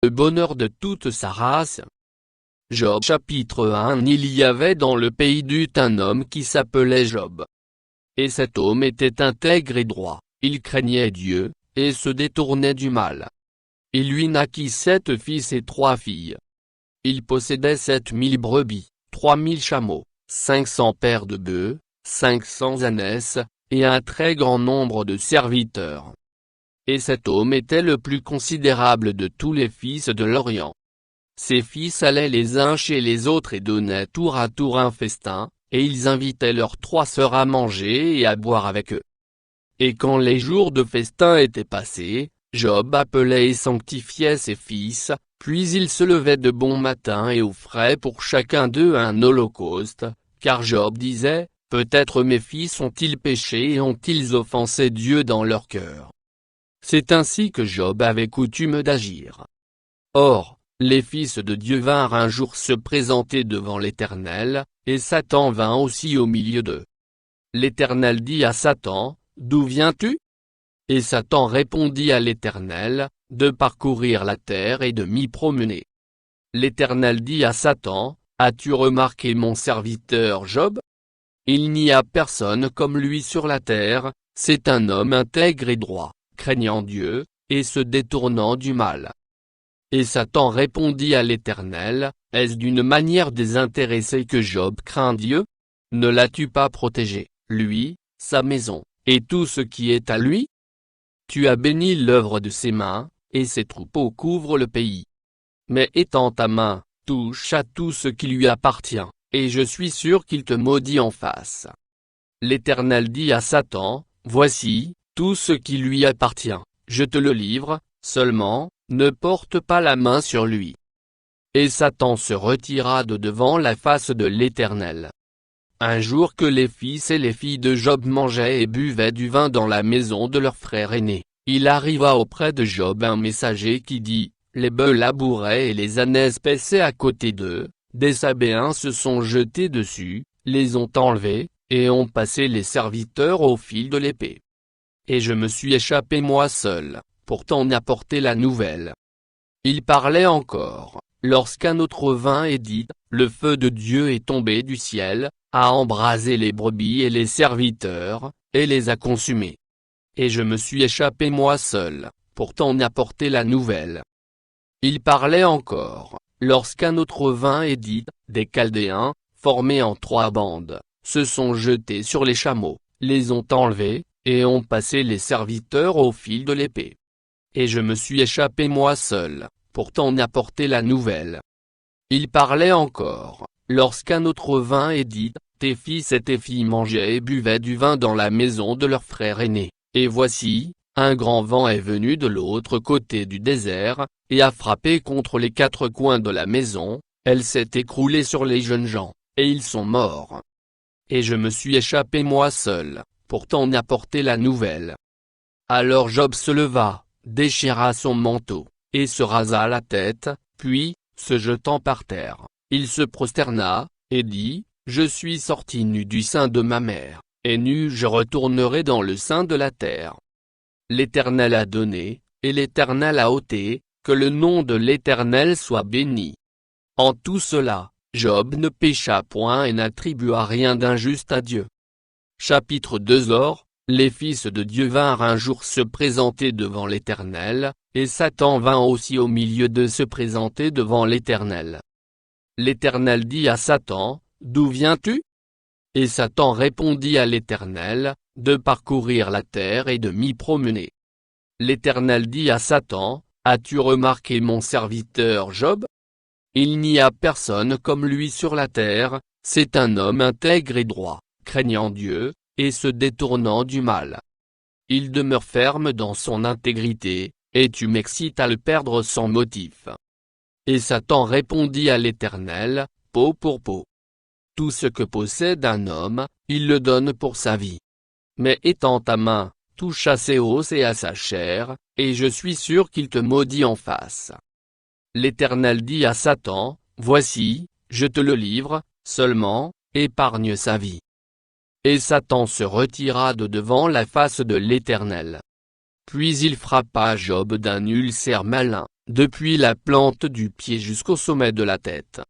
le bonheur de toute sa race. Job chapitre 1. Il y avait dans le pays d'Uth un homme qui s'appelait Job. Et cet homme était intègre et droit, il craignait Dieu, et se détournait du mal. Il lui naquit 7 fils et 3 filles. Il possédait 7000 brebis, 3000 chameaux, 500 paires de bœufs, 500 ânesses, et un très grand nombre de serviteurs. Et cet homme était le plus considérable de tous les fils de l'Orient. Ses fils allaient les uns chez les autres et donnaient tour à tour un festin, et ils invitaient leurs 3 sœurs à manger et à boire avec eux. Et quand les jours de festin étaient passés, Job appelait et sanctifiait ses fils, puis il se levait de bon matin et offrait pour chacun d'eux un holocauste, car Job disait, « Peut-être mes fils ont-ils péché et ont-ils offensé Dieu dans leur cœur ?» C'est ainsi que Job avait coutume d'agir. Or, les fils de Dieu vinrent un jour se présenter devant l'Éternel, et Satan vint aussi au milieu d'eux. L'Éternel dit à Satan, « D'où viens-tu » Et Satan répondit à l'Éternel, « De parcourir la terre et de m'y promener. » L'Éternel dit à Satan, « As-tu remarqué mon serviteur Job ? Il n'y a personne comme lui sur la terre, c'est un homme intègre et droit, craignant Dieu, et se détournant du mal. » Et Satan répondit à l'Éternel, « Est-ce d'une manière désintéressée que Job craint Dieu ? Ne l'as-tu pas protégé, lui, sa maison, et tout ce qui est à lui ? Tu as béni l'œuvre de ses mains, et ses troupeaux couvrent le pays. Mais étends ta main, touche à tout ce qui lui appartient, et je suis sûr qu'il te maudit en face. » L'Éternel dit à Satan, « Voici, tout ce qui lui appartient, je te le livre, seulement, ne porte pas la main sur lui. » Et Satan se retira de devant la face de l'Éternel. Un jour que les fils et les filles de Job mangeaient et buvaient du vin dans la maison de leur frère aîné, il arriva auprès de Job un messager qui dit, « Les bœufs labouraient et les ânesses paissaient à côté d'eux, des Sabéens se sont jetés dessus, les ont enlevés, et ont passé les serviteurs au fil de l'épée. Et je me suis échappé moi seul, pour t'en apporter la nouvelle. » Il parlait encore, lorsqu'un autre vint et dit, « Le feu de Dieu est tombé du ciel, a embrasé les brebis et les serviteurs, et les a consumés. Et je me suis échappé moi seul, pour t'en apporter la nouvelle. » Il parlait encore, lorsqu'un autre vint et dit, « Des Chaldéens, formés en 3 bandes, se sont jetés sur les chameaux, les ont enlevés, et ont passé les serviteurs au fil de l'épée. Et je me suis échappé moi seul, pour t'en apporter la nouvelle. » Il parlait encore, lorsqu'un autre vint et dit, « Tes fils et tes filles mangeaient et buvaient du vin dans la maison de leur frère aîné, et voici, un grand vent est venu de l'autre côté du désert, et a frappé contre les 4 coins de la maison, elle s'est écroulée sur les jeunes gens, et ils sont morts. Et je me suis échappé moi seul, pour t'en apporter la nouvelle. » Alors Job se leva, déchira son manteau, et se rasa la tête, puis, se jetant par terre, il se prosterna, et dit, « Je suis sorti nu du sein de ma mère, et nu je retournerai dans le sein de la terre. L'Éternel a donné, et l'Éternel a ôté, que le nom de l'Éternel soit béni. » En tout cela, Job ne pécha point et n'attribua rien d'injuste à Dieu. Chapitre 2. Or, les fils de Dieu vinrent un jour se présenter devant l'Éternel, et Satan vint aussi au milieu d'eux se présenter devant l'Éternel. L'Éternel dit à Satan, « D'où viens-tu » Et Satan répondit à l'Éternel, « De parcourir la terre et de m'y promener. » L'Éternel dit à Satan, « As-tu remarqué mon serviteur Job ? Il n'y a personne comme lui sur la terre, c'est un homme intègre et droit, craignant Dieu, et se détournant du mal. Il demeure ferme dans son intégrité, et tu m'excites à le perdre sans motif. » Et Satan répondit à l'Éternel, « Peau pour peau. Tout ce que possède un homme, il le donne pour sa vie. Mais étends ta main, touche à ses os et à sa chair, et je suis sûr qu'il te maudit en face. » L'Éternel dit à Satan, « Voici, je te le livre, seulement, épargne sa vie. » Et Satan se retira de devant la face de l'Éternel. Puis il frappa Job d'un ulcère malin, depuis la plante du pied jusqu'au sommet de la tête.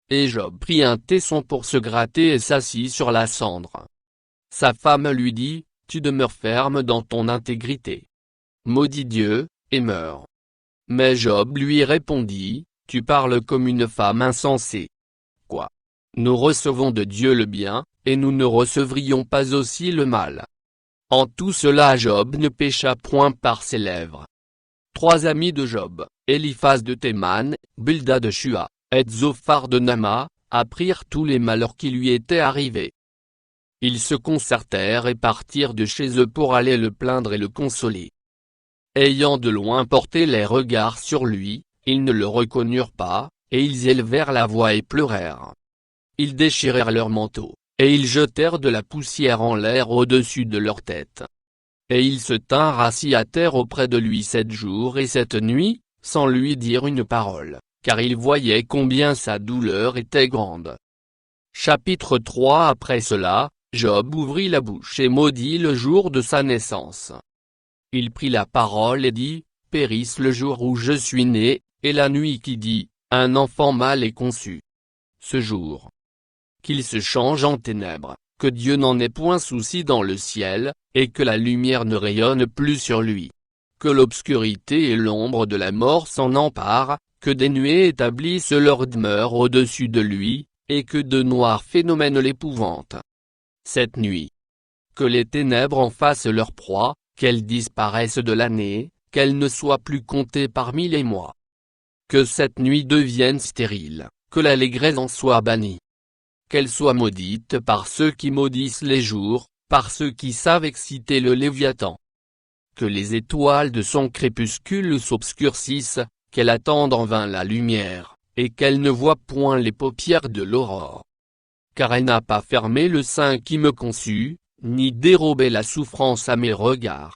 Et Job prit un tesson pour se gratter et s'assit sur la cendre. Sa femme lui dit, « Tu demeures ferme dans ton intégrité. Maudis Dieu, et meurs. » Mais Job lui répondit, « Tu parles comme une femme insensée. Quoi? Nous recevons de Dieu le bien, et nous ne recevrions pas aussi le mal. » En tout cela Job ne pécha point par ses lèvres. 3 amis de Job, Eliphaz de Théman, Bildad de Shua, et Zophar de Nama, apprirent tous les malheurs qui lui étaient arrivés. Ils se concertèrent et partirent de chez eux pour aller le plaindre et le consoler. Ayant de loin porté les regards sur lui, ils ne le reconnurent pas, et ils élevèrent la voix et pleurèrent. Ils déchirèrent leurs manteaux, et ils jetèrent de la poussière en l'air au-dessus de leur tête. Et ils se tinrent assis à terre auprès de lui 7 jours et 7 nuits, sans lui dire une parole, car ils voyaient combien sa douleur était grande. Chapitre 3. Après cela, Job ouvrit la bouche et maudit le jour de sa naissance. Il prit la parole et dit, « Périsse le jour où je suis né, et la nuit qui dit, un enfant mâle est conçu. Ce jour. Qu'il se change en ténèbres, que Dieu n'en ait point souci dans le ciel, et que la lumière ne rayonne plus sur lui. Que l'obscurité et l'ombre de la mort s'en emparent, que des nuées établissent leur demeure au-dessus de lui, et que de noirs phénomènes l'épouvantent. Cette nuit. Que les ténèbres en fassent leur proie, qu'elles disparaissent de l'année, qu'elles ne soient plus comptées parmi les mois. Que cette nuit devienne stérile, que l'allégresse en soit bannie. Qu'elle soit maudite par ceux qui maudissent les jours, par ceux qui savent exciter le Léviathan. Que les étoiles de son crépuscule s'obscurcissent, qu'elle attende en vain la lumière, et qu'elle ne voit point les paupières de l'aurore. Car elle n'a pas fermé le sein qui me conçut, ni dérobé la souffrance à mes regards.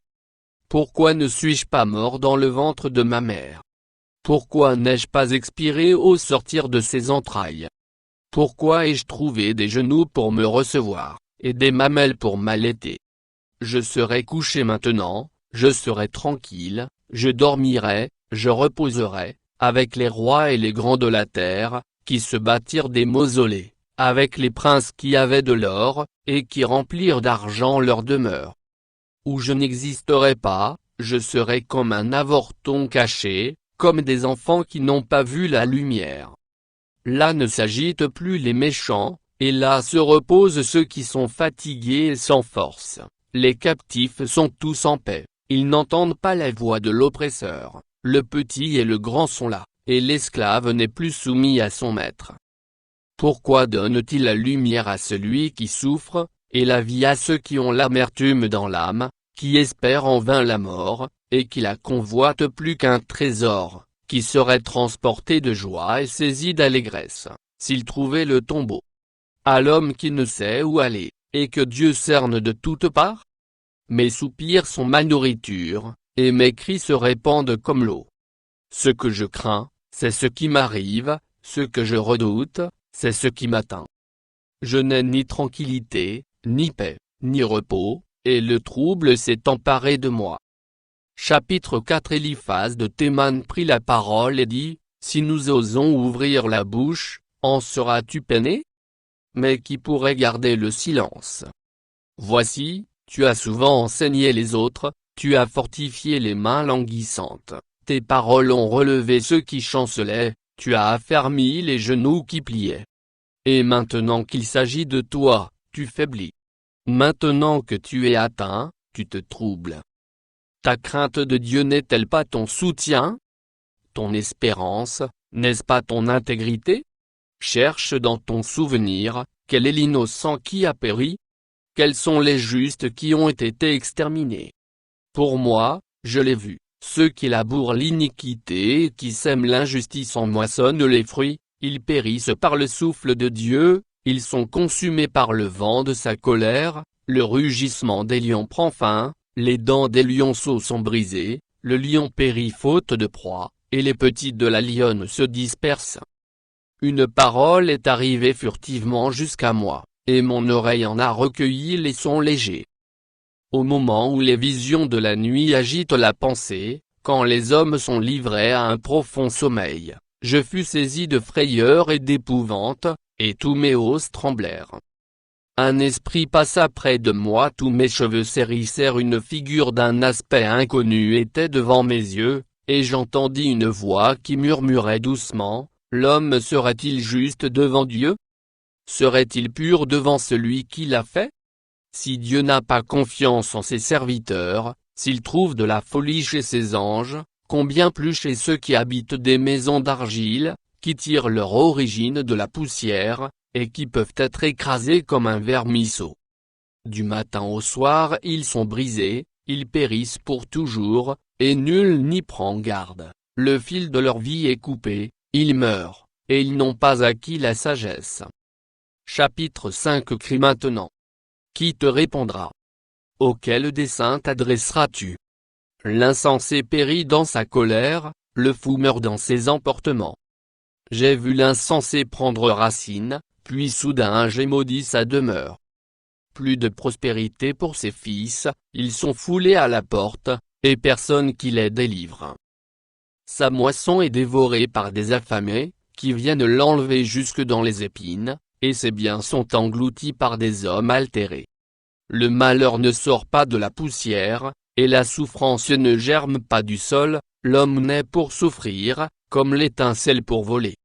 Pourquoi ne suis-je pas mort dans le ventre de ma mère? Pourquoi n'ai-je pas expiré au sortir de ses entrailles? Pourquoi ai-je trouvé des genoux pour me recevoir, et des mamelles pour m'allaiter? Je serai couché maintenant, je serai tranquille, je dormirai, je reposerai, avec les rois et les grands de la terre, qui se bâtirent des mausolées, avec les princes qui avaient de l'or, et qui remplirent d'argent leur demeure. Où je n'existerai pas, je serai comme un avorton caché, comme des enfants qui n'ont pas vu la lumière. Là ne s'agitent plus les méchants, et là se reposent ceux qui sont fatigués et sans force. Les captifs sont tous en paix, ils n'entendent pas la voix de l'oppresseur, le petit et le grand sont là, et l'esclave n'est plus soumis à son maître. Pourquoi donne-t-il la lumière à celui qui souffre, et la vie à ceux qui ont l'amertume dans l'âme, qui espèrent en vain la mort, et qui la convoitent plus qu'un trésor, qui serait transporté de joie et saisi d'allégresse, s'il trouvait le tombeau? À l'homme qui ne sait où aller, et que Dieu cerne de toutes parts? Mes soupirs sont ma nourriture, et mes cris se répandent comme l'eau. Ce que je crains, c'est ce qui m'arrive, ce que je redoute, c'est ce qui m'atteint. Je n'ai ni tranquillité, ni paix, ni repos, et le trouble s'est emparé de moi. Chapitre 4. Eliphaz de Théman prit la parole et dit, « Si nous osons ouvrir la bouche, en seras-tu peiné? Mais qui pourrait garder le silence? Voici, tu as souvent enseigné les autres, tu as fortifié les mains languissantes, tes paroles ont relevé ceux qui chancelaient, tu as affermi les genoux qui pliaient. Et maintenant qu'il s'agit de toi, tu faiblis. Maintenant que tu es atteint, tu te troubles. Ta crainte de Dieu n'est-elle pas ton soutien? Ton espérance, n'est-ce pas ton intégrité? Cherche dans ton souvenir, quel est l'innocent qui a péri? Quels sont les justes qui ont été exterminés? Pour moi, je l'ai vu, ceux qui labourent l'iniquité et qui sèment l'injustice en moissonnent les fruits, ils périssent par le souffle de Dieu, ils sont consumés par le vent de sa colère, le rugissement des lions prend fin, les dents des lionceaux sont brisées, le lion périt faute de proie, et les petits de la lionne se dispersent. Une parole est arrivée furtivement jusqu'à moi, et mon oreille en a recueilli les sons légers. au moment où les visions de la nuit agitent la pensée, quand les hommes sont livrés à un profond sommeil, je fus saisi de frayeur et d'épouvante, et tous mes os tremblèrent. Un esprit passa près de moi, tous mes cheveux s'hérissèrent, une figure d'un aspect inconnu était devant mes yeux, et j'entendis une voix qui murmurait doucement, « L'homme serait-il juste devant Dieu? Serait-il pur devant celui qui l'a fait? Si Dieu n'a pas confiance en ses serviteurs, s'il trouve de la folie chez ses anges, combien plus chez ceux qui habitent des maisons d'argile, qui tirent leur origine de la poussière, et qui peuvent être écrasés comme un vermisseau. Du matin au soir ils sont brisés, ils périssent pour toujours, et nul n'y prend garde, le fil de leur vie est coupé, ils meurent, et ils n'ont pas acquis la sagesse. » Chapitre 5. Crie maintenant. Qui te répondra? Auquel dessein t'adresseras-tu? L'insensé périt dans sa colère, le fou meurt dans ses emportements. J'ai vu l'insensé prendre racine, puis soudain j'ai maudit sa demeure. Plus de prospérité pour ses fils, ils sont foulés à la porte, et personne qui les délivre. Sa moisson est dévorée par des affamés, qui viennent l'enlever jusque dans les épines, et ses biens sont engloutis par des hommes altérés. Le malheur ne sort pas de la poussière, et la souffrance ne germe pas du sol, l'homme naît pour souffrir, comme l'étincelle pour voler.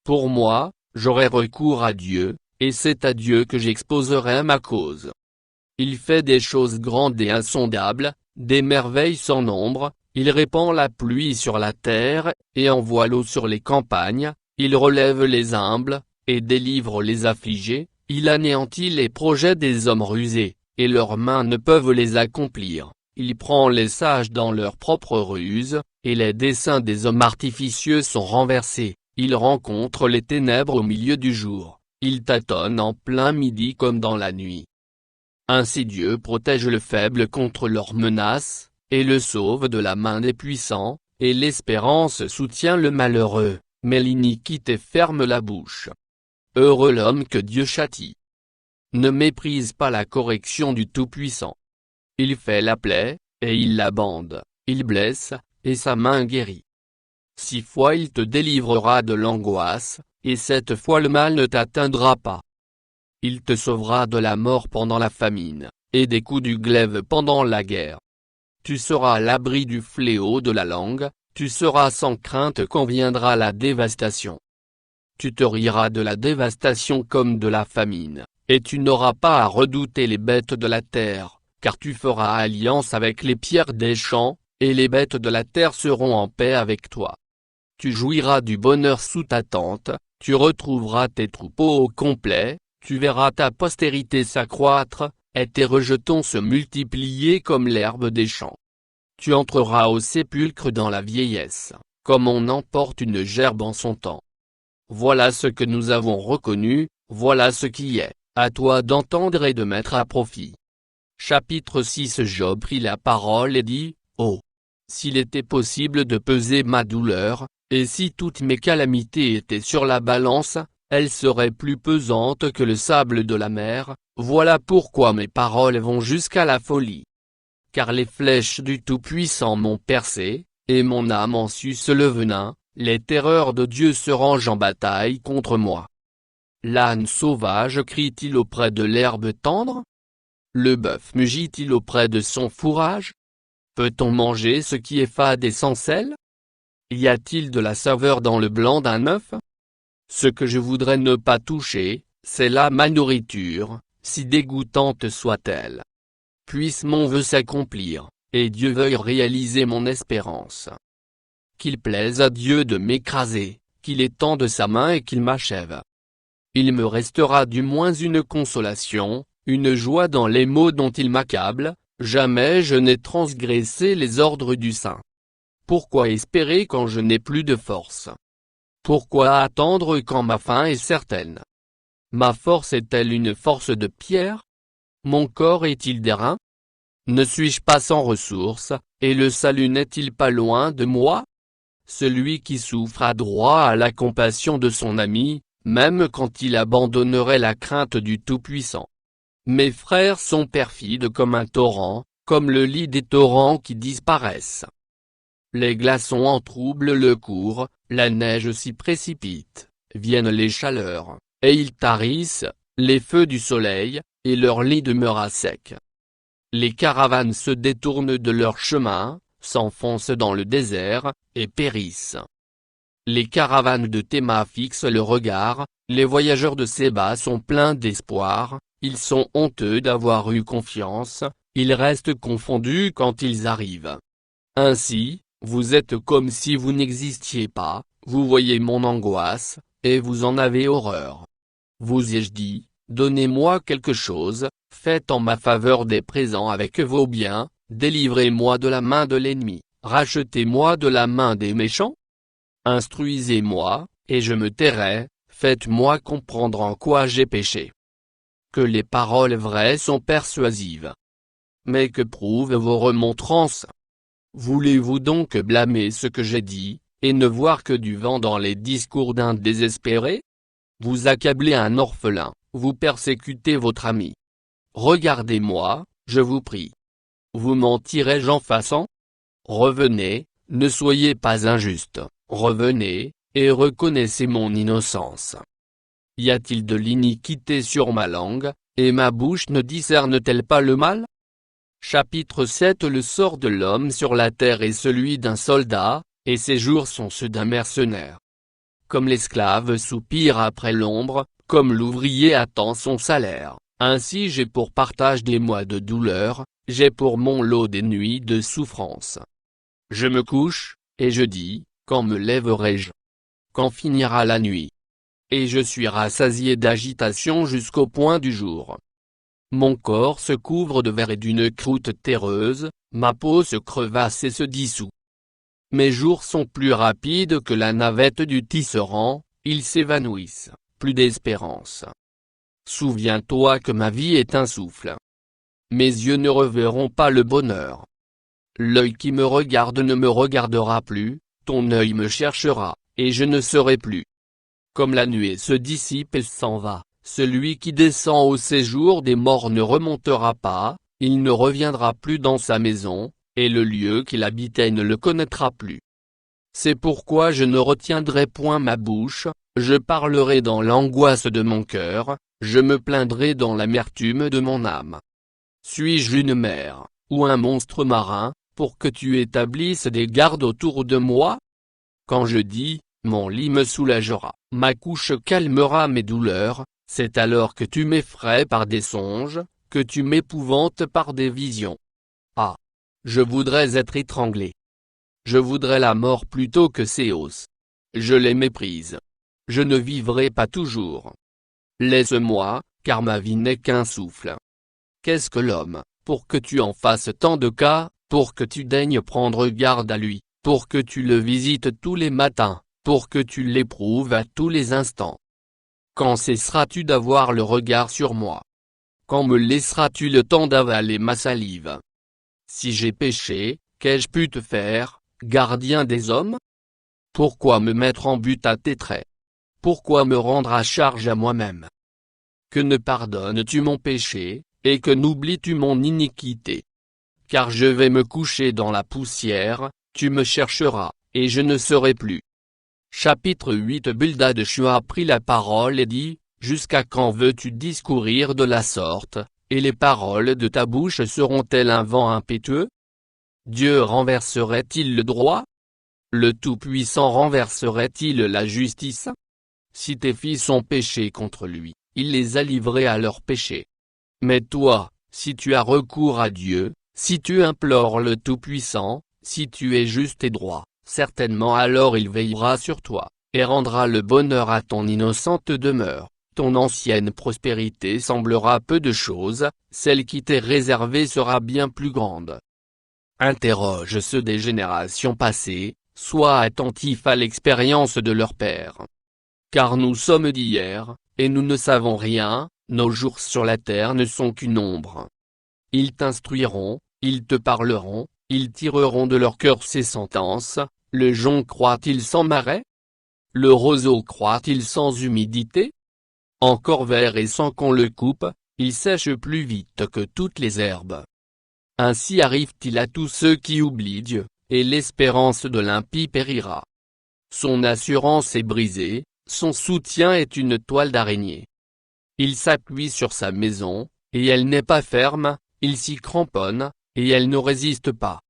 Pour moi, j'aurai recours à Dieu, et c'est à Dieu que j'exposerai ma cause. Il fait des choses grandes et insondables, des merveilles sans nombre, il répand la pluie sur la terre, et envoie l'eau sur les campagnes, il relève les humbles, et délivre les affligés, il anéantit les projets des hommes rusés, et leurs mains ne peuvent les accomplir, il prend les sages dans leurs propres ruses, et les desseins des hommes artificieux sont renversés. Il rencontre les ténèbres au milieu du jour, il tâtonne en plein midi comme dans la nuit. Ainsi Dieu protège le faible contre leurs menaces, et le sauve de la main des puissants, et l'espérance soutient le malheureux, mais l'iniquité ferme la bouche. Heureux l'homme que Dieu châtie. Ne méprise pas la correction du Tout-Puissant. Il fait la plaie, et il la bande, il blesse, et sa main guérit. 6 fois il te délivrera de l'angoisse, et 7 fois le mal ne t'atteindra pas. Il te sauvera de la mort pendant la famine, et des coups du glaive pendant la guerre. Tu seras à l'abri du fléau de la langue, tu seras sans crainte quand viendra la dévastation. Tu te riras de la dévastation comme de la famine, et tu n'auras pas à redouter les bêtes de la terre, car tu feras alliance avec les pierres des champs, et les bêtes de la terre seront en paix avec toi. Tu jouiras du bonheur sous ta tente, tu retrouveras tes troupeaux au complet, tu verras ta postérité s'accroître, et tes rejetons se multiplier comme l'herbe des champs. Tu entreras au sépulcre dans la vieillesse, comme on emporte une gerbe en son temps. Voilà ce que nous avons reconnu, voilà ce qui est, à toi d'entendre et de mettre à profit. Chapitre 6. Job prit la parole et dit, « Oh! S'il était possible de peser ma douleur, et si toutes mes calamités étaient sur la balance, elles seraient plus pesantes que le sable de la mer, voilà pourquoi mes paroles vont jusqu'à la folie. Car les flèches du Tout-Puissant m'ont percé, et mon âme en suce le venin, les terreurs de Dieu se rangent en bataille contre moi. L'âne sauvage crie-t-il auprès de l'herbe tendre? Le bœuf mugit-il auprès de son fourrage? Peut-on manger ce qui est fade et sans sel? Y a-t-il de la saveur dans le blanc d'un œuf? Ce que je voudrais ne pas toucher, c'est là ma nourriture, si dégoûtante soit-elle. Puisse mon vœu s'accomplir, et Dieu veuille réaliser mon espérance. Qu'il plaise à Dieu de m'écraser, qu'il étende sa main et qu'il m'achève. Il me restera du moins une consolation, une joie dans les maux dont il m'accable, jamais je n'ai transgressé les ordres du Saint. Pourquoi espérer quand je n'ai plus de force? Pourquoi attendre quand ma fin est certaine? Ma force est-elle une force de pierre? Mon corps est-il d'airain? Ne suis-je pas sans ressources, et le salut n'est-il pas loin de moi? Celui qui souffre a droit à la compassion de son ami, même quand il abandonnerait la crainte du Tout-Puissant. Mes frères sont perfides comme un torrent, comme le lit des torrents qui disparaissent. Les glaçons en troublent le cours, la neige s'y précipite, viennent les chaleurs, et ils tarissent, les feux du soleil, et leur lit demeura sec. Les caravanes se détournent de leur chemin, s'enfoncent dans le désert, et périssent. Les caravanes de Théma fixent le regard, les voyageurs de Séba sont pleins d'espoir, ils sont honteux d'avoir eu confiance, ils restent confondus quand ils arrivent. Ainsi, vous êtes comme si vous n'existiez pas, vous voyez mon angoisse, et vous en avez horreur. Vous ai-je dit, donnez-moi quelque chose, faites en ma faveur des présents avec vos biens, délivrez-moi de la main de l'ennemi, rachetez-moi de la main des méchants. Instruisez-moi, et je me tairai, faites-moi comprendre en quoi j'ai péché. Que les paroles vraies sont persuasives. Mais que prouvent vos remontrances? Voulez-vous donc blâmer ce que j'ai dit, et ne voir que du vent dans les discours d'un désespéré? Vous accablez un orphelin, vous persécutez votre ami. Regardez-moi, je vous prie. Vous mentirai-je en façon? Revenez, ne soyez pas injuste, revenez, et reconnaissez mon innocence. Y a-t-il de l'iniquité sur ma langue, et ma bouche ne discerne-t-elle pas le mal? Chapitre 7. Le sort de l'homme sur la terre est celui d'un soldat, et ses jours sont ceux d'un mercenaire. Comme l'esclave soupire après l'ombre, comme l'ouvrier attend son salaire, ainsi j'ai pour partage des mois de douleur, j'ai pour mon lot des nuits de souffrance. Je me couche, et je dis, quand me lèverai-je? Quand finira la nuit? Et je suis rassasié d'agitation jusqu'au point du jour. Mon corps se couvre de verre et d'une croûte terreuse, ma peau se crevasse et se dissout. Mes jours sont plus rapides que la navette du tisserand, ils s'évanouissent, plus d'espérance. Souviens-toi que ma vie est un souffle. Mes yeux ne reverront pas le bonheur. L'œil qui me regarde ne me regardera plus, ton œil me cherchera, et je ne serai plus. Comme la nuée se dissipe et s'en va, celui qui descend au séjour des morts ne remontera pas, il ne reviendra plus dans sa maison, et le lieu qu'il habitait ne le connaîtra plus. C'est pourquoi je ne retiendrai point ma bouche, je parlerai dans l'angoisse de mon cœur, je me plaindrai dans l'amertume de mon âme. Suis-je une mer, ou un monstre marin, pour que tu établisses des gardes autour de moi? Quand je dis, mon lit me soulagera, ma couche calmera mes douleurs, c'est alors que tu m'effraies par des songes, que tu m'épouvantes par des visions. Ah! Je voudrais être étranglé. Je voudrais la mort plutôt que Céos. Je les méprise. Je ne vivrai pas toujours. Laisse-moi, car ma vie n'est qu'un souffle. Qu'est-ce que l'homme, pour que tu en fasses tant de cas, pour que tu daignes prendre garde à lui, pour que tu le visites tous les matins, pour que tu l'éprouves à tous les instants? Quand cesseras-tu d'avoir le regard sur moi? Quand me laisseras-tu le temps d'avaler ma salive? Si j'ai péché, qu'ai-je pu te faire, gardien des hommes? Pourquoi me mettre en but à tes traits? Pourquoi me rendre à charge à moi-même? Que ne pardonnes-tu mon péché, et que n'oublies-tu mon iniquité? Car je vais me coucher dans la poussière, tu me chercheras, et je ne serai plus. Chapitre 8. Bildad Shua prit la parole et dit, jusqu'à quand veux-tu discourir de la sorte, et les paroles de ta bouche seront-elles un vent impétueux? Dieu renverserait-il le droit? Le Tout-Puissant renverserait-il la justice? Si tes fils ont péché contre lui, il les a livrés à leurs péchés. Mais toi, si tu as recours à Dieu, si tu implores le Tout-Puissant, si tu es juste et droit, certainement alors il veillera sur toi, et rendra le bonheur à ton innocente demeure. Ton ancienne prospérité semblera peu de choses, celle qui t'est réservée sera bien plus grande. Interroge ceux des générations passées, sois attentif à l'expérience de leur père. Car nous sommes d'hier, et nous ne savons rien, nos jours sur la terre ne sont qu'une ombre. Ils t'instruiront, ils te parleront, ils tireront de leur cœur ces sentences, le jonc croît-il sans marais? Le roseau croît-il sans humidité? Encore vert et sans qu'on le coupe, il sèche plus vite que toutes les herbes. Ainsi arrive-t-il à tous ceux qui oublient Dieu, et l'espérance de l'impie périra. Son assurance est brisée, son soutien est une toile d'araignée. Il s'appuie sur sa maison, et elle n'est pas ferme, il s'y cramponne, et elle ne résiste pas.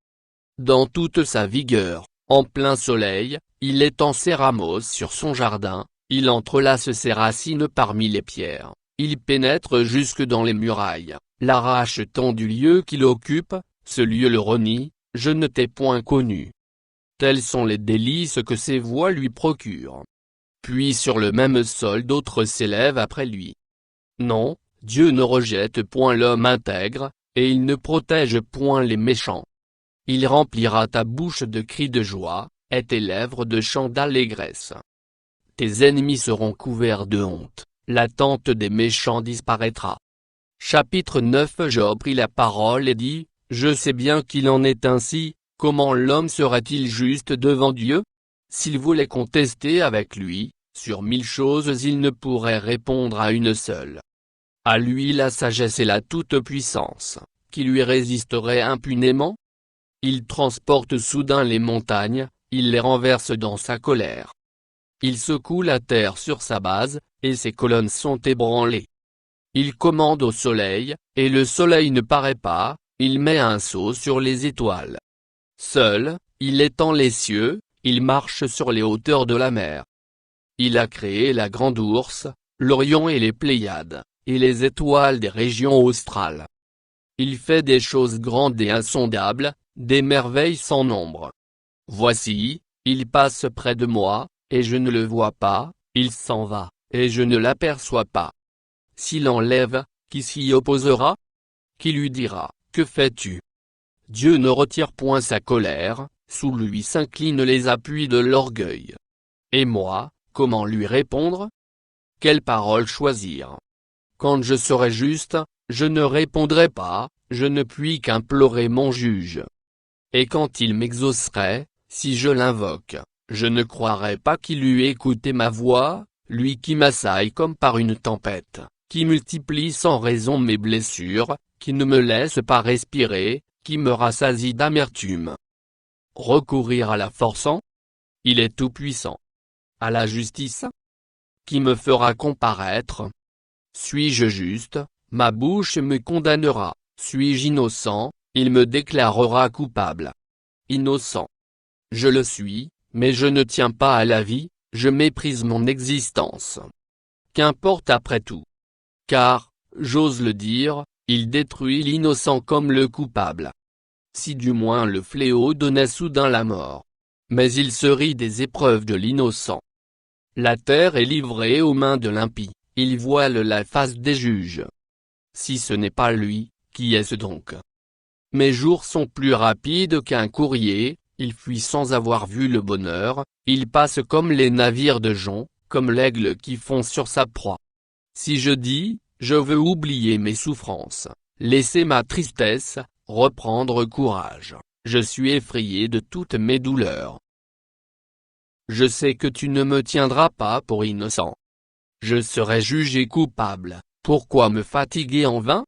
Dans toute sa vigueur, en plein soleil, il étend ses rameaux sur son jardin, il entrelace ses racines parmi les pierres, il pénètre jusque dans les murailles, l'arrache tant du lieu qu'il occupe, ce lieu le renie, je ne t'ai point connu. Tels sont les délices que ses voies lui procurent. Puis sur le même sol d'autres s'élèvent après lui. Non, Dieu ne rejette point l'homme intègre, et il ne protège point les méchants. Il remplira ta bouche de cris de joie, et tes lèvres de chants d'allégresse. Tes ennemis seront couverts de honte, la tente des méchants disparaîtra. Chapitre 9. Job prit la parole et dit, je sais bien qu'il en est ainsi, comment l'homme serait-il juste devant Dieu? S'il voulait contester avec lui, sur 1000 choses il ne pourrait répondre à une seule. À lui la sagesse et la toute-puissance, qui lui résisterait impunément? Il transporte soudain les montagnes, il les renverse dans sa colère. Il secoue la terre sur sa base, et ses colonnes sont ébranlées. Il commande au soleil, et le soleil ne paraît pas, il met un sceau sur les étoiles. Seul, il étend les cieux, il marche sur les hauteurs de la mer. Il a créé la grande ourse, l'Orion et les Pléiades, et les étoiles des régions australes. Il fait des choses grandes et insondables, des merveilles sans nombre. Voici, il passe près de moi, et je ne le vois pas, il s'en va, et je ne l'aperçois pas. S'il enlève, qui s'y opposera? Qui lui dira, que fais-tu? Dieu ne retire point sa colère, sous lui s'inclinent les appuis de l'orgueil. Et moi, comment lui répondre? Quelle parole choisir? Quand je serai juste, je ne répondrai pas, je ne puis qu'implorer mon juge. Et quand il m'exaucerait, si je l'invoque, je ne croirais pas qu'il eût écouté ma voix, lui qui m'assaille comme par une tempête, qui multiplie sans raison mes blessures, qui ne me laisse pas respirer, qui me rassasie d'amertume. Recourir à la force? Il est tout-puissant. À la justice? Qui me fera comparaître? Suis-je juste, ma bouche me condamnera, suis-je innocent, il me déclarera coupable. Innocent. Je le suis, mais je ne tiens pas à la vie, je méprise mon existence. Qu'importe après tout. Car, j'ose le dire, il détruit l'innocent comme le coupable. Si du moins le fléau donnait soudain la mort. Mais il se rit des épreuves de l'innocent. La terre est livrée aux mains de l'impie, il voile la face des juges. Si ce n'est pas lui, qui est-ce donc? Mes jours sont plus rapides qu'un courrier, il fuit sans avoir vu le bonheur, il passe comme les navires de jonc, comme l'aigle qui fond sur sa proie. Si je dis, je veux oublier mes souffrances, laisser ma tristesse, reprendre courage, je suis effrayé de toutes mes douleurs. Je sais que tu ne me tiendras pas pour innocent. Je serai jugé coupable, pourquoi me fatiguer en vain?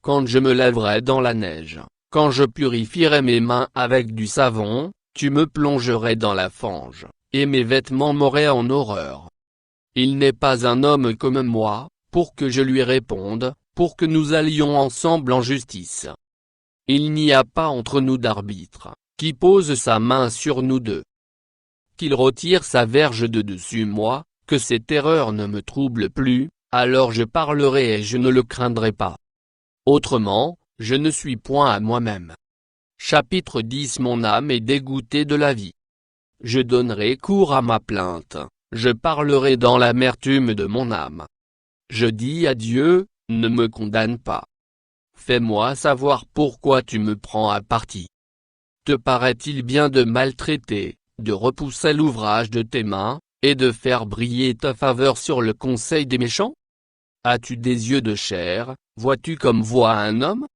Quand je me lèverai dans la neige, quand je purifierai mes mains avec du savon, tu me plongerais dans la fange, et mes vêtements m'auraient en horreur. Il n'est pas un homme comme moi, pour que je lui réponde, pour que nous allions ensemble en justice. Il n'y a pas entre nous d'arbitre, qui pose sa main sur nous deux. Qu'il retire sa verge de dessus moi, que ces terreurs ne me troublent plus, alors je parlerai et je ne le craindrai pas. Autrement, je ne suis point à moi-même. Chapitre 10. Mon âme est dégoûtée de la vie. Je donnerai cours à ma plainte, je parlerai dans l'amertume de mon âme. Je dis à Dieu, ne me condamne pas. Fais-moi savoir pourquoi tu me prends à partie. Te paraît-il bien de maltraiter, de repousser l'ouvrage de tes mains, et de faire briller ta faveur sur le conseil des méchants? As-tu des yeux de chair, vois-tu comme voit un homme?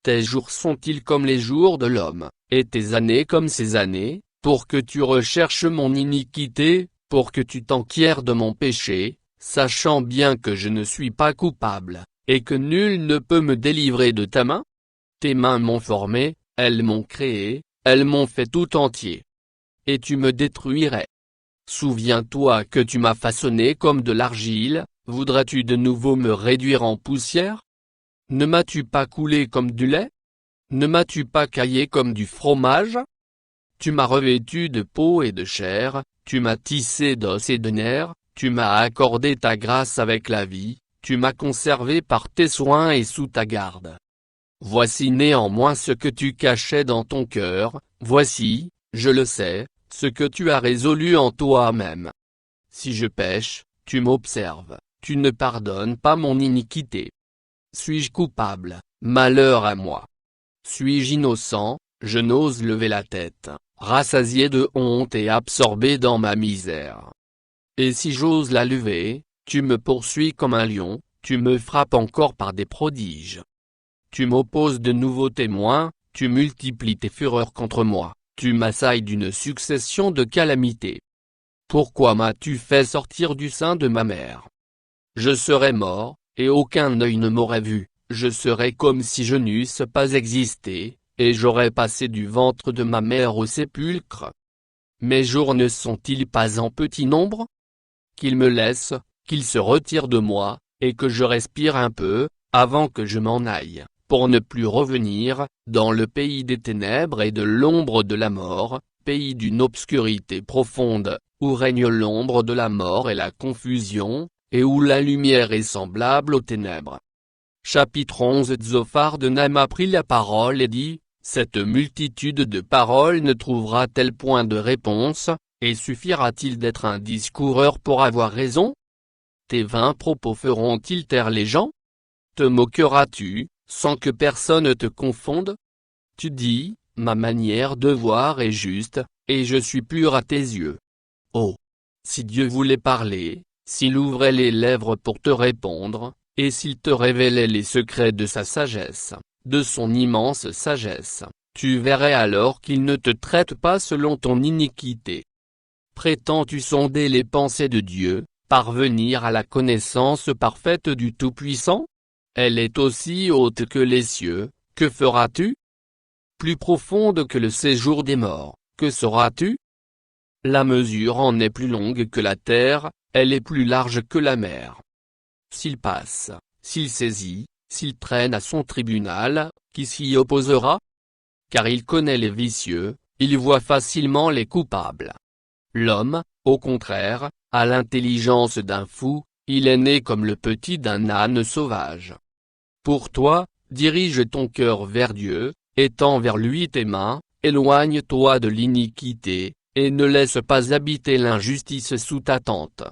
Tes jours sont-ils comme les jours de l'homme, et tes années comme ses années, pour que tu recherches mon iniquité, pour que tu t'enquières de mon péché, sachant bien que je ne suis pas coupable, et que nul ne peut me délivrer de ta main? Tes mains m'ont formé, elles m'ont créé, elles m'ont fait tout entier. Et tu me détruirais. Souviens-toi que tu m'as façonné comme de l'argile, voudrais-tu de nouveau me réduire en poussière? Ne m'as-tu pas coulé comme du lait? Ne m'as-tu pas caillé comme du fromage? Tu m'as revêtu de peau et de chair, tu m'as tissé d'os et de nerfs, tu m'as accordé ta grâce avec la vie, tu m'as conservé par tes soins et sous ta garde. Voici néanmoins ce que tu cachais dans ton cœur, voici, je le sais, ce que tu as résolu en toi-même. Si je pêche, tu m'observes, tu ne pardonnes pas mon iniquité. Suis-je coupable, malheur à moi? Suis-je innocent, je n'ose lever la tête, rassasié de honte et absorbé dans ma misère. Et si j'ose la lever, tu me poursuis comme un lion, tu me frappes encore par des prodiges. Tu m'opposes de nouveaux témoins, tu multiplies tes fureurs contre moi, tu m'assailles d'une succession de calamités. Pourquoi m'as-tu fait sortir du sein de ma mère? Je serais mort, et aucun œil ne m'aurait vu, je serais comme si je n'eusse pas existé, et j'aurais passé du ventre de ma mère au sépulcre. Mes jours ne sont-ils pas en petit nombre? Qu'il me laisse, qu'il se retire de moi, et que je respire un peu, avant que je m'en aille, pour ne plus revenir, dans le pays des ténèbres et de l'ombre de la mort, pays d'une obscurité profonde, où règne l'ombre de la mort et la confusion, et où la lumière est semblable aux ténèbres. Chapitre 11. Zophar de Naama prit la parole et dit, cette multitude de paroles ne trouvera-t-elle point de réponse, et suffira-t-il d'être un discoureur pour avoir raison? Tes vains propos feront-ils taire les gens? Te moqueras-tu, sans que personne te confonde? Tu dis, ma manière de voir est juste, et je suis pur à tes yeux. Oh! Si Dieu voulait parler, s'il ouvrait les lèvres pour te répondre, et s'il te révélait les secrets de sa sagesse, de son immense sagesse, tu verrais alors qu'il ne te traite pas selon ton iniquité. Prétends-tu sonder les pensées de Dieu, parvenir à la connaissance parfaite du Tout-Puissant? Elle est aussi haute que les cieux, que feras-tu? Plus profonde que le séjour des morts, que sauras-tu? La mesure en est plus longue que la terre, elle est plus large que la mer. S'il passe, s'il saisit, s'il traîne à son tribunal, qui s'y opposera? Car il connaît les vicieux, il voit facilement les coupables. L'homme, au contraire, a l'intelligence d'un fou, il est né comme le petit d'un âne sauvage. Pour toi, dirige ton cœur vers Dieu, étends vers lui tes mains, éloigne-toi de l'iniquité, et ne laisse pas habiter l'injustice sous ta tente.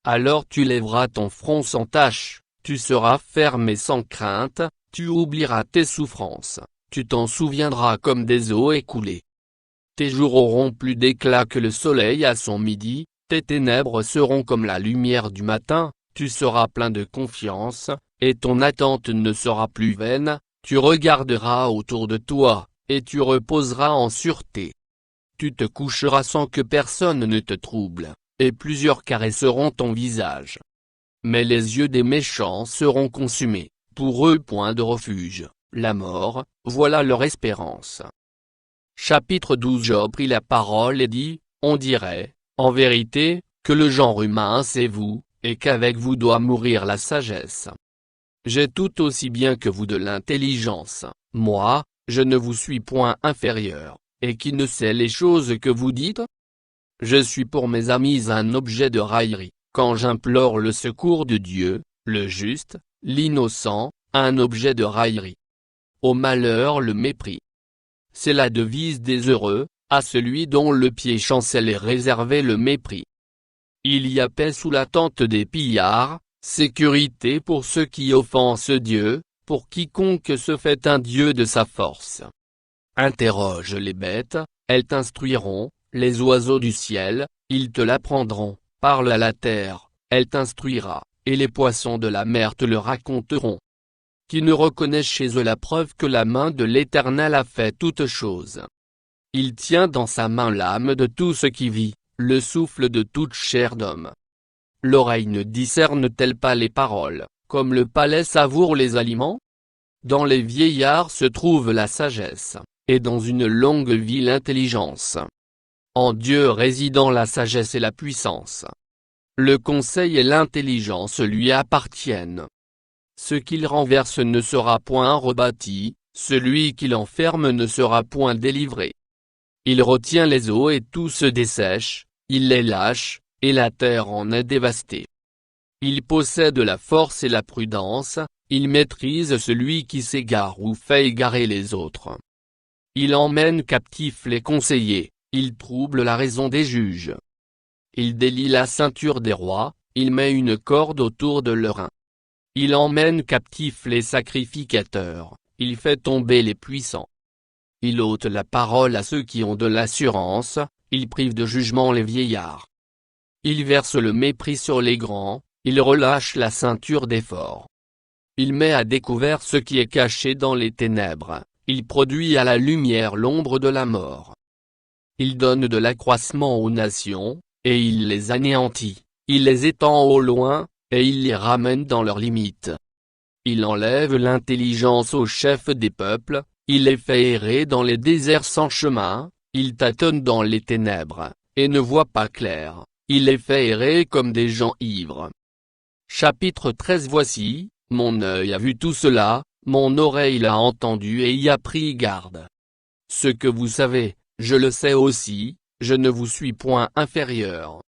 Alors tu lèveras ton front sans tache, tu seras ferme et sans crainte, tu oublieras tes souffrances, tu t'en souviendras comme des eaux écoulées. Tes jours auront plus d'éclat que le soleil à son midi, tes ténèbres seront comme la lumière du matin, tu seras plein de confiance, et ton attente ne sera plus vaine, tu regarderas autour de toi, et tu reposeras en sûreté. Tu te coucheras sans que personne ne te trouble, et plusieurs caresseront ton visage. Mais les yeux des méchants seront consumés, pour eux point de refuge, la mort, voilà leur espérance. Chapitre 12. Job prit la parole et dit, on dirait, en vérité, que le genre humain c'est vous, et qu'avec vous doit mourir la sagesse. J'ai tout aussi bien que vous de l'intelligence, moi, je ne vous suis point inférieur, et qui ne sait les choses que vous dites? Je suis pour mes amis un objet de raillerie, quand j'implore le secours de Dieu, le juste, l'innocent, un objet de raillerie. Au malheur le mépris. C'est la devise des heureux, à celui dont le pied chancelle est réservé le mépris. Il y a paix sous la tente des pillards, sécurité pour ceux qui offensent Dieu, pour quiconque se fait un Dieu de sa force. Interroge les bêtes, elles t'instruiront, les oiseaux du ciel, ils te l'apprendront, parle à la terre, elle t'instruira, et les poissons de la mer te le raconteront. Qui ne reconnaissent chez eux la preuve que la main de l'Éternel a fait toutes choses. Il tient dans sa main l'âme de tout ce qui vit, le souffle de toute chair d'homme. L'oreille ne discerne-t-elle pas les paroles, comme le palais savoure les aliments? Dans les vieillards se trouve la sagesse, et dans une longue vie l'intelligence. En Dieu résident la sagesse et la puissance. Le conseil et l'intelligence lui appartiennent. Ce qu'il renverse ne sera point rebâti, celui qu'il enferme ne sera point délivré. Il retient les eaux et tout se dessèche, il les lâche, et la terre en est dévastée. Il possède la force et la prudence, il maîtrise celui qui s'égare ou fait égarer les autres. Il emmène captifs les conseillers, il trouble la raison des juges. Il délie la ceinture des rois, il met une corde autour de leur rein. Il emmène captifs les sacrificateurs, il fait tomber les puissants. Il ôte la parole à ceux qui ont de l'assurance, il prive de jugement les vieillards. Il verse le mépris sur les grands, il relâche la ceinture des forts. Il met à découvert ce qui est caché dans les ténèbres, il produit à la lumière l'ombre de la mort. Il donne de l'accroissement aux nations, et il les anéantit, il les étend au loin, et il les ramène dans leurs limites. Il enlève l'intelligence aux chefs des peuples, il les fait errer dans les déserts sans chemin, il tâtonne dans les ténèbres, et ne voit pas clair, il les fait errer comme des gens ivres. Chapitre 13. Voici, mon œil a vu tout cela, mon oreille l'a entendu et y a pris garde. Ce que vous savez, je le sais aussi, je ne vous suis point inférieur.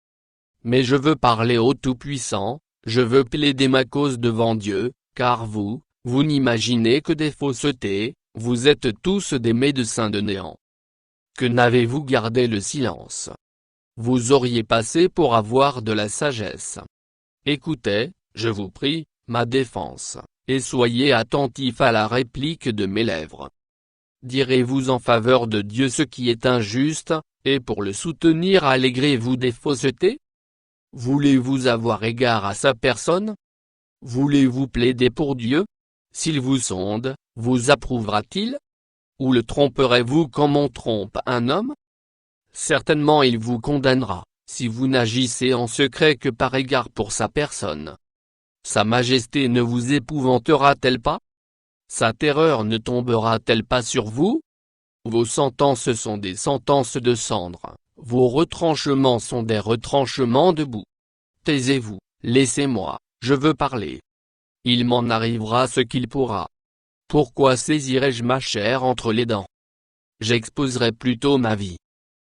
Mais je veux parler au Tout-Puissant, je veux plaider ma cause devant Dieu, car vous n'imaginez que des faussetés, vous êtes tous des médecins de néant. Que n'avez-vous gardé le silence? Vous auriez passé pour avoir de la sagesse. Écoutez, je vous prie, ma défense, et soyez attentifs à la réplique de mes lèvres. Direz-vous en faveur de Dieu ce qui est injuste, et pour le soutenir allégrez-vous des faussetés? Voulez-vous avoir égard à sa personne? Voulez-vous plaider pour Dieu? S'il vous sonde, vous approuvera-t-il? Ou le tromperez-vous comme on trompe un homme? Certainement il vous condamnera, si vous n'agissez en secret que par égard pour sa personne. Sa majesté ne vous épouvantera-t-elle pas? Sa terreur ne tombera-t-elle pas sur vous? Vos sentences sont des sentences de cendre, vos retranchements sont des retranchements de boue. Taisez-vous, laissez-moi, je veux parler. Il m'en arrivera ce qu'il pourra. Pourquoi saisirai-je ma chair entre les dents? J'exposerai plutôt ma vie.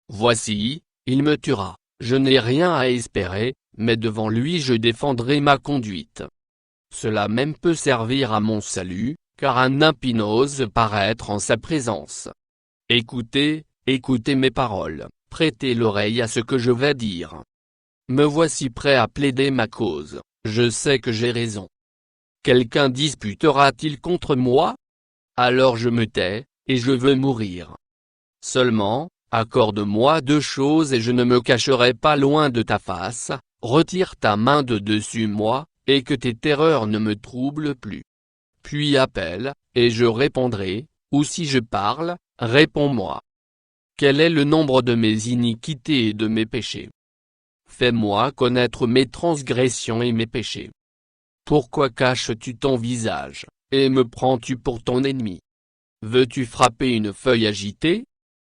Voici, il me tuera, je n'ai rien à espérer, mais devant lui je défendrai ma conduite. Cela même peut servir à mon salut, car un impie n'ose paraître en sa présence. Écoutez, écoutez mes paroles, prêtez l'oreille à ce que je vais dire. Me voici prêt à plaider ma cause, je sais que j'ai raison. Quelqu'un disputera-t-il contre moi? Alors je me tais, et je veux mourir. Seulement, accorde-moi deux choses et je ne me cacherai pas loin de ta face, retire ta main de dessus moi, et que tes terreurs ne me troublent plus. Puis appelle, et je répondrai, ou si je parle, réponds-moi. Quel est le nombre de mes iniquités et de mes péchés? Fais-moi connaître mes transgressions et mes péchés. Pourquoi caches-tu ton visage, et me prends-tu pour ton ennemi? Veux-tu frapper une feuille agitée?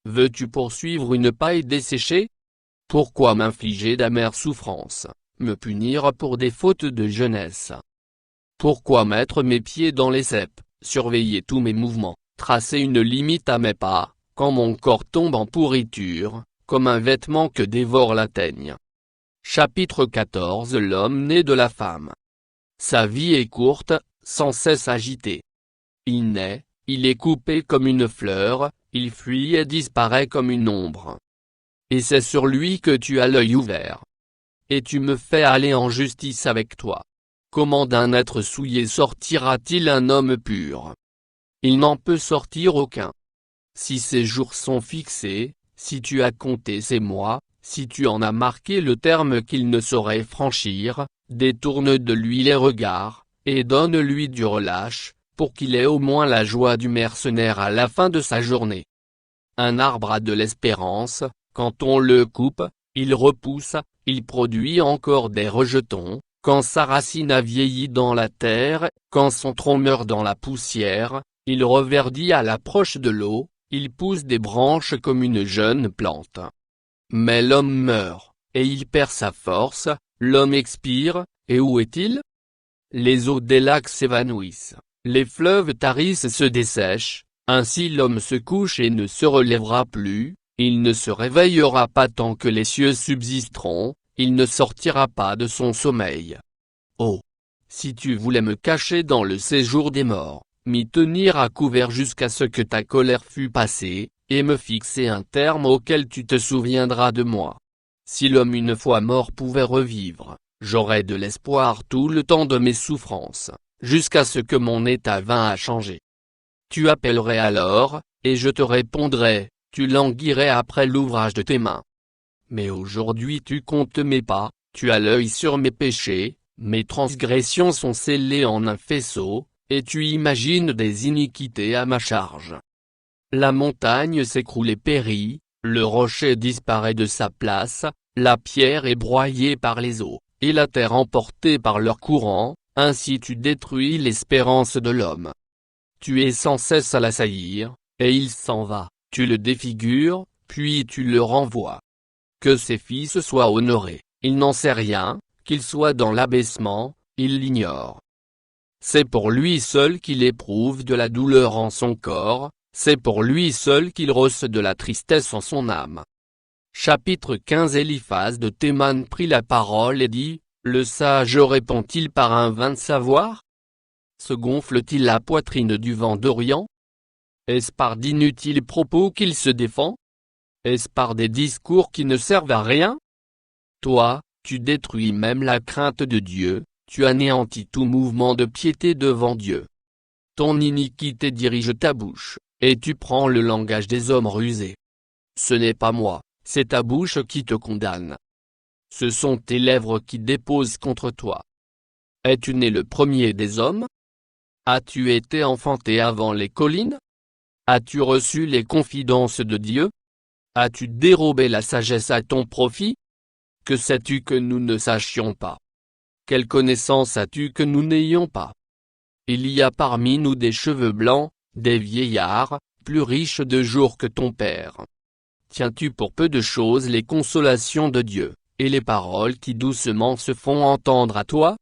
Veux-tu poursuivre une paille desséchée? Pourquoi m'infliger d'amères souffrances, me punir pour des fautes de jeunesse? Pourquoi mettre mes pieds dans les ceps, surveiller tous mes mouvements, tracer une limite à mes pas, quand mon corps tombe en pourriture, comme un vêtement que dévore la teigne? Chapitre 14. L'homme né de la femme. Sa vie est courte, sans cesse agitée. Il naît, il est coupé comme une fleur, il fuit et disparaît comme une ombre. Et c'est sur lui que tu as l'œil ouvert. Et tu me fais aller en justice avec toi. Comment d'un être souillé sortira-t-il un homme pur? Il n'en peut sortir aucun. Si ses jours sont fixés, si tu as compté ses mois, si tu en as marqué le terme qu'il ne saurait franchir, détourne de lui les regards, et donne-lui du relâche, pour qu'il ait au moins la joie du mercenaire à la fin de sa journée. Un arbre a de l'espérance, quand on le coupe, il repousse, il produit encore des rejetons, quand sa racine a vieilli dans la terre, quand son tronc meurt dans la poussière, il reverdit à l'approche de l'eau, il pousse des branches comme une jeune plante. Mais l'homme meurt, et il perd sa force, l'homme expire, et où est-il? Les eaux des lacs s'évanouissent, les fleuves tarissent et se dessèchent, ainsi l'homme se couche et ne se relèvera plus, il ne se réveillera pas tant que les cieux subsisteront, il ne sortira pas de son sommeil. Oh! Si tu voulais me cacher dans le séjour des morts, m'y tenir à couvert jusqu'à ce que ta colère fût passée, et me fixer un terme auquel tu te souviendras de moi. Si l'homme une fois mort pouvait revivre, j'aurais de l'espoir tout le temps de mes souffrances, jusqu'à ce que mon état vînt à changer. Tu appellerais alors, et je te répondrais, tu languirais après l'ouvrage de tes mains. Mais aujourd'hui tu comptes mes pas, tu as l'œil sur mes péchés, mes transgressions sont scellées en un faisceau, et tu imagines des iniquités à ma charge. La montagne s'écroule et périt, le rocher disparaît de sa place, la pierre est broyée par les eaux, et la terre emportée par leur courant, ainsi tu détruis l'espérance de l'homme. Tu es sans cesse à l'assaillir, et il s'en va, tu le défigures, puis tu le renvoies. Que ses fils soient honorés, il n'en sait rien, qu'il soit dans l'abaissement, il l'ignore. C'est pour lui seul qu'il éprouve de la douleur en son corps, c'est pour lui seul qu'il ressent de la tristesse en son âme. Chapitre 15. Eliphaz de Théman prit la parole et dit, le sage répond-il par un vain savoir? Se gonfle-t-il la poitrine du vent d'Orient? Est-ce par d'inutiles propos qu'il se défend? Est-ce par des discours qui ne servent à rien? Toi, tu détruis même la crainte de Dieu, tu anéantis tout mouvement de piété devant Dieu. Ton iniquité dirige ta bouche, et tu prends le langage des hommes rusés. Ce n'est pas moi, c'est ta bouche qui te condamne. Ce sont tes lèvres qui déposent contre toi. Es-tu né le premier des hommes? As-tu été enfanté avant les collines? As-tu reçu les confidences de Dieu? As-tu dérobé la sagesse à ton profit? Que sais-tu que nous ne sachions pas? Quelle connaissance as-tu que nous n'ayons pas? Il y a parmi nous des cheveux blancs, des vieillards, plus riches de jours que ton père. Tiens-tu pour peu de choses les consolations de Dieu, et les paroles qui doucement se font entendre à toi?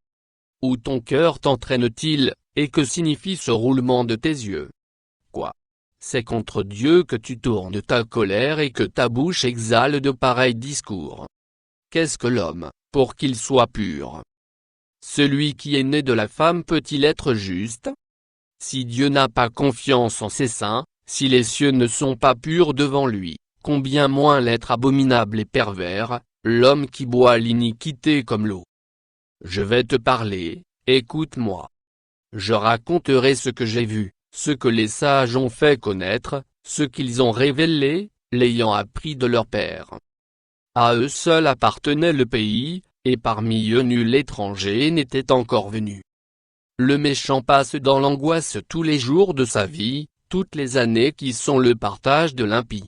Où ton cœur t'entraîne-t-il, et que signifie ce roulement de tes yeux? Quoi? C'est contre Dieu que tu tournes ta colère et que ta bouche exhale de pareils discours. Qu'est-ce que l'homme, pour qu'il soit pur? Celui qui est né de la femme peut-il être juste? Si Dieu n'a pas confiance en ses saints, si les cieux ne sont pas purs devant lui, combien moins l'être abominable et pervers, l'homme qui boit l'iniquité comme l'eau. Je vais te parler, écoute-moi. Je raconterai ce que j'ai vu, ce que les sages ont fait connaître, ce qu'ils ont révélé, l'ayant appris de leur père. À eux seuls appartenait le pays, et parmi eux nul étranger n'était encore venu. Le méchant passe dans l'angoisse tous les jours de sa vie, toutes les années qui sont le partage de l'impie.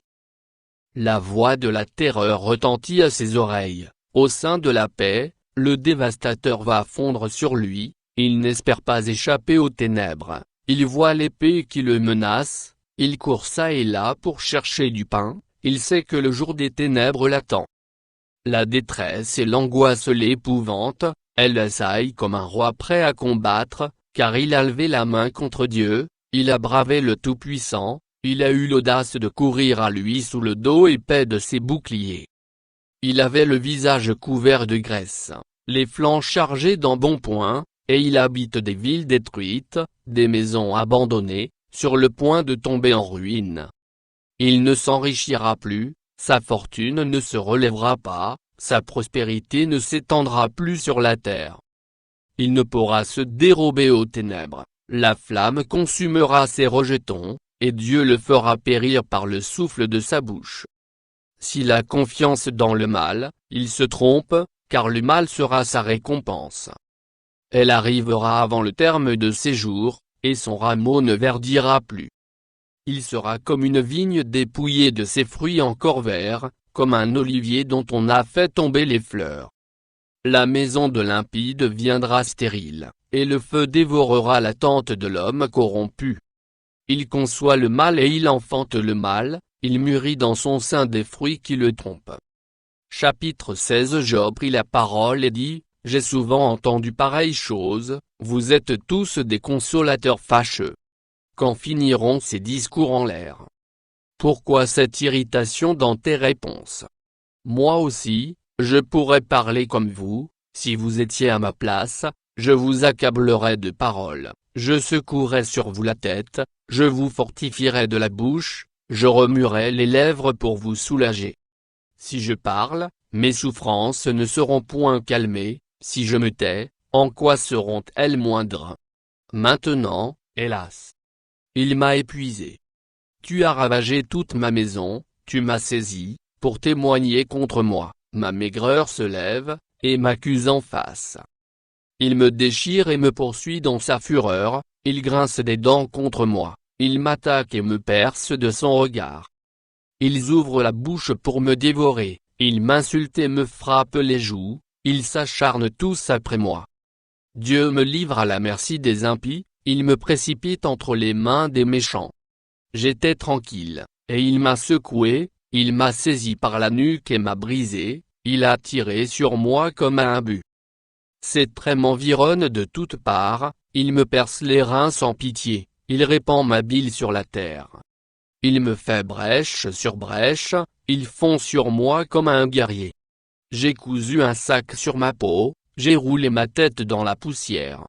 La voix de la terreur retentit à ses oreilles, au sein de la paix, le dévastateur va fondre sur lui, il n'espère pas échapper aux ténèbres, il voit l'épée qui le menace, il court çà et là pour chercher du pain, il sait que le jour des ténèbres l'attend. La détresse et l'angoisse l'épouvantent, elle assaille comme un roi prêt à combattre, car il a levé la main contre Dieu, il a bravé le Tout-Puissant, il a eu l'audace de courir à lui sous le dos épais de ses boucliers. Il avait le visage couvert de graisse, les flancs chargés d'embonpoint, et il habite des villes détruites, des maisons abandonnées, sur le point de tomber en ruine. Il ne s'enrichira plus, sa fortune ne se relèvera pas, sa prospérité ne s'étendra plus sur la terre. Il ne pourra se dérober aux ténèbres, la flamme consumera ses rejetons, et Dieu le fera périr par le souffle de sa bouche. S'il a confiance dans le mal, il se trompe, car le mal sera sa récompense. Elle arrivera avant le terme de ses jours, et son rameau ne verdira plus. Il sera comme une vigne dépouillée de ses fruits encore verts, comme un olivier dont on a fait tomber les fleurs. la maison de l'impie deviendra stérile, et le feu dévorera la tente de l'homme corrompu. Il conçoit le mal et il enfante le mal, il mûrit dans son sein des fruits qui le trompent. Chapitre 16. Job prit la parole et dit, « J'ai souvent entendu pareille chose, vous êtes tous des consolateurs fâcheux. Quand finiront ces discours en l'air? Pourquoi cette irritation dans tes réponses? Moi aussi, je pourrais parler comme vous, si vous étiez à ma place, je vous accablerais de paroles, je secouerais sur vous la tête, je vous fortifierais de la bouche, je remuerais les lèvres pour vous soulager. Si je parle, mes souffrances ne seront point calmées, si je me tais, en quoi seront-elles moindres? Maintenant, hélas, il m'a épuisé. Tu as ravagé toute ma maison, tu m'as saisi, pour témoigner contre moi, ma maigreur se lève, et m'accuse en face. Il me déchire et me poursuit dans sa fureur, il grince des dents contre moi, il m'attaque et me perce de son regard. Ils ouvrent la bouche pour me dévorer, ils m'insultent et me frappent les joues, ils s'acharnent tous après moi. Dieu me livre à la merci des impies, il me précipite entre les mains des méchants. J'étais tranquille, et il m'a secoué, il m'a saisi par la nuque et m'a brisé, il a tiré sur moi comme un but. Ses traits m'environnent de toutes parts, il me perce les reins sans pitié, il répand ma bile sur la terre. Il me fait brèche sur brèche, il fond sur moi comme un guerrier. J'ai cousu un sac sur ma peau, j'ai roulé ma tête dans la poussière.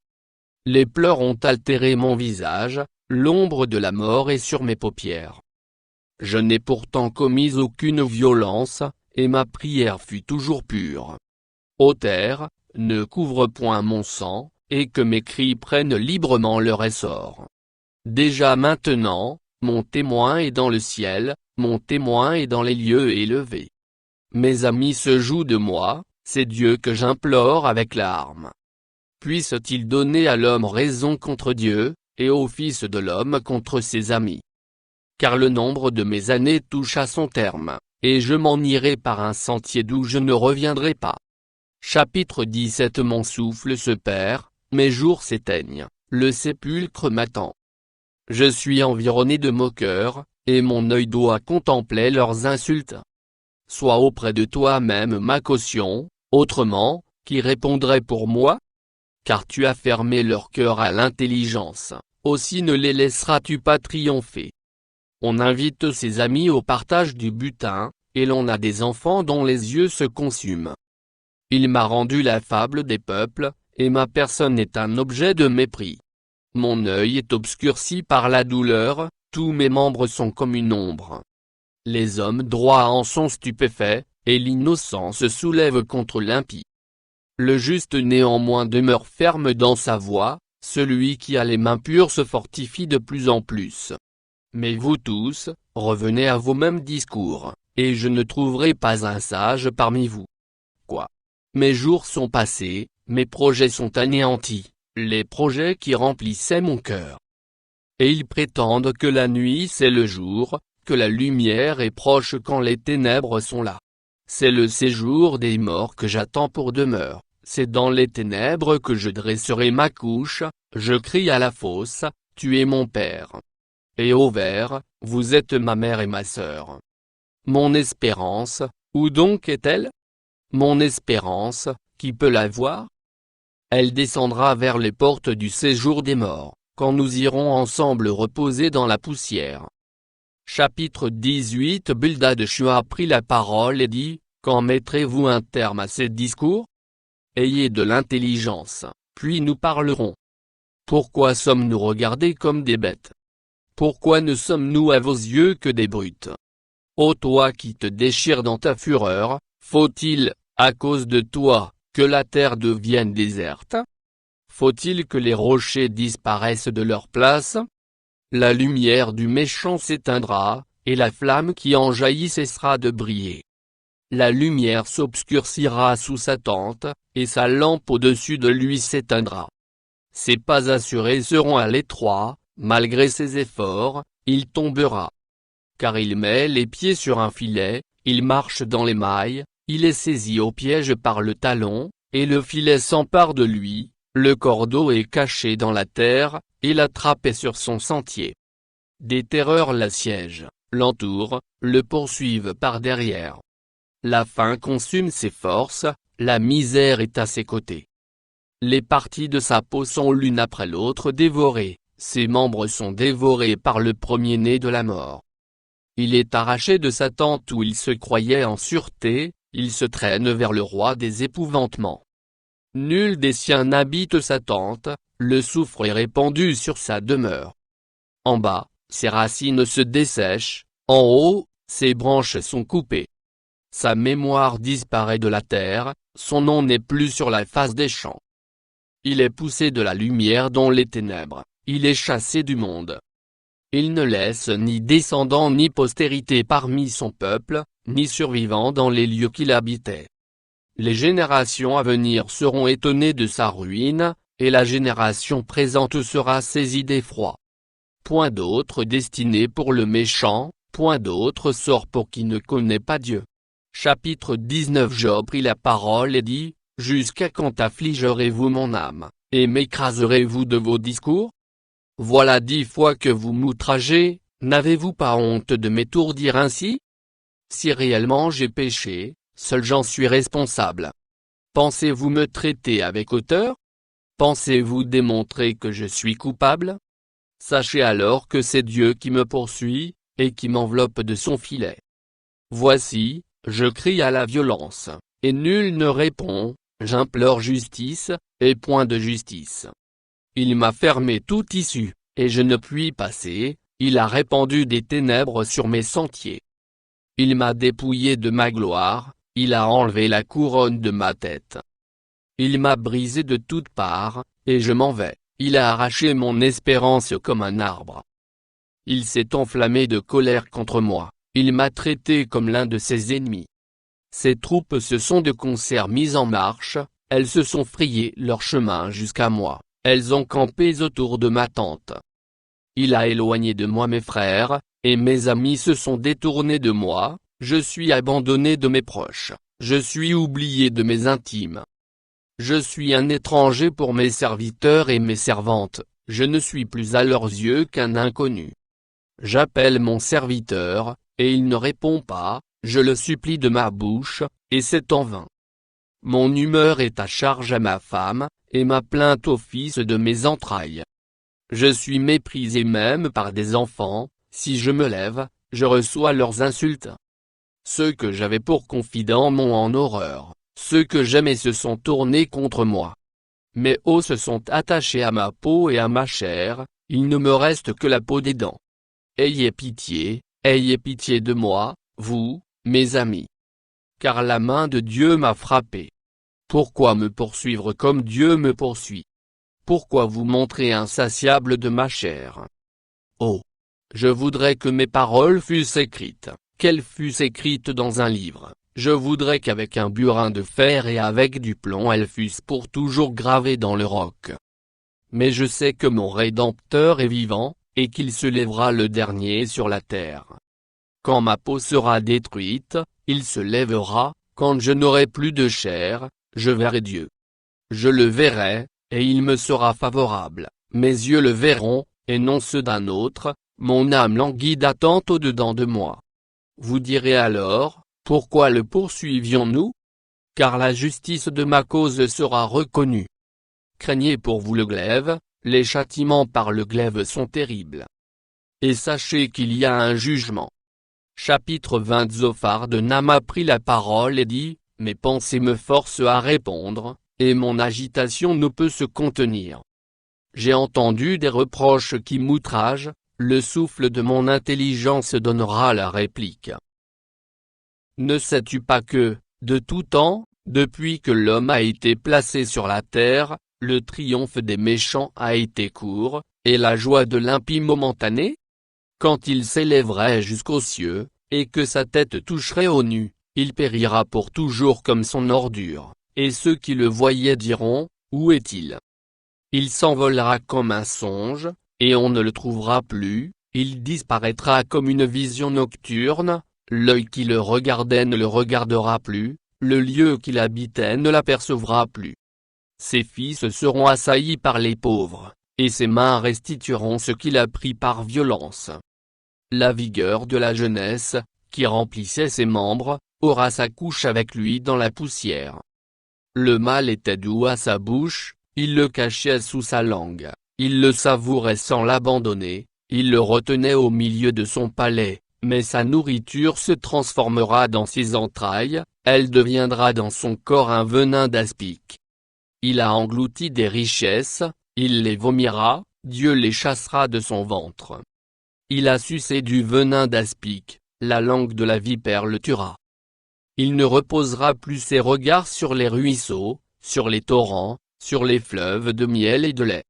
Les pleurs ont altéré mon visage, l'ombre de la mort est sur mes paupières. Je n'ai pourtant commis aucune violence, et ma prière fut toujours pure. Ô terre, ne couvre point mon sang, et que mes cris prennent librement leur essor. Déjà maintenant, mon témoin est dans le ciel, mon témoin est dans les lieux élevés. Mes amis se jouent de moi, c'est Dieu que j'implore avec larmes. Puisse-t-il donner à l'homme raison contre Dieu, et au Fils de l'homme contre ses amis? Car le nombre de mes années touche à son terme, et je m'en irai par un sentier d'où je ne reviendrai pas. Chapitre 17. Mon souffle se perd, mes jours s'éteignent, le sépulcre m'attend. Je suis environné de moqueurs, et mon œil doit contempler leurs insultes. Sois auprès de toi-même ma caution, autrement, qui répondrait pour moi? Car tu as fermé leur cœur à l'intelligence, aussi ne les laisseras-tu pas triompher. On invite ses amis au partage du butin, et l'on a des enfants dont les yeux se consument. Il m'a rendu la fable des peuples, et ma personne est un objet de mépris. Mon œil est obscurci par la douleur, tous mes membres sont comme une ombre. Les hommes droits en sont stupéfaits, et l'innocent se soulève contre l'impie. Le juste néanmoins demeure ferme dans sa voie, celui qui a les mains pures se fortifie de plus en plus. Mais vous tous, revenez à vos mêmes discours, et je ne trouverai pas un sage parmi vous. Quoi? Mes jours sont passés, mes projets sont anéantis, les projets qui remplissaient mon cœur. Et ils prétendent que la nuit c'est le jour, que la lumière est proche quand les ténèbres sont là. C'est le séjour des morts que j'attends pour demeure, c'est dans les ténèbres que je dresserai ma couche, je crie à la fosse, tu es mon père. Et au ver, vous êtes ma mère et ma sœur. Mon espérance, où donc est-elle? Mon espérance, qui peut la voir? Elle descendra vers les portes du séjour des morts, quand nous irons ensemble reposer dans la poussière. Chapitre 18. Bildad Shua prit la parole et dit, quand mettrez-vous un terme à ces discours? Ayez de l'intelligence, puis nous parlerons. Pourquoi sommes-nous regardés comme des bêtes? Pourquoi ne sommes-nous à vos yeux que des brutes? Ô toi qui te déchires dans ta fureur, faut-il, à cause de toi, que la terre devienne déserte? Faut-il que les rochers disparaissent de leur place? La lumière du méchant s'éteindra, et la flamme qui en jaillit cessera de briller. La lumière s'obscurcira sous sa tente, et sa lampe au-dessus de lui s'éteindra. Ses pas assurés seront à l'étroit, malgré ses efforts, il tombera. Car il met les pieds sur un filet, il marche dans les mailles, il est saisi au piège par le talon, et le filet s'empare de lui, le cordeau est caché dans la terre, et la trappe est sur son sentier. Des terreurs l'assiègent, l'entourent, le poursuivent par derrière. La faim consume ses forces, la misère est à ses côtés. Les parties de sa peau sont l'une après l'autre dévorées, ses membres sont dévorés par le premier-né de la mort. Il est arraché de sa tente où il se croyait en sûreté, il se traîne vers le roi des épouvantements. Nul des siens n'habite sa tente, le soufre est répandu sur sa demeure. En bas, ses racines se dessèchent, en haut, ses branches sont coupées. Sa mémoire disparaît de la terre, son nom n'est plus sur la face des champs. Il est poussé de la lumière dans les ténèbres, il est chassé du monde. Il ne laisse ni descendants ni postérité parmi son peuple, ni survivants dans les lieux qu'il habitait. Les générations à venir seront étonnées de sa ruine, et la génération présente sera saisie d'effroi. Point d'autre destinée pour le méchant, point d'autre sort pour qui ne connaît pas Dieu. Chapitre 19. Job prit la parole et dit, « Jusqu'à quand affligerez-vous mon âme, et m'écraserez-vous de vos discours? Voilà 10 fois que vous m'outragez, n'avez-vous pas honte de m'étourdir ainsi? Si réellement j'ai péché, seul j'en suis responsable. Pensez-vous me traiter avec hauteur? Pensez-vous démontrer que je suis coupable? Sachez alors que c'est Dieu qui me poursuit, et qui m'enveloppe de son filet. Voici, je crie à la violence, et nul ne répond, j'implore justice, et point de justice. Il m'a fermé toute issue, et je ne puis passer, il a répandu des ténèbres sur mes sentiers. Il m'a dépouillé de ma gloire, il a enlevé la couronne de ma tête. Il m'a brisé de toutes parts, et je m'en vais, il a arraché mon espérance comme un arbre. Il s'est enflammé de colère contre moi, il m'a traité comme l'un de ses ennemis. Ses troupes se sont de concert mises en marche, elles se sont frayées leur chemin jusqu'à moi, elles ont campé autour de ma tente. Il a éloigné de moi mes frères, et mes amis se sont détournés de moi, je suis abandonné de mes proches, je suis oublié de mes intimes. Je suis un étranger pour mes serviteurs et mes servantes, je ne suis plus à leurs yeux qu'un inconnu. J'appelle mon serviteur, et il ne répond pas, je le supplie de ma bouche, et c'est en vain. Mon humeur est à charge à ma femme, et ma plainte au fils de mes entrailles. Je suis méprisé même par des enfants, si je me lève, je reçois leurs insultes. Ceux que j'avais pour confidents m'ont en horreur, ceux que j'aimais se sont tournés contre moi. Mes os se sont attachés à ma peau et à ma chair, il ne me reste que la peau des dents. Ayez pitié de moi, vous, mes amis. Car la main de Dieu m'a frappé. Pourquoi me poursuivre comme Dieu me poursuit? Pourquoi vous montrer insatiable de ma chair? Oh! Je voudrais que mes paroles fussent écrites, qu'elles fussent écrites dans un livre, je voudrais qu'avec un burin de fer et avec du plomb elles fussent pour toujours gravées dans le roc. Mais je sais que mon Rédempteur est vivant, et qu'il se lèvera le dernier sur la terre. Quand ma peau sera détruite, il se lèvera, quand je n'aurai plus de chair, je verrai Dieu. Je le verrai, et il me sera favorable, mes yeux le verront, et non ceux d'un autre, mon âme languit d'attente au-dedans de moi. Vous direz alors, pourquoi le poursuivions-nous? Car la justice de ma cause sera reconnue. Craignez pour vous le glaive, les châtiments par le glaive sont terribles. Et sachez qu'il y a un jugement. Chapitre 20. Zophar de Nama prit la parole et dit, mes pensées me forcent à répondre, et mon agitation ne peut se contenir. J'ai entendu des reproches qui m'outragent, le souffle de mon intelligence donnera la réplique. Ne sais-tu pas que, de tout temps, depuis que l'homme a été placé sur la terre, le triomphe des méchants a été court, et la joie de l'impie momentanée? Quand il s'élèverait jusqu'aux cieux, et que sa tête toucherait aux nues, il périra pour toujours comme son ordure, et ceux qui le voyaient diront, où est-il? Il s'envolera comme un songe, et on ne le trouvera plus, il disparaîtra comme une vision nocturne, l'œil qui le regardait ne le regardera plus, Le lieu qu'il habitait ne l'apercevra plus. Ses fils seront assaillis par les pauvres, et ses mains restitueront ce qu'il a pris par violence. La vigueur de la jeunesse, qui remplissait ses membres, aura sa couche avec lui dans la poussière. Le mal était doux à sa bouche, il le cachait sous sa langue, il le savourait sans l'abandonner, il le retenait au milieu de son palais, mais sa nourriture se transformera dans ses entrailles, elle deviendra dans son corps un venin d'aspic. Il a englouti des richesses, il les vomira, Dieu les chassera de son ventre. Il a sucé du venin d'aspic, la langue de la vipère le tuera. Il ne reposera plus ses regards sur les ruisseaux, sur les torrents, sur les fleuves de miel et de lait.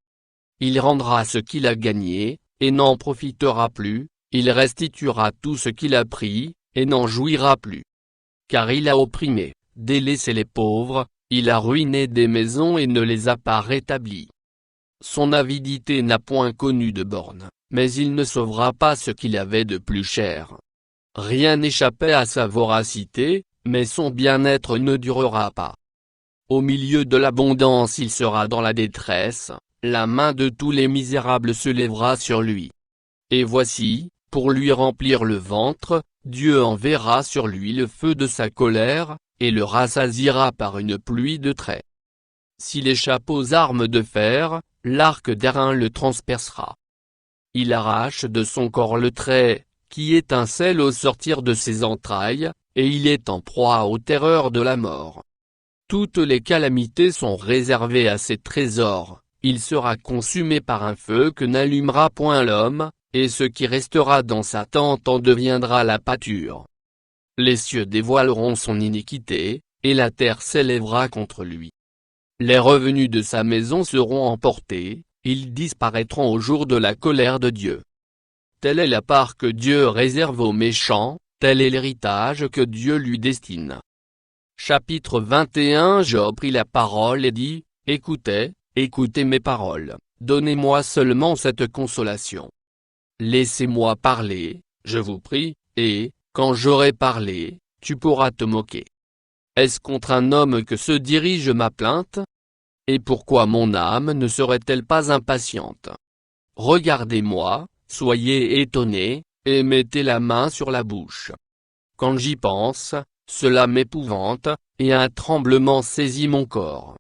Il rendra ce qu'il a gagné, et n'en profitera plus, il restituera tout ce qu'il a pris, et n'en jouira plus. Car il a opprimé, délaissé les pauvres, il a ruiné des maisons et ne les a pas rétablies. Son avidité n'a point connu de borne, mais il ne sauvera pas ce qu'il avait de plus cher. Rien n'échappait à sa voracité, mais son bien-être ne durera pas. Au milieu de l'abondance il sera dans la détresse, la main de tous les misérables se lèvera sur lui. Et voici, pour lui remplir le ventre, Dieu enverra sur lui le feu de sa colère, et le rassasiera par une pluie de traits. S'il échappe aux armes de fer, l'arc d'airain le transpercera. Il arrache de son corps le trait, qui étincelle au sortir de ses entrailles, et il est en proie aux terreurs de la mort. Toutes les calamités sont réservées à ses trésors, il sera consumé par un feu que n'allumera point l'homme, et ce qui restera dans sa tente en deviendra la pâture. Les cieux dévoileront son iniquité, et la terre s'élèvera contre lui. Les revenus de sa maison seront emportés, ils disparaîtront au jour de la colère de Dieu. Telle est la part que Dieu réserve aux méchants, tel est l'héritage que Dieu lui destine. Chapitre 21. Job prit la parole et dit, « Écoutez, écoutez mes paroles, donnez-moi seulement cette consolation. Laissez-moi parler, je vous prie, et, quand j'aurai parlé, tu pourras te moquer. Est-ce contre un homme que se dirige ma plainte? Et pourquoi mon âme ne serait-elle pas impatiente? Regardez-moi, soyez étonnés, et mettez la main sur la bouche. Quand j'y pense, cela m'épouvante, et un tremblement saisit mon corps.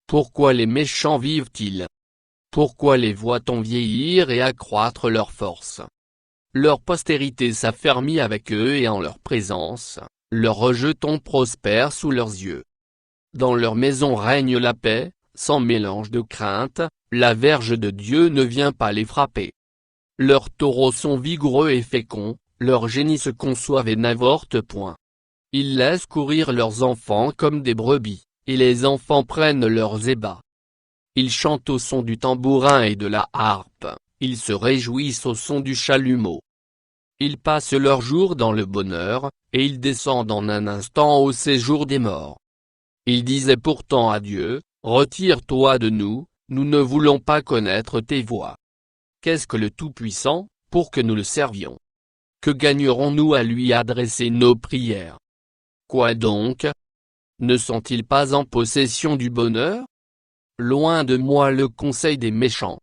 Pourquoi les méchants vivent-ils? Pourquoi les voit-on vieillir et accroître leur force? Leur postérité s'affermit avec eux et en leur présence, leurs rejetons prospèrent sous leurs yeux. Dans leur maison règne la paix, sans mélange de crainte, la verge de Dieu ne vient pas les frapper. Leurs taureaux sont vigoureux et féconds, leurs génies se conçoivent et n'avortent point. Ils laissent courir leurs enfants comme des brebis, et les enfants prennent leurs ébats. Ils chantent au son du tambourin et de la harpe, ils se réjouissent au son du chalumeau. Ils passent leurs jours dans le bonheur, et ils descendent en un instant au séjour des morts. Ils disaient pourtant à Dieu, « Retire-toi de nous, nous ne voulons pas connaître tes voies. » Qu'est-ce que le Tout-Puissant, pour que nous le servions? Que gagnerons-nous à lui adresser nos prières? Quoi donc? Ne sont-ils pas en possession du bonheur? Loin de moi le conseil des méchants.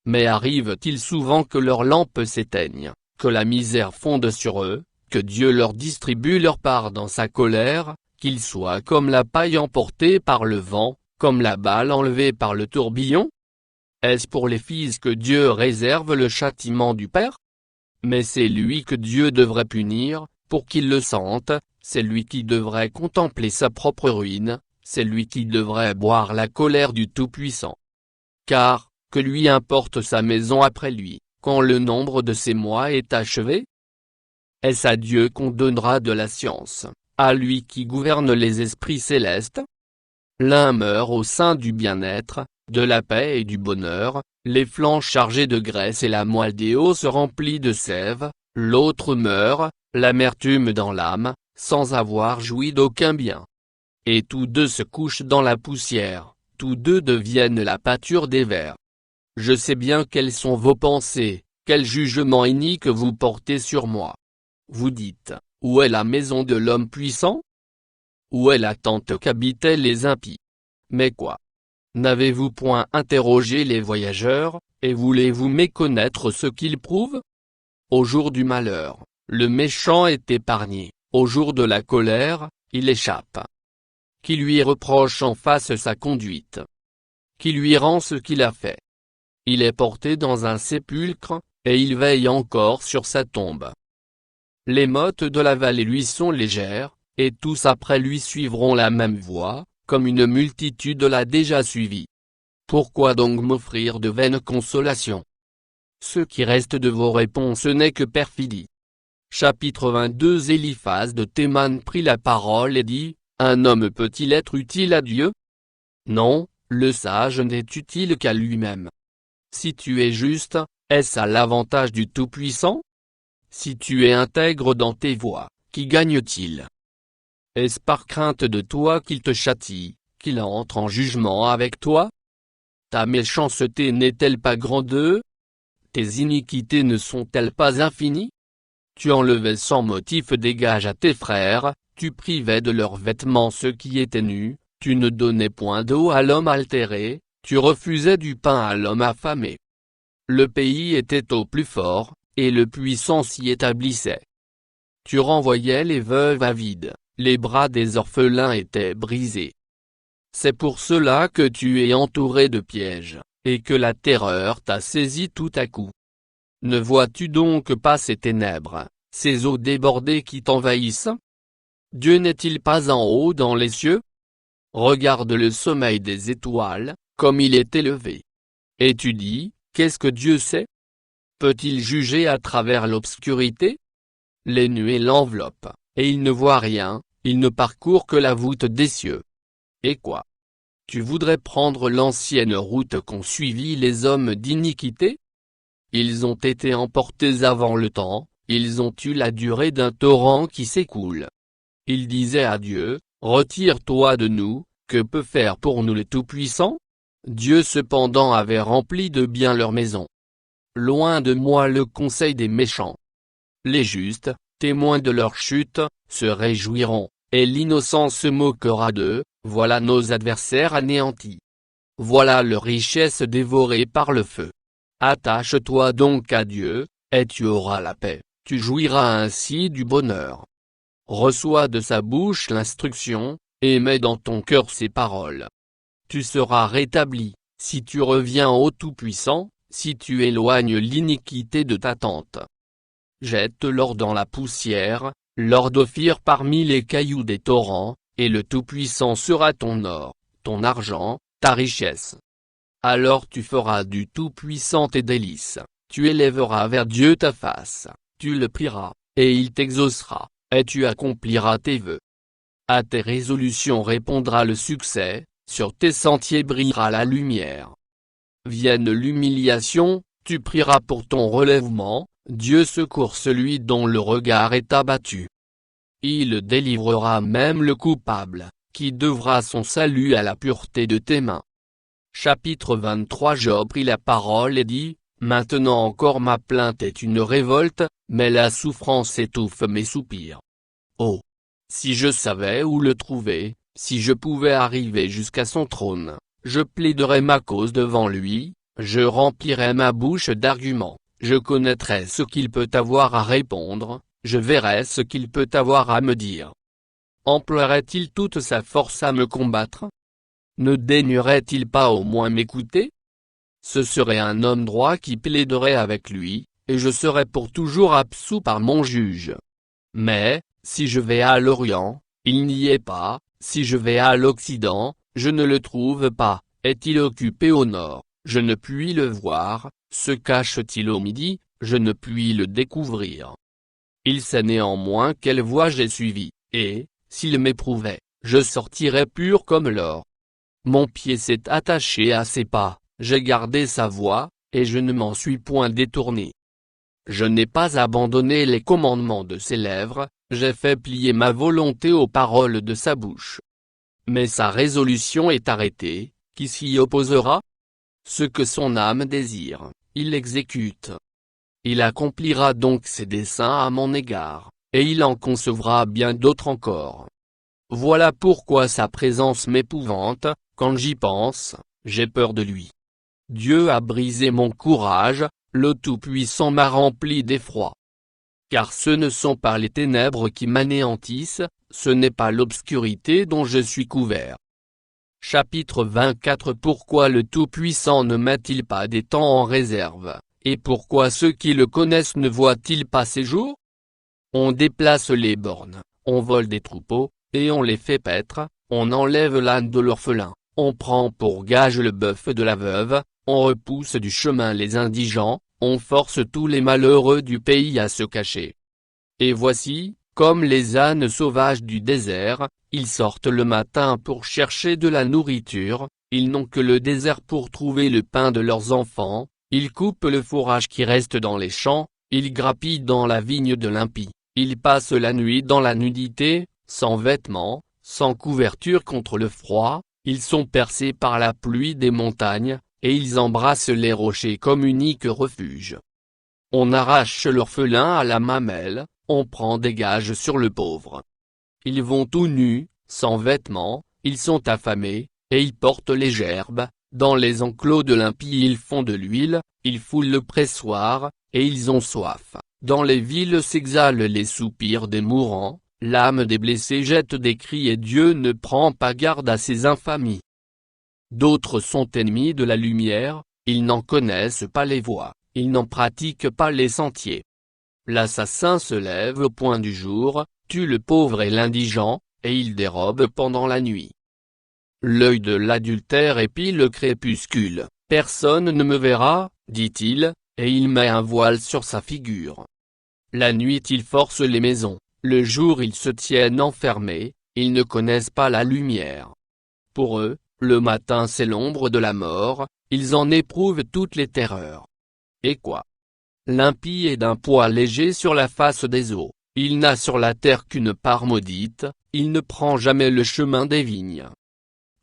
Mais arrive-t-il souvent que leurs lampes s'éteignent, que la misère fonde sur eux, que Dieu leur distribue leur part dans sa colère, qu'ils soient comme la paille emportée par le vent, comme la balle enlevée par le tourbillon? Est-ce pour les fils que Dieu réserve le châtiment du Père? Mais c'est lui que Dieu devrait punir, pour qu'il le sente, c'est lui qui devrait contempler sa propre ruine, c'est lui qui devrait boire la colère du Tout-Puissant. Car, que lui importe sa maison après lui, quand le nombre de ses mois est achevé? Est-ce à Dieu qu'on donnera de la science, à lui qui gouverne les esprits célestes? L'un meurt au sein du bien-être, de la paix et du bonheur, les flancs chargés de graisse et la moelle des os se remplit de sève, l'autre meurt, l'amertume dans l'âme, sans avoir joui d'aucun bien. Et tous deux se couchent dans la poussière, tous deux deviennent la pâture des vers. Je sais bien quelles sont vos pensées, quel jugement inique vous portez sur moi. Vous dites, où est la maison de l'homme puissant? où est la tente qu'habitaient les impies? Mais quoi? N'avez-vous point interrogé les voyageurs, et voulez-vous méconnaître ce qu'ils prouvent? Au jour du malheur, le méchant est épargné, au jour de la colère, il échappe. Qui lui reproche en face sa conduite? Qui lui rend ce qu'il a fait? Il est porté dans un sépulcre, et il veille encore sur sa tombe. Les mottes de la vallée lui sont légères, et tous après lui suivront la même voie, comme une multitude l'a déjà suivi. Pourquoi donc m'offrir de vaines consolations? Ce qui reste de vos réponses n'est que perfidie. Chapitre 22. Éliphaz de Théman prit la parole et dit, un homme peut-il être utile à Dieu? Non, le sage n'est utile qu'à lui-même. Si tu es juste, est-ce à l'avantage du Tout-Puissant? Si tu es intègre dans tes voies, qui gagne-t-il? Est-ce par crainte de toi qu'il te châtie, qu'il entre en jugement avec toi? Ta méchanceté n'est-elle pas grande? Tes iniquités ne sont-elles pas infinies? Tu enlevais sans motif des gages à tes frères, tu privais de leurs vêtements ceux qui étaient nus, tu ne donnais point d'eau à l'homme altéré, tu refusais du pain à l'homme affamé. Le pays était au plus fort, et le puissant s'y établissait. Tu renvoyais les veuves avides, les bras des orphelins étaient brisés. C'est pour cela que tu es entouré de pièges, et que la terreur t'a saisi tout à coup. Ne vois-tu donc pas ces ténèbres, ces eaux débordées qui t'envahissent? Dieu n'est-il pas en haut dans les cieux? Regarde le sommeil des étoiles, comme il est élevé. Et tu dis, qu'est-ce que Dieu sait? Peut-il juger à travers l'obscurité? Les nuées l'enveloppent, et il ne voit rien, il ne parcourt que la voûte des cieux. Et quoi? Tu voudrais prendre l'ancienne route qu'ont suivie les hommes d'iniquité? Ils ont été emportés avant le temps, ils ont eu la durée d'un torrent qui s'écoule. Ils disaient à Dieu, retire-toi de nous, que peut faire pour nous le Tout-Puissant? Dieu cependant avait rempli de bien leur maison. Loin de moi le conseil des méchants. Les justes, témoins de leur chute, se réjouiront, et l'innocent se moquera d'eux, voilà nos adversaires anéantis. Voilà leur richesse dévorée par le feu. Attache-toi donc à Dieu, et tu auras la paix, tu jouiras ainsi du bonheur. Reçois de sa bouche l'instruction, et mets dans ton cœur ses paroles. Tu seras rétabli, si tu reviens au Tout-Puissant, si tu éloignes l'iniquité de ta tente. Jette l'or dans la poussière, l'or d'Ophir parmi les cailloux des torrents, et le Tout-Puissant sera ton or, ton argent, ta richesse. Alors tu feras du Tout-Puissant tes délices, tu élèveras vers Dieu ta face, tu le prieras, et il t'exaucera, et tu accompliras tes vœux. À tes résolutions répondra le succès, sur tes sentiers brillera la lumière. Vienne l'humiliation, tu prieras pour ton relèvement, Dieu secourt celui dont le regard est abattu. Il délivrera même le coupable, qui devra son salut à la pureté de tes mains. Chapitre 23. Job prit la parole et dit, maintenant encore ma plainte est une révolte, mais la souffrance étouffe mes soupirs. Oh! Si je savais où le trouver, si je pouvais arriver jusqu'à son trône, je plaiderais ma cause devant lui, je remplirais ma bouche d'arguments, je connaîtrais ce qu'il peut avoir à répondre, je verrais ce qu'il peut avoir à me dire. Emploierait-il toute sa force à me combattre? Ne daignerait-il pas au moins m'écouter? Ce serait un homme droit qui plaiderait avec lui, et je serais pour toujours absous par mon juge. Mais, si je vais à l'Orient, il n'y est pas, si je vais à l'Occident, je ne le trouve pas, est-il occupé au nord, je ne puis le voir, se cache-t-il au midi, je ne puis le découvrir. Il sait néanmoins quelle voie j'ai suivie, et, s'il m'éprouvait, je sortirais pur comme l'or. Mon pied s'est attaché à ses pas, j'ai gardé sa voie, et je ne m'en suis point détourné. Je n'ai pas abandonné les commandements de ses lèvres, j'ai fait plier ma volonté aux paroles de sa bouche. Mais sa résolution est arrêtée, qui s'y opposera? Ce que son âme désire, il l'exécute. Il accomplira donc ses desseins à mon égard, et il en concevra bien d'autres encore. Voilà pourquoi sa présence m'épouvante, quand j'y pense, j'ai peur de lui. Dieu a brisé mon courage, le Tout-Puissant m'a rempli d'effroi. Car ce ne sont pas les ténèbres qui m'anéantissent, ce n'est pas l'obscurité dont je suis couvert. Chapitre 24. Pourquoi le Tout-Puissant ne met-il pas des temps en réserve, et pourquoi ceux qui le connaissent ne voient-ils pas ses jours? On déplace les bornes, on vole des troupeaux, et on les fait paître, on enlève l'âne de l'orphelin, on prend pour gage le bœuf de la veuve, on repousse du chemin les indigents, on force tous les malheureux du pays à se cacher. Et voici, comme les ânes sauvages du désert, ils sortent le matin pour chercher de la nourriture, ils n'ont que le désert pour trouver le pain de leurs enfants, ils coupent le fourrage qui reste dans les champs, ils grappillent dans la vigne de l'impie, ils passent la nuit dans la nudité, sans vêtements, sans couverture contre le froid, ils sont percés par la pluie des montagnes, et ils embrassent les rochers comme unique refuge. On arrache l'orphelin à la mamelle, on prend des gages sur le pauvre. Ils vont tout nus, sans vêtements, ils sont affamés, et ils portent les gerbes, dans les enclos de l'impie ils font de l'huile, ils foulent le pressoir, et ils ont soif. Dans les villes s'exhalent les soupirs des mourants, l'âme des blessés jette des cris et Dieu ne prend pas garde à ces infamies. D'autres sont ennemis de la lumière, ils n'en connaissent pas les voies, ils n'en pratiquent pas les sentiers. L'assassin se lève au point du jour, tue le pauvre et l'indigent, et il dérobe pendant la nuit. L'œil de l'adultère épie le crépuscule, personne ne me verra, dit-il, et il met un voile sur sa figure. La nuit ils forcent les maisons, le jour ils se tiennent enfermés, ils ne connaissent pas la lumière. Pour eux, le matin c'est l'ombre de la mort, ils en éprouvent toutes les terreurs. Et quoi? L'impie est d'un poids léger sur la face des eaux, il n'a sur la terre qu'une part maudite, il ne prend jamais le chemin des vignes.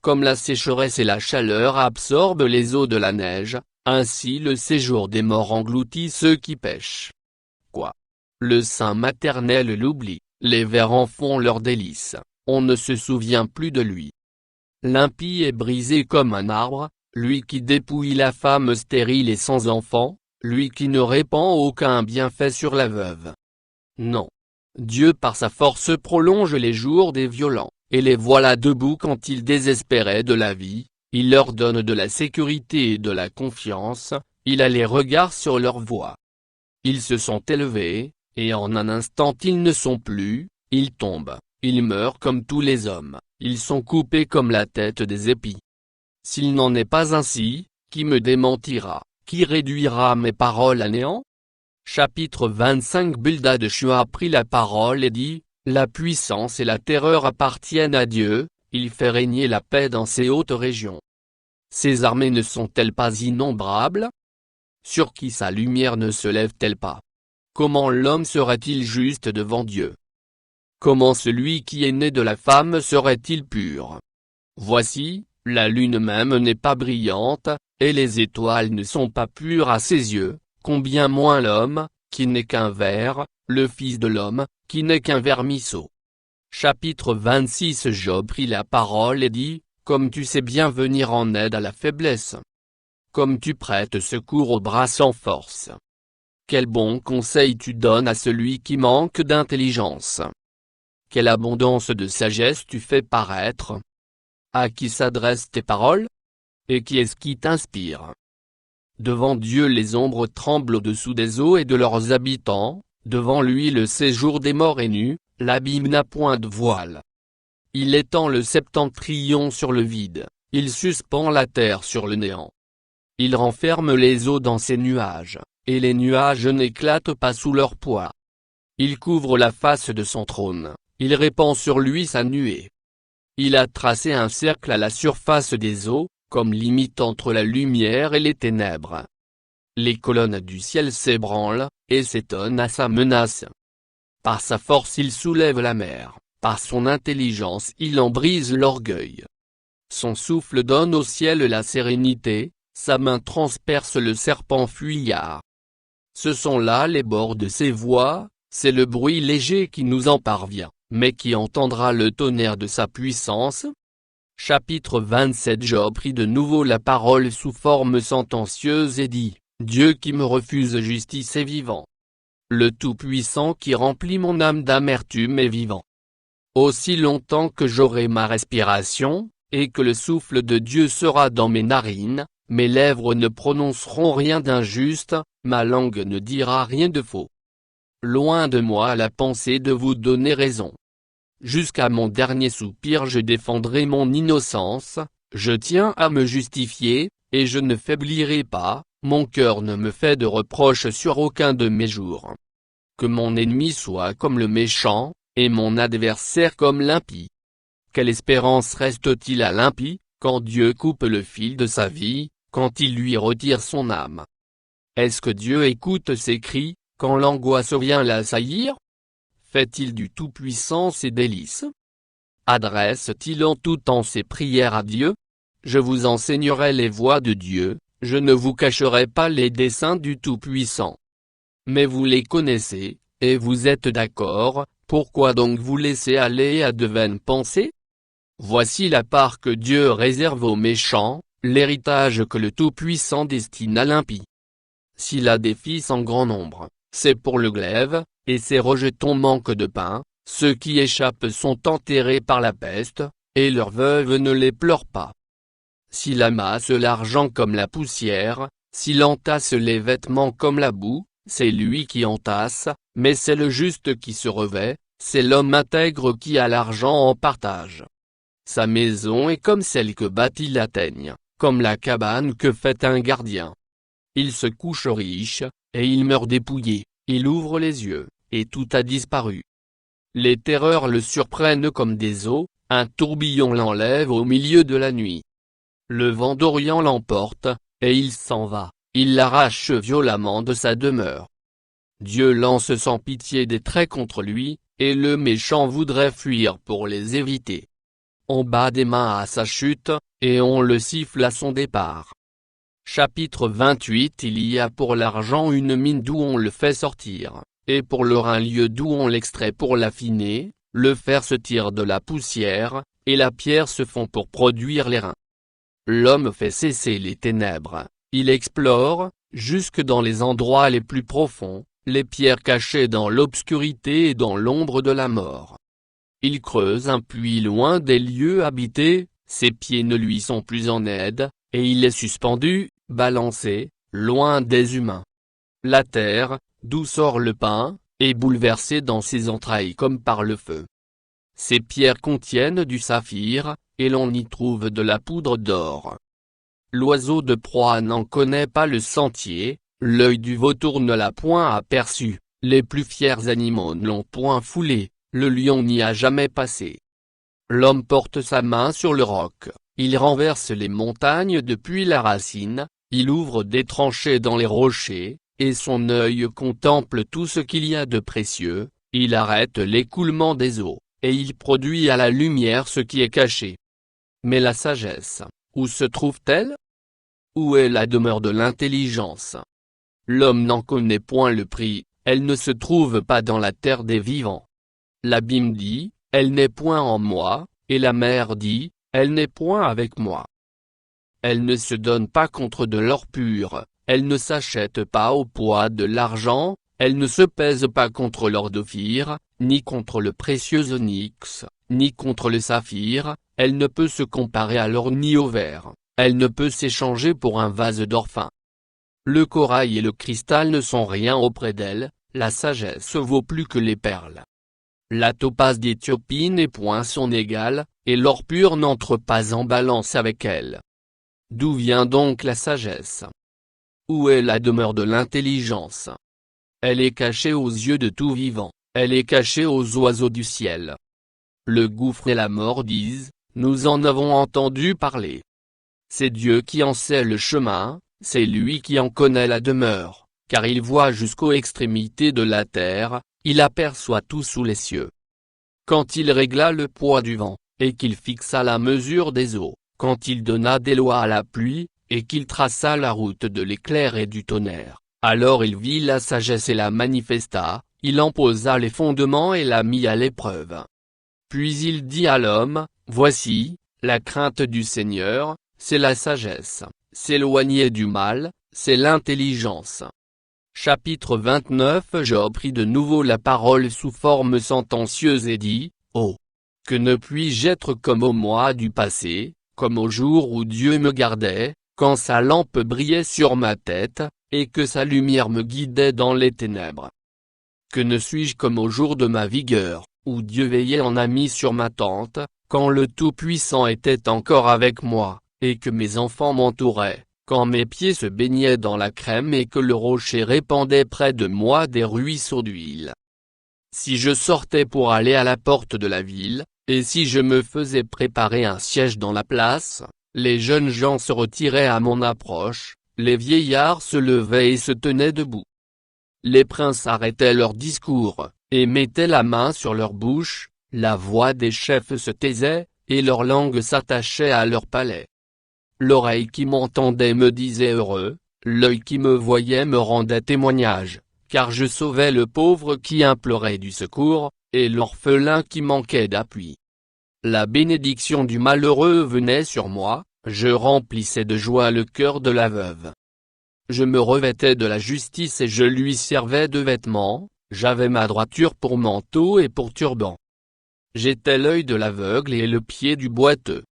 Comme la sécheresse et la chaleur absorbent les eaux de la neige, ainsi le séjour des morts engloutit ceux qui pêchent. Quoi? Le sein maternel l'oublie, les vers en font leur délice, on ne se souvient plus de lui. L'impie est brisé comme un arbre, lui qui dépouille la femme stérile et sans enfant, lui qui ne répand aucun bienfait sur la veuve. Non. Dieu par sa force prolonge les jours des violents, et les voilà debout quand ils désespéraient de la vie, il leur donne de la sécurité et de la confiance, il a les regards sur leur voie. Ils se sont élevés, et en un instant ils ne sont plus, ils tombent, ils meurent comme tous les hommes, ils sont coupés comme la tête des épis. S'il n'en est pas ainsi, qui me démentira? Qui réduira mes paroles à néant? Chapitre 25. Bildad-Shua prit la parole et dit, la puissance et la terreur appartiennent à Dieu, il fait régner la paix dans ces hautes régions. Ses armées ne sont-elles pas innombrables? Sur qui sa lumière ne se lève-t-elle pas? Comment l'homme serait-il juste devant Dieu? Comment celui qui est né de la femme serait-il pur? Voici, la lune même n'est pas brillante, et les étoiles ne sont pas pures à ses yeux, combien moins l'homme, qui n'est qu'un ver, le fils de l'homme, qui n'est qu'un vermisseau. Chapitre 26. Job prit la parole et dit, comme tu sais bien venir en aide à la faiblesse. Comme tu prêtes secours aux bras sans force. Quel bon conseil tu donnes à celui qui manque d'intelligence. Quelle abondance de sagesse tu fais paraître. À qui s'adressent tes paroles? Et qui est-ce qui t'inspire? Devant Dieu les ombres tremblent au-dessous des eaux et de leurs habitants, devant lui le séjour des morts est nu, l'abîme n'a point de voile. Il étend le septentrion sur le vide, il suspend la terre sur le néant. Il renferme les eaux dans ses nuages, et les nuages n'éclatent pas sous leur poids. Il couvre la face de son trône, il répand sur lui sa nuée. Il a tracé un cercle à la surface des eaux, comme limite entre la lumière et les ténèbres. Les colonnes du ciel s'ébranlent, et s'étonnent à sa menace. Par sa force il soulève la mer, par son intelligence il en brise l'orgueil. Son souffle donne au ciel la sérénité, sa main transperce le serpent fuyard. Ce sont là les bords de ses voies, c'est le bruit léger qui nous en parvient, mais qui entendra le tonnerre de sa puissance? Chapitre 27. Job prit de nouveau la parole sous forme sentencieuse et dit, Dieu qui me refuse justice est vivant. Le Tout-Puissant qui remplit mon âme d'amertume est vivant. Aussi longtemps que j'aurai ma respiration, et que le souffle de Dieu sera dans mes narines, mes lèvres ne prononceront rien d'injuste, ma langue ne dira rien de faux. Loin de moi la pensée de vous donner raison. Jusqu'à mon dernier soupir je défendrai mon innocence, je tiens à me justifier, et je ne faiblirai pas, mon cœur ne me fait de reproches sur aucun de mes jours. Que mon ennemi soit comme le méchant, et mon adversaire comme l'impie. Quelle espérance reste-t-il à l'impie, quand Dieu coupe le fil de sa vie, quand il lui retire son âme? Est-ce que Dieu écoute ses cris, quand l'angoisse vient l'assaillir? Fait-il du Tout-Puissant ses délices? Adresse-t-il en tout temps ses prières à Dieu? Je vous enseignerai les voies de Dieu, je ne vous cacherai pas les desseins du Tout-Puissant. Mais vous les connaissez, et vous êtes d'accord, pourquoi donc vous laissez aller à de vaines pensées? Voici la part que Dieu réserve aux méchants, l'héritage que le Tout-Puissant destine à l'impie. S'il a des fils en grand nombre, c'est pour le glaive, et ses rejetons manquent de pain, ceux qui échappent sont enterrés par la peste, et leurs veuves ne les pleurent pas. S'il amasse l'argent comme la poussière, s'il entasse les vêtements comme la boue, c'est lui qui entasse, mais c'est le juste qui se revêt, c'est l'homme intègre qui a l'argent en partage. Sa maison est comme celle que bâtit la teigne, comme la cabane que fait un gardien. Il se couche riche, et il meurt dépouillé, il ouvre les yeux, et tout a disparu. Les terreurs le surprennent comme des eaux, un tourbillon l'enlève au milieu de la nuit. Le vent d'Orient l'emporte, et il s'en va, il l'arrache violemment de sa demeure. Dieu lance sans pitié des traits contre lui, et le méchant voudrait fuir pour les éviter. On bat des mains à sa chute, et on le siffle à son départ. Chapitre 28. Il y a pour l'argent une mine d'où on le fait sortir, et pour l'or un lieu d'où on l'extrait pour l'affiner, le fer se tire de la poussière, et la pierre se fond pour produire l'airain. L'homme fait cesser les ténèbres, il explore, jusque dans les endroits les plus profonds, les pierres cachées dans l'obscurité et dans l'ombre de la mort. Il creuse un puits loin des lieux habités, ses pieds ne lui sont plus en aide, et il est suspendu, balancé, loin des humains. La terre, d'où sort le pain, est bouleversée dans ses entrailles comme par le feu. Ces pierres contiennent du saphir, et l'on y trouve de la poudre d'or. L'oiseau de proie n'en connaît pas le sentier, l'œil du vautour ne l'a point aperçu, les plus fiers animaux ne l'ont point foulé, le lion n'y a jamais passé. L'homme porte sa main sur le roc, il renverse les montagnes depuis la racine, il ouvre des tranchées dans les rochers, et son œil contemple tout ce qu'il y a de précieux, il arrête l'écoulement des eaux, et il produit à la lumière ce qui est caché. Mais la sagesse, où se trouve-t-elle? Où est la demeure de l'intelligence? L'homme n'en connaît point le prix, elle ne se trouve pas dans la terre des vivants. L'abîme dit, elle n'est point en moi, et la mer dit, elle n'est point avec moi. Elle ne se donne pas contre de l'or pur, elle ne s'achète pas au poids de l'argent, elle ne se pèse pas contre l'or d'Ophir, ni contre le précieux onyx, ni contre le saphir, elle ne peut se comparer à l'or ni au verre, elle ne peut s'échanger pour un vase d'or fin. Le corail et le cristal ne sont rien auprès d'elle, la sagesse vaut plus que les perles. La topaze d'Éthiopie n'est point son égale, et l'or pur n'entre pas en balance avec elle. D'où vient donc la sagesse? Où est la demeure de l'intelligence? Elle est cachée aux yeux de tout vivant, elle est cachée aux oiseaux du ciel. Le gouffre et la mort disent, nous en avons entendu parler. C'est Dieu qui en sait le chemin, c'est lui qui en connaît la demeure, car il voit jusqu'aux extrémités de la terre, il aperçoit tout sous les cieux. Quand il régla le poids du vent, et qu'il fixa la mesure des eaux, quand il donna des lois à la pluie, et qu'il traça la route de l'éclair et du tonnerre, alors il vit la sagesse et la manifesta, il en posa les fondements et la mit à l'épreuve. Puis il dit à l'homme, voici, la crainte du Seigneur, c'est la sagesse, s'éloigner du mal, c'est l'intelligence. Chapitre 29. Job prit de nouveau la parole sous forme sentencieuse et dit, oh! Que ne puis-je être comme au mois du passé, comme au jour où Dieu me gardait, quand sa lampe brillait sur ma tête, et que sa lumière me guidait dans les ténèbres. Que ne suis-je comme au jour de ma vigueur, où Dieu veillait en ami sur ma tente, quand le Tout-Puissant était encore avec moi, et que mes enfants m'entouraient, quand mes pieds se baignaient dans la crème et que le rocher répandait près de moi des ruisseaux d'huile. Si je sortais pour aller à la porte de la ville, et si je me faisais préparer un siège dans la place, les jeunes gens se retiraient à mon approche, les vieillards se levaient et se tenaient debout. Les princes arrêtaient leur discours, et mettaient la main sur leur bouche, la voix des chefs se taisait, et leur langue s'attachait à leur palais. L'oreille qui m'entendait me disait heureux, l'œil qui me voyait me rendait témoignage, car je sauvais le pauvre qui implorait du secours, et l'orphelin qui manquait d'appui. La bénédiction du malheureux venait sur moi, je remplissais de joie le cœur de la veuve. Je me revêtais de la justice et je lui servais de vêtements, j'avais ma droiture pour manteau et pour turban. J'étais l'œil de l'aveugle et le pied du boiteux.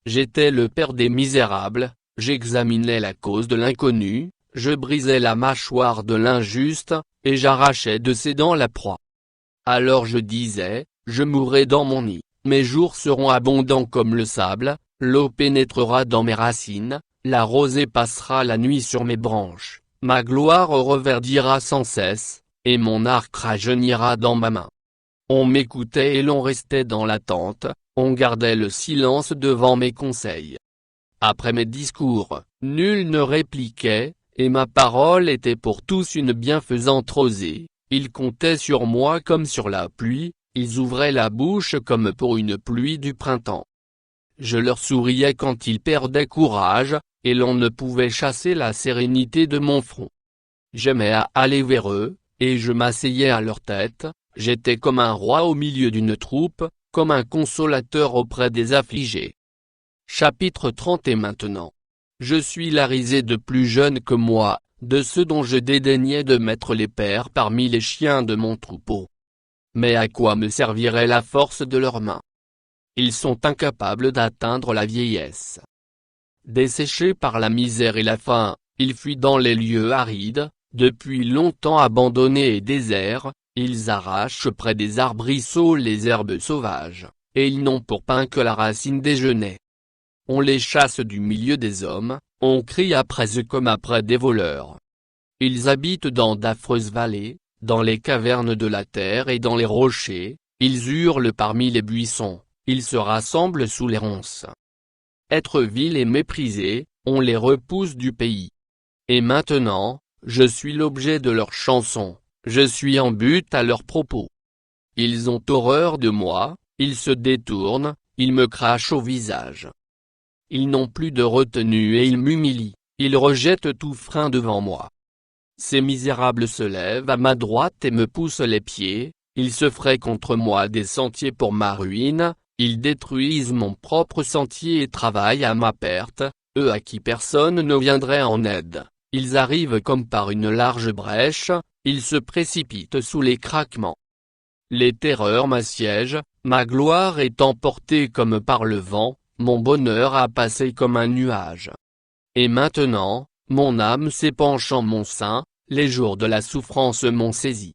J'étais le père des misérables, j'examinais la cause de l'inconnu, je brisais la mâchoire de l'injuste, et j'arrachais de ses dents la proie. Alors je disais, je mourrai dans mon nid, mes jours seront abondants comme le sable, l'eau pénétrera dans mes racines, la rosée passera la nuit sur mes branches, ma gloire reverdira sans cesse, et mon arc rajeunira dans ma main. On m'écoutait et l'on restait dans l'attente, on gardait le silence devant mes conseils. Après mes discours, nul ne répliquait, et ma parole était pour tous une bienfaisante rosée, ils comptaient sur moi comme sur la pluie, ils ouvraient la bouche comme pour une pluie du printemps. Je leur souriais quand ils perdaient courage, et l'on ne pouvait chasser la sérénité de mon front. J'aimais à aller vers eux, et je m'asseyais à leur tête, j'étais comme un roi au milieu d'une troupe, comme un consolateur auprès des affligés. Chapitre 30. Et maintenant, je suis la risée de plus jeunes que moi, de ceux dont je dédaignais de mettre les pères parmi les chiens de mon troupeau. Mais à quoi me servirait la force de leurs mains? Ils sont incapables d'atteindre la vieillesse. Desséchés par la misère et la faim, ils fuient dans les lieux arides, depuis longtemps abandonnés et déserts, ils arrachent près des arbrisseaux les herbes sauvages, et ils n'ont pour pain que la racine des genêts. On les chasse du milieu des hommes, on crie après eux comme après des voleurs. Ils habitent dans d'affreuses vallées, dans les cavernes de la terre et dans les rochers, ils hurlent parmi les buissons, ils se rassemblent sous les ronces. Être vils et méprisés, on les repousse du pays. Et maintenant, je suis l'objet de leurs chansons, je suis en but à leurs propos. Ils ont horreur de moi, ils se détournent, ils me crachent au visage. Ils n'ont plus de retenue et ils m'humilient, ils rejettent tout frein devant moi. Ces misérables se lèvent à ma droite et me poussent les pieds, ils se fraient contre moi des sentiers pour ma ruine, ils détruisent mon propre sentier et travaillent à ma perte, eux à qui personne ne viendrait en aide, ils arrivent comme par une large brèche, ils se précipitent sous les craquements. Les terreurs m'assiègent, ma gloire est emportée comme par le vent, mon bonheur a passé comme un nuage. Et maintenant, mon âme s'épanche en mon sein, les jours de la souffrance m'ont saisi.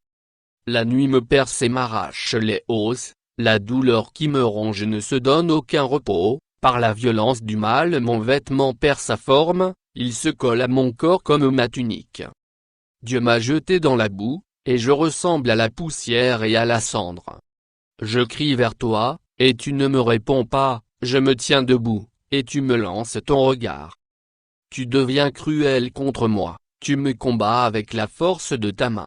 La nuit me perce et m'arrache les os, la douleur qui me ronge ne se donne aucun repos, par la violence du mal mon vêtement perd sa forme, il se colle à mon corps comme ma tunique. Dieu m'a jeté dans la boue, et je ressemble à la poussière et à la cendre. Je crie vers toi, et tu ne me réponds pas, je me tiens debout, et tu me lances ton regard. Tu deviens cruel contre moi, tu me combats avec la force de ta main.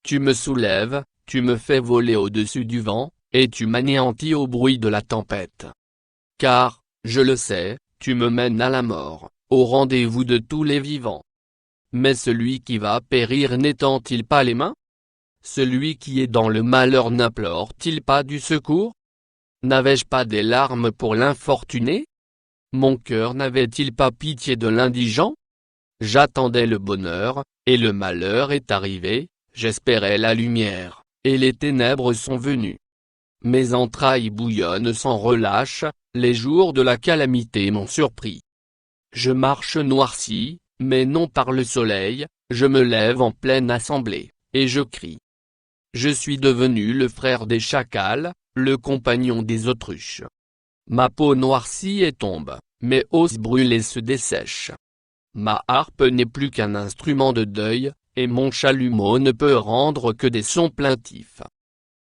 Tu me soulèves, tu me fais voler au-dessus du vent, et tu m'anéantis au bruit de la tempête. Car, je le sais, tu me mènes à la mort, au rendez-vous de tous les vivants. Mais celui qui va périr n'étend-il pas les mains? Celui qui est dans le malheur n'implore-t-il pas du secours? N'avais-je pas des larmes pour l'infortuné? Mon cœur n'avait-il pas pitié de l'indigent? J'attendais le bonheur, et le malheur est arrivé, j'espérais la lumière, et les ténèbres sont venues. Mes entrailles bouillonnent sans relâche, les jours de la calamité m'ont surpris. Je marche noirci, mais non par le soleil, je me lève en pleine assemblée, et je crie. Je suis devenu le frère des chacals, le compagnon des autruches. Ma peau noircit et tombe, mes os brûlent et se dessèchent. Ma harpe n'est plus qu'un instrument de deuil, et mon chalumeau ne peut rendre que des sons plaintifs.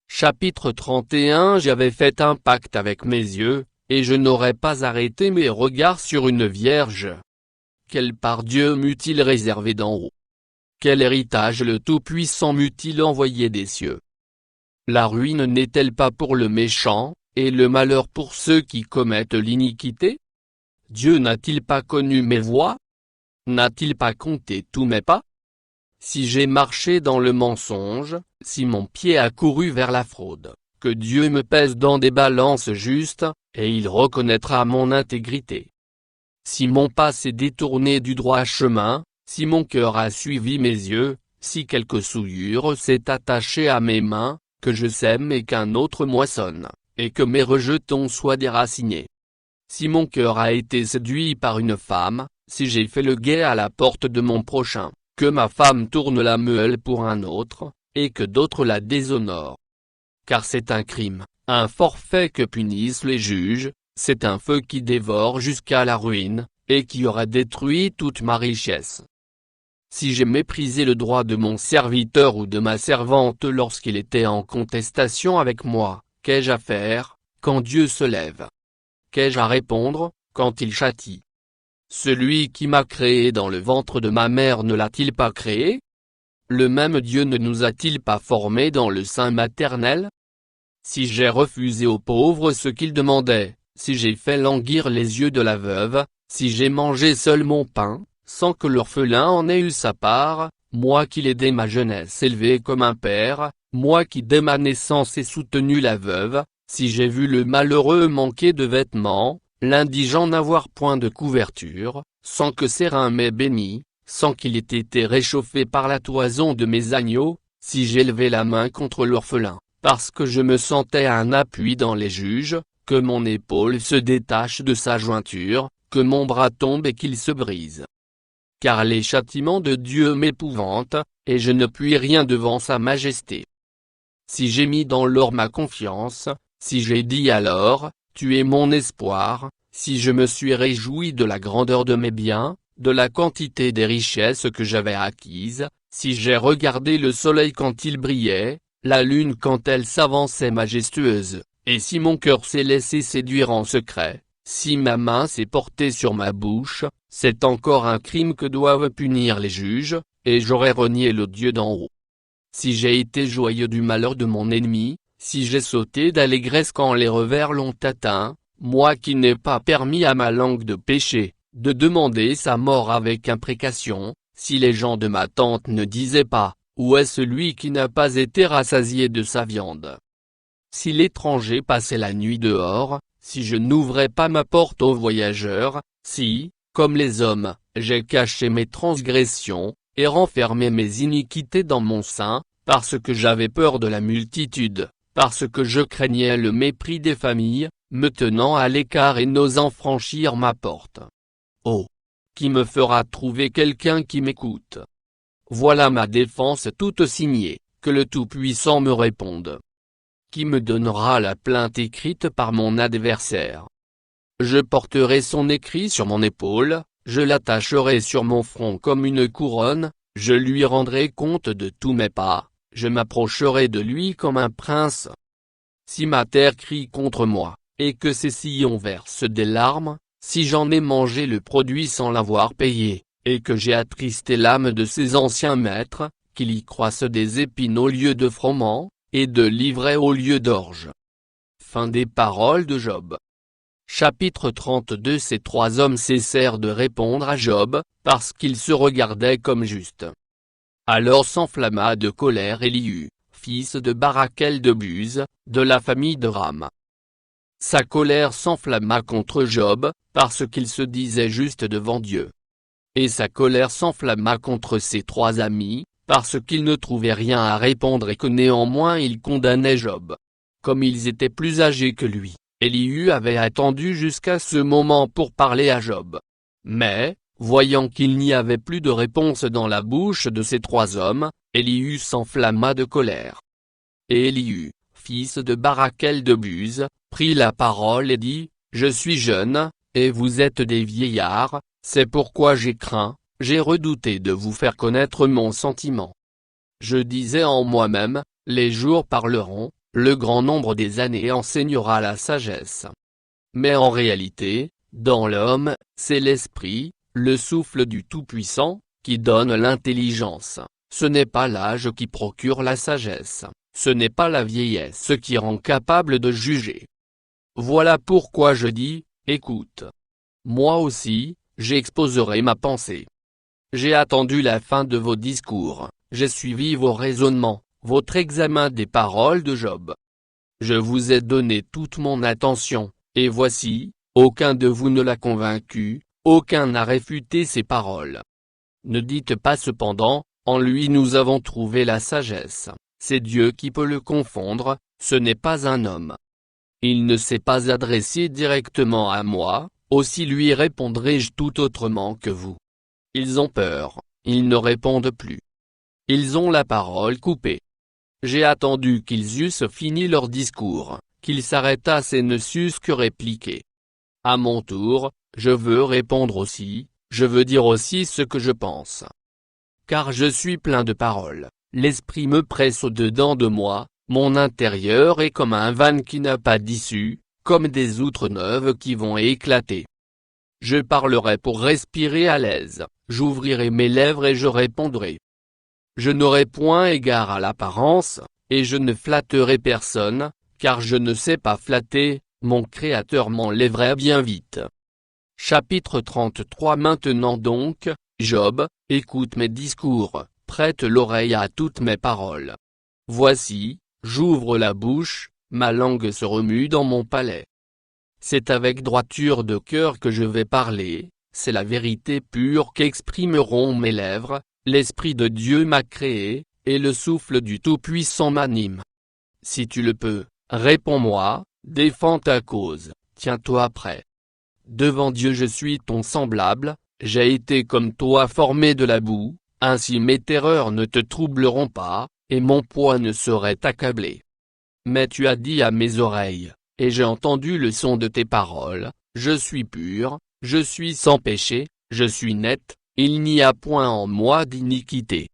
Chapitre 31. J'avais fait un pacte avec mes yeux, et je n'aurais pas arrêté mes regards sur une vierge. Quelle part Dieu m'eût-il réservé d'en haut? Quel héritage le Tout-Puissant m'eût-il envoyé des cieux? La ruine n'est-elle pas pour le méchant, et le malheur pour ceux qui commettent l'iniquité? Dieu n'a-t-il pas connu mes voies? N'a-t-il pas compté tous mes pas? Si j'ai marché dans le mensonge, si mon pied a couru vers la fraude, que Dieu me pèse dans des balances justes, et il reconnaîtra mon intégrité. Si mon pas s'est détourné du droit chemin, si mon cœur a suivi mes yeux, si quelque souillure s'est attachée à mes mains, que je sème et qu'un autre moissonne, et que mes rejetons soient déracinés. Si mon cœur a été séduit par une femme, si j'ai fait le guet à la porte de mon prochain, que ma femme tourne la meule pour un autre, et que d'autres la déshonorent. Car c'est un crime, un forfait que punissent les juges, c'est un feu qui dévore jusqu'à la ruine, et qui aura détruit toute ma richesse. Si j'ai méprisé le droit de mon serviteur ou de ma servante lorsqu'il était en contestation avec moi, qu'ai-je à faire, quand Dieu se lève? Qu'ai-je à répondre, quand il châtie? Celui qui m'a créé dans le ventre de ma mère ne l'a-t-il pas créé? Le même Dieu ne nous a-t-il pas formés dans le sein maternel? Si j'ai refusé aux pauvres ce qu'ils demandaient, si j'ai fait languir les yeux de la veuve, si j'ai mangé seul mon pain, sans que l'orphelin en ait eu sa part, moi qui l'ai dès ma jeunesse élevé comme un père, moi qui dès ma naissance ai soutenu la veuve, si j'ai vu le malheureux manquer de vêtements, l'indigent n'avoir point de couverture, sans que ses reins m'aient béni, sans qu'il ait été réchauffé par la toison de mes agneaux, si j'ai levé la main contre l'orphelin, parce que je me sentais un appui dans les juges, que mon épaule se détache de sa jointure, que mon bras tombe et qu'il se brise. Car les châtiments de Dieu m'épouvantent, et je ne puis rien devant sa majesté. Si j'ai mis dans l'or ma confiance, si j'ai dit alors, tu es mon espoir, si je me suis réjoui de la grandeur de mes biens, de la quantité des richesses que j'avais acquises, si j'ai regardé le soleil quand il brillait, la lune quand elle s'avançait majestueuse, et si mon cœur s'est laissé séduire en secret, si ma main s'est portée sur ma bouche, c'est encore un crime que doivent punir les juges, et j'aurais renié le Dieu d'en haut. Si j'ai été joyeux du malheur de mon ennemi, si j'ai sauté d'allégresse quand les revers l'ont atteint, moi qui n'ai pas permis à ma langue de pécher, de demander sa mort avec imprécation, si les gens de ma tente ne disaient pas, où est celui qui n'a pas été rassasié de sa viande? Si l'étranger passait la nuit dehors, si je n'ouvrais pas ma porte aux voyageurs, si, comme les hommes, j'ai caché mes transgressions, et renfermé mes iniquités dans mon sein, parce que j'avais peur de la multitude, parce que je craignais le mépris des familles, me tenant à l'écart et n'osant franchir ma porte. Oh! Qui me fera trouver quelqu'un qui m'écoute? Voilà ma défense toute signée, que le Tout-Puissant me réponde. Qui me donnera la plainte écrite par mon adversaire? Je porterai son écrit sur mon épaule, je l'attacherai sur mon front comme une couronne, je lui rendrai compte de tous mes pas, je m'approcherai de lui comme un prince. Si ma terre crie contre moi, et que ses sillons versent des larmes, si j'en ai mangé le produit sans l'avoir payé, et que j'ai attristé l'âme de ses anciens maîtres, qu'il y croisse des épines au lieu de froment, et de l'ivraie au lieu d'orge. Fin des paroles de Job. Chapitre 32. Ces trois hommes cessèrent de répondre à Job, parce qu'ils se regardaient comme justes. Alors s'enflamma de colère Élihu, fils de Barakel de Buz, de la famille de Ram. Sa colère s'enflamma contre Job, parce qu'il se disait juste devant Dieu. Et sa colère s'enflamma contre ses 3 amis, parce qu'ils ne trouvaient rien à répondre et que néanmoins ils condamnaient Job. Comme ils étaient plus âgés que lui, Élihu avait attendu jusqu'à ce moment pour parler à Job. Mais, voyant qu'il n'y avait plus de réponse dans la bouche de ces 3 hommes, Élihu s'enflamma de colère. Et Élihu, fils de Barakel de Buz, prit la parole et dit, « Je suis jeune, et vous êtes des vieillards, c'est pourquoi j'ai craint, j'ai redouté de vous faire connaître mon sentiment. Je disais en moi-même, les jours parleront, le grand nombre des années enseignera la sagesse. Mais en réalité, dans l'homme, c'est l'esprit, le souffle du Tout-Puissant, qui donne l'intelligence. Ce n'est pas l'âge qui procure la sagesse, ce n'est pas la vieillesse qui rend capable de juger. Voilà pourquoi je dis, écoute. Moi aussi, j'exposerai ma pensée. J'ai attendu la fin de vos discours, j'ai suivi vos raisonnements, votre examen des paroles de Job. Je vous ai donné toute mon attention, et voici, aucun de vous ne l'a convaincu, aucun n'a réfuté ses paroles. Ne dites pas cependant, en lui nous avons trouvé la sagesse, c'est Dieu qui peut le confondre, ce n'est pas un homme. Il ne s'est pas adressé directement à moi, aussi lui répondrai-je tout autrement que vous. Ils ont peur, ils ne répondent plus. Ils ont la parole coupée. J'ai attendu qu'ils eussent fini leur discours, qu'ils s'arrêtassent et ne sussent que répliquer. À mon tour, je veux répondre aussi, je veux dire aussi ce que je pense. Car je suis plein de paroles, l'esprit me presse au-dedans de moi, mon intérieur est comme un van qui n'a pas d'issue, comme des outres neuves qui vont éclater. Je parlerai pour respirer à l'aise, j'ouvrirai mes lèvres et je répondrai. Je n'aurai point égard à l'apparence, et je ne flatterai personne, car je ne sais pas flatter, mon Créateur m'enlèverait bien vite. Chapitre 33. Maintenant donc, Job, écoute mes discours, prête l'oreille à toutes mes paroles. Voici, j'ouvre la bouche, ma langue se remue dans mon palais. C'est avec droiture de cœur que je vais parler, c'est la vérité pure qu'exprimeront mes lèvres, l'Esprit de Dieu m'a créé, et le souffle du Tout-Puissant m'anime. Si tu le peux, réponds-moi, défends ta cause, tiens-toi prêt. Devant Dieu je suis ton semblable, j'ai été comme toi formé de la boue, ainsi mes terreurs ne te troubleront pas, et mon poids ne saurait t'accabler. Mais tu as dit à mes oreilles, et j'ai entendu le son de tes paroles, je suis pur, je suis sans péché, je suis net, il n'y a point en moi d'iniquité.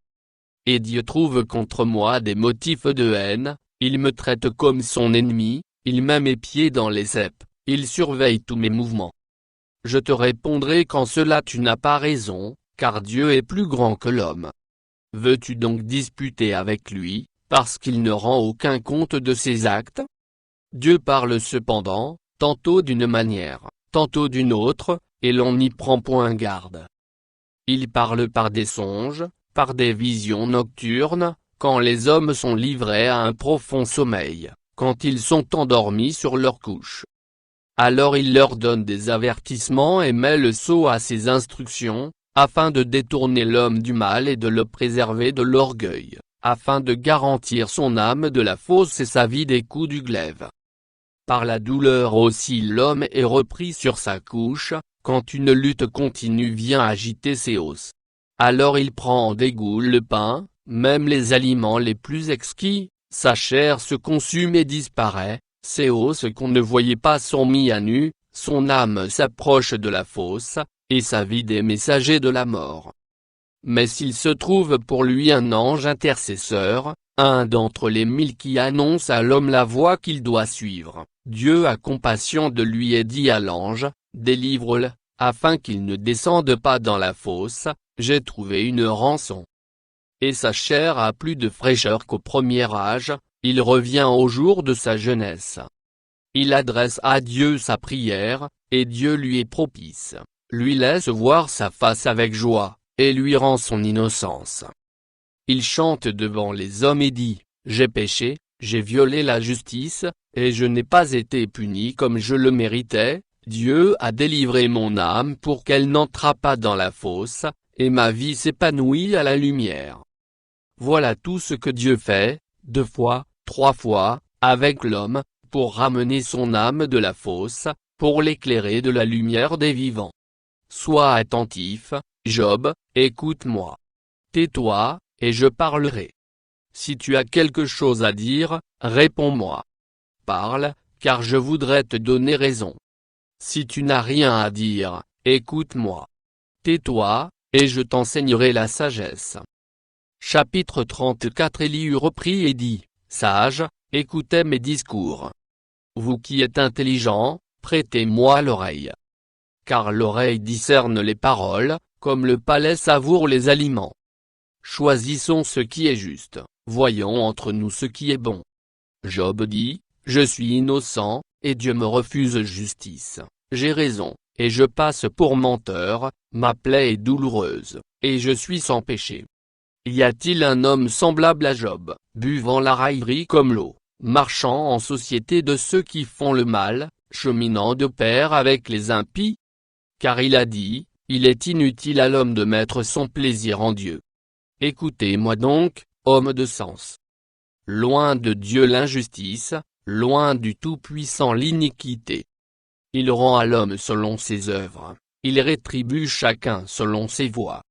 Et Dieu trouve contre moi des motifs de haine, il me traite comme son ennemi, il met mes pieds dans les ceps, il surveille tous mes mouvements. Je te répondrai qu'en cela tu n'as pas raison, car Dieu est plus grand que l'homme. Veux-tu donc disputer avec lui, parce qu'il ne rend aucun compte de ses actes? Dieu parle cependant, tantôt d'une manière, tantôt d'une autre, et l'on n'y prend point garde. Il parle par des songes, par des visions nocturnes, quand les hommes sont livrés à un profond sommeil, quand ils sont endormis sur leur couche. Alors il leur donne des avertissements et met le sceau à ses instructions, afin de détourner l'homme du mal et de le préserver de l'orgueil, afin de garantir son âme de la fosse et sa vie des coups du glaive. Par la douleur aussi l'homme est repris sur sa couche, quand une lutte continue vient agiter ses os. Alors il prend en dégoût le pain, même les aliments les plus exquis, sa chair se consume et disparaît, ses os qu'on ne voyait pas sont mis à nu, son âme s'approche de la fosse, et sa vie des messagers de la mort. Mais s'il se trouve pour lui un ange intercesseur, un d'entre les 1000 qui annonce à l'homme la voie qu'il doit suivre, Dieu a compassion de lui et dit à l'ange, délivre-le, afin qu'il ne descende pas dans la fosse, j'ai trouvé une rançon. Et sa chair a plus de fraîcheur qu'au premier âge, il revient au jour de sa jeunesse. Il adresse à Dieu sa prière, et Dieu lui est propice, lui laisse voir sa face avec joie, et lui rend son innocence. Il chante devant les hommes et dit, j'ai péché, j'ai violé la justice, et je n'ai pas été puni comme je le méritais. Dieu a délivré mon âme pour qu'elle n'entrât pas dans la fosse, et ma vie s'épanouit à la lumière. Voilà tout ce que Dieu fait, 2 fois, 3 fois, avec l'homme, pour ramener son âme de la fosse, pour l'éclairer de la lumière des vivants. Sois attentif, Job, écoute-moi. Tais-toi, et je parlerai. Si tu as quelque chose à dire, réponds-moi. Parle, car je voudrais te donner raison. Si tu n'as rien à dire, écoute-moi. Tais-toi, et je t'enseignerai la sagesse. Chapitre 34. Élihu reprit et dit, Sages, écoutez mes discours. Vous qui êtes intelligents, prêtez-moi l'oreille. Car l'oreille discerne les paroles, comme le palais savoure les aliments. Choisissons ce qui est juste, voyons entre nous ce qui est bon. Job dit, Je suis innocent, et Dieu me refuse justice. J'ai raison, et je passe pour menteur, ma plaie est douloureuse, et je suis sans péché. Y a-t-il un homme semblable à Job, buvant la raillerie comme l'eau, marchant en société de ceux qui font le mal, cheminant de pair avec les impies? Car il a dit, il est inutile à l'homme de mettre son plaisir en Dieu. Écoutez-moi donc, hommes de sens. Loin de Dieu l'injustice, loin du Tout-Puissant l'iniquité. Il rend à l'homme selon ses œuvres, il rétribue chacun selon ses voies.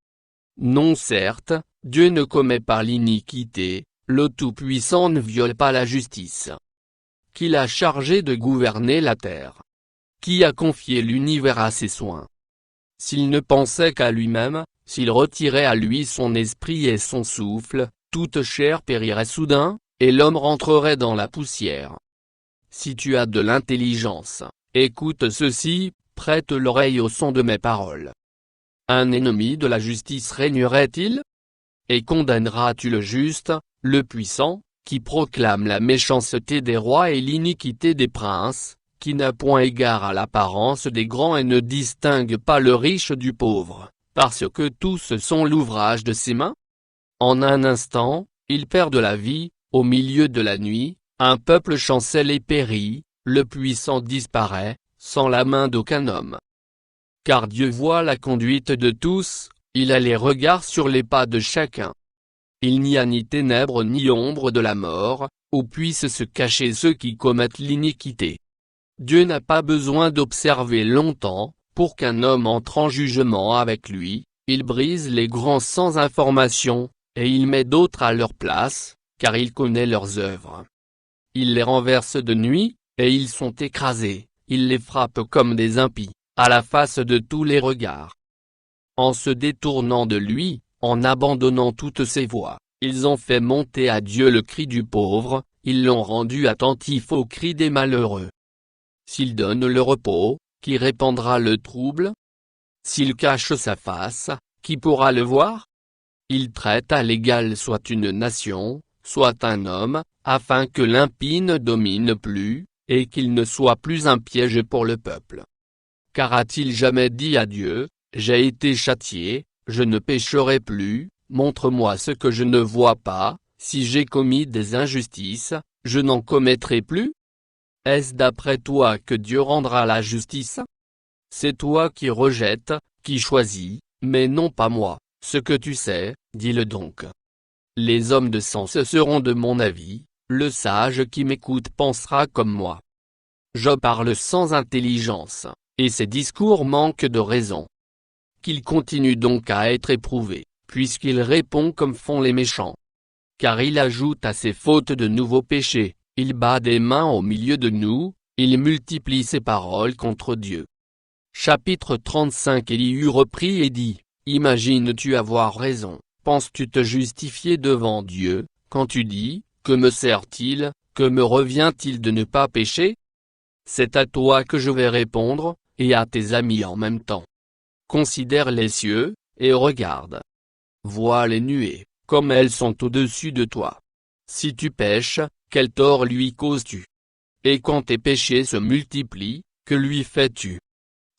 Non certes, Dieu ne commet pas l'iniquité, le Tout-Puissant ne viole pas la justice. Qui l'a chargé de gouverner la terre? Qui a confié l'univers à ses soins? S'il ne pensait qu'à lui-même, s'il retirait à lui son esprit et son souffle, toute chair périrait soudain, et l'homme rentrerait dans la poussière. Si tu as de l'intelligence, écoute ceci, prête l'oreille au son de mes paroles. Un ennemi de la justice régnerait-il? Et condamneras-tu le juste, le puissant, qui proclame la méchanceté des rois et l'iniquité des princes, qui n'a point égard à l'apparence des grands et ne distingue pas le riche du pauvre, parce que tous sont l'ouvrage de ses mains? En un instant, ils perdent la vie, au milieu de la nuit, un peuple chancelle et périt, le puissant disparaît, sans la main d'aucun homme. Car Dieu voit la conduite de tous, il a les regards sur les pas de chacun. Il n'y a ni ténèbres ni ombre de la mort, où puissent se cacher ceux qui commettent l'iniquité. Dieu n'a pas besoin d'observer longtemps, pour qu'un homme entre en jugement avec lui, il brise les grands sans information, et il met d'autres à leur place, car il connaît leurs œuvres. Il les renverse de nuit, et ils sont écrasés, il les frappe comme des impies, à la face de tous les regards. En se détournant de lui, en abandonnant toutes ses voies, ils ont fait monter à Dieu le cri du pauvre, ils l'ont rendu attentif au cri des malheureux. S'il donne le repos, qui répandra le trouble? S'il cache sa face, qui pourra le voir? Il traite à l'égal soit une nation, soit un homme, afin que l'impie ne domine plus, et qu'il ne soit plus un piège pour le peuple. Car a-t-il jamais dit à Dieu, j'ai été châtié, je ne pécherai plus, montre-moi ce que je ne vois pas, si j'ai commis des injustices, je n'en commettrai plus? Est-ce d'après toi que Dieu rendra la justice? C'est toi qui rejettes, qui choisis, mais non pas moi, ce que tu sais, dis-le donc. Les hommes de sens seront de mon avis, le sage qui m'écoute pensera comme moi. Job parle sans intelligence, et ses discours manquent de raison. Qu'il continue donc à être éprouvé, puisqu'il répond comme font les méchants. Car il ajoute à ses fautes de nouveaux péchés, il bat des mains au milieu de nous, il multiplie ses paroles contre Dieu. Chapitre 35. Élihu reprit et dit, Imagines-tu avoir raison, penses-tu te justifier devant Dieu, quand tu dis, que me sert-il, que me revient-il de ne pas pécher? C'est à toi que je vais répondre, et à tes amis en même temps. Considère les cieux, et regarde. Vois les nuées, comme elles sont au-dessus de toi. Si tu pèches, quel tort lui causes-tu? Et quand tes péchés se multiplient, que lui fais-tu?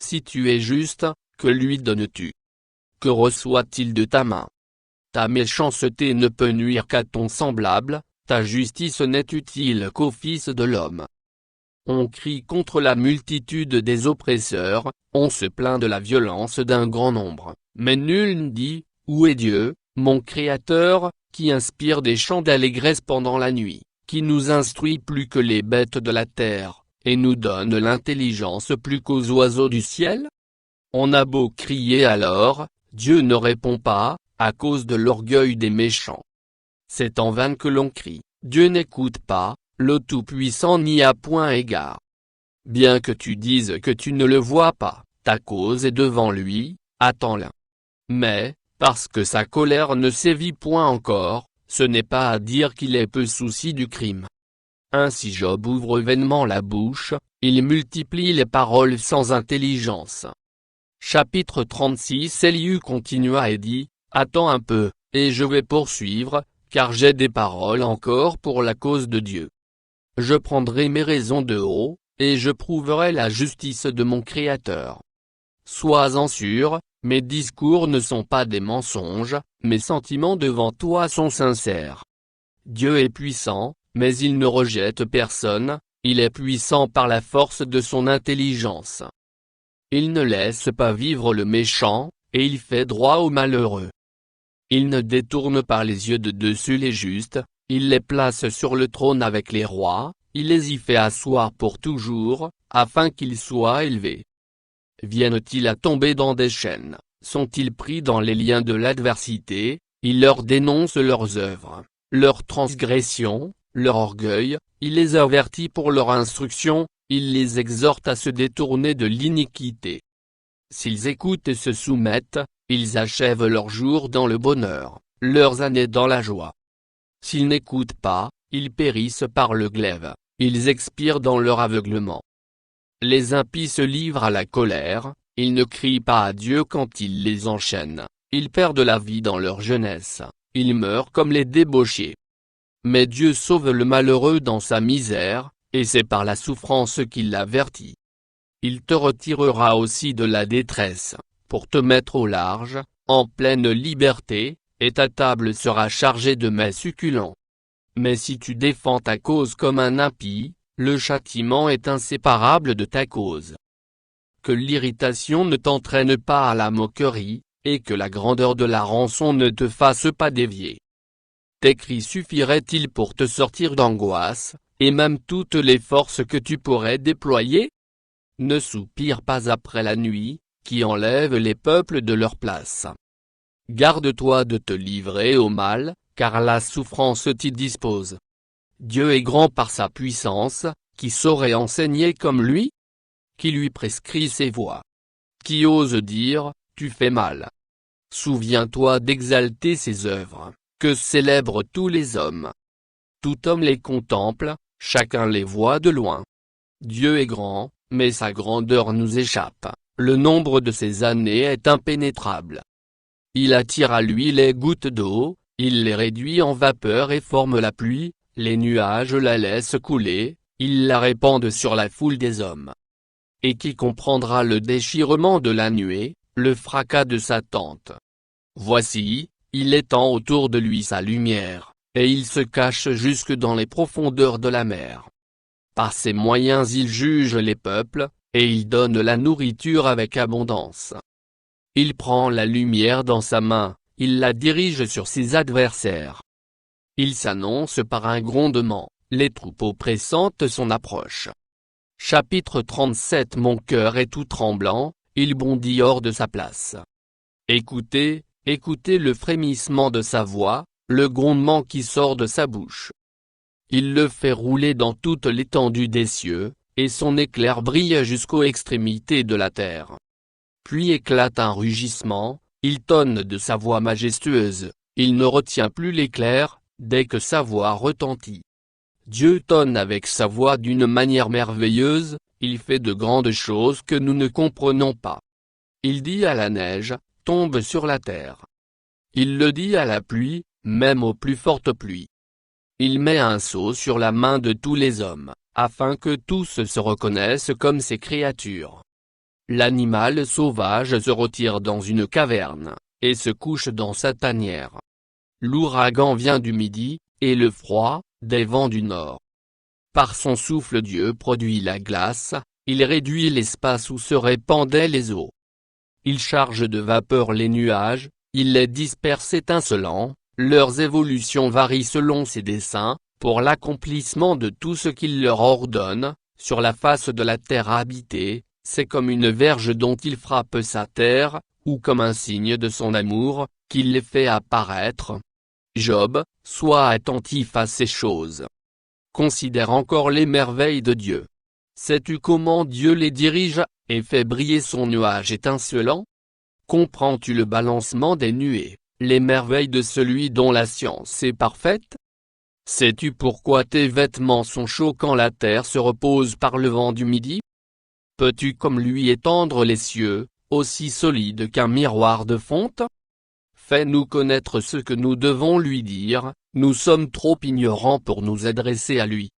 Si tu es juste, que lui donnes-tu? Que reçoit-il de ta main? Ta méchanceté ne peut nuire qu'à ton semblable, ta justice n'est utile qu'au Fils de l'homme. On crie contre la multitude des oppresseurs, on se plaint de la violence d'un grand nombre, mais nul ne dit, où est Dieu, mon Créateur, qui inspire des chants d'allégresse pendant la nuit, qui nous instruit plus que les bêtes de la terre, et nous donne l'intelligence plus qu'aux oiseaux du ciel? On a beau crier alors, Dieu ne répond pas, à cause de l'orgueil des méchants. C'est en vain que l'on crie, Dieu n'écoute pas, le Tout-Puissant n'y a point égard. Bien que tu dises que tu ne le vois pas, ta cause est devant lui, attends-la. Mais, parce que sa colère ne sévit point encore, ce n'est pas à dire qu'il ait peu souci du crime. Ainsi Job ouvre vainement la bouche, il multiplie les paroles sans intelligence. Chapitre 36. Élihu continua et dit, attends un peu, et je vais poursuivre, car j'ai des paroles encore pour la cause de Dieu. Je prendrai mes raisons de haut, et je prouverai la justice de mon Créateur. Sois-en sûr, mes discours ne sont pas des mensonges, mes sentiments devant toi sont sincères. Dieu est puissant, mais il ne rejette personne, il est puissant par la force de son intelligence. Il ne laisse pas vivre le méchant, et il fait droit aux malheureux. Il ne détourne pas les yeux de dessus les justes, il les place sur le trône avec les rois, il les y fait asseoir pour toujours, afin qu'ils soient élevés. Viennent-ils à tomber dans des chaînes, sont-ils pris dans les liens de l'adversité, il leur dénonce leurs œuvres, leurs transgressions, leur orgueil, il les avertit pour leur instruction, il les exhorte à se détourner de l'iniquité. S'ils écoutent et se soumettent, ils achèvent leurs jours dans le bonheur, leurs années dans la joie. S'ils n'écoutent pas, ils périssent par le glaive, ils expirent dans leur aveuglement. Les impies se livrent à la colère, ils ne crient pas à Dieu quand il les enchaîne, ils perdent la vie dans leur jeunesse, ils meurent comme les débauchés. Mais Dieu sauve le malheureux dans sa misère, et c'est par la souffrance qu'il l'avertit. Il te retirera aussi de la détresse, pour te mettre au large, en pleine liberté, et ta table sera chargée de mets succulents. Mais si tu défends ta cause comme un impie, le châtiment est inséparable de ta cause. Que l'irritation ne t'entraîne pas à la moquerie, et que la grandeur de la rançon ne te fasse pas dévier. Tes cris suffiraient-ils pour te sortir d'angoisse, et même toutes les forces que tu pourrais déployer? Ne soupire pas après la nuit, qui enlève les peuples de leur place. Garde-toi de te livrer au mal, car la souffrance t'y dispose. Dieu est grand par sa puissance, qui saurait enseigner comme lui? Qui lui prescrit ses voies? Qui ose dire, tu fais mal? Souviens-toi d'exalter ses œuvres, que célèbrent tous les hommes. Tout homme les contemple, chacun les voit de loin. Dieu est grand, mais sa grandeur nous échappe, le nombre de ses années est impénétrable. Il attire à lui les gouttes d'eau, il les réduit en vapeur et forme la pluie, les nuages la laissent couler, il la répand sur la foule des hommes. Et qui comprendra le déchirement de la nuée, le fracas de sa tente? Voici, il étend autour de lui sa lumière, et il se cache jusque dans les profondeurs de la mer. Par ses moyens il juge les peuples, et il donne la nourriture avec abondance. Il prend la lumière dans sa main, il la dirige sur ses adversaires. Il s'annonce par un grondement, les troupeaux pressentent son approche. Chapitre 37. Mon cœur est tout tremblant, il bondit hors de sa place. Écoutez, écoutez le frémissement de sa voix, le grondement qui sort de sa bouche. Il le fait rouler dans toute l'étendue des cieux, et son éclair brille jusqu'aux extrémités de la terre. Puis éclate un rugissement, il tonne de sa voix majestueuse, il ne retient plus l'éclair, dès que sa voix retentit. Dieu tonne avec sa voix d'une manière merveilleuse, il fait de grandes choses que nous ne comprenons pas. Il dit à la neige, tombe sur la terre. Il le dit à la pluie, même aux plus fortes pluies. Il met un sceau sur la main de tous les hommes, afin que tous se reconnaissent comme ses créatures. L'animal sauvage se retire dans une caverne, et se couche dans sa tanière. L'ouragan vient du midi, et le froid, des vents du nord. Par son souffle Dieu produit la glace, il réduit l'espace où se répandaient les eaux. Il charge de vapeur les nuages, il les disperse étincelants, leurs évolutions varient selon ses desseins, pour l'accomplissement de tout ce qu'il leur ordonne, sur la face de la terre habitée, c'est comme une verge dont il frappe sa terre, ou comme un signe de son amour, qu'il les fait apparaître. Job, sois attentif à ces choses. Considère encore les merveilles de Dieu. Sais-tu comment Dieu les dirige, et fait briller son nuage étincelant? Comprends-tu le balancement des nuées, les merveilles de celui dont la science est parfaite? Sais-tu pourquoi tes vêtements sont chauds quand la terre se repose par le vent du midi? Peux-tu comme lui étendre les cieux, aussi solides qu'un miroir de fonte? Fais-nous connaître ce que nous devons lui dire, nous sommes trop ignorants pour nous adresser à lui.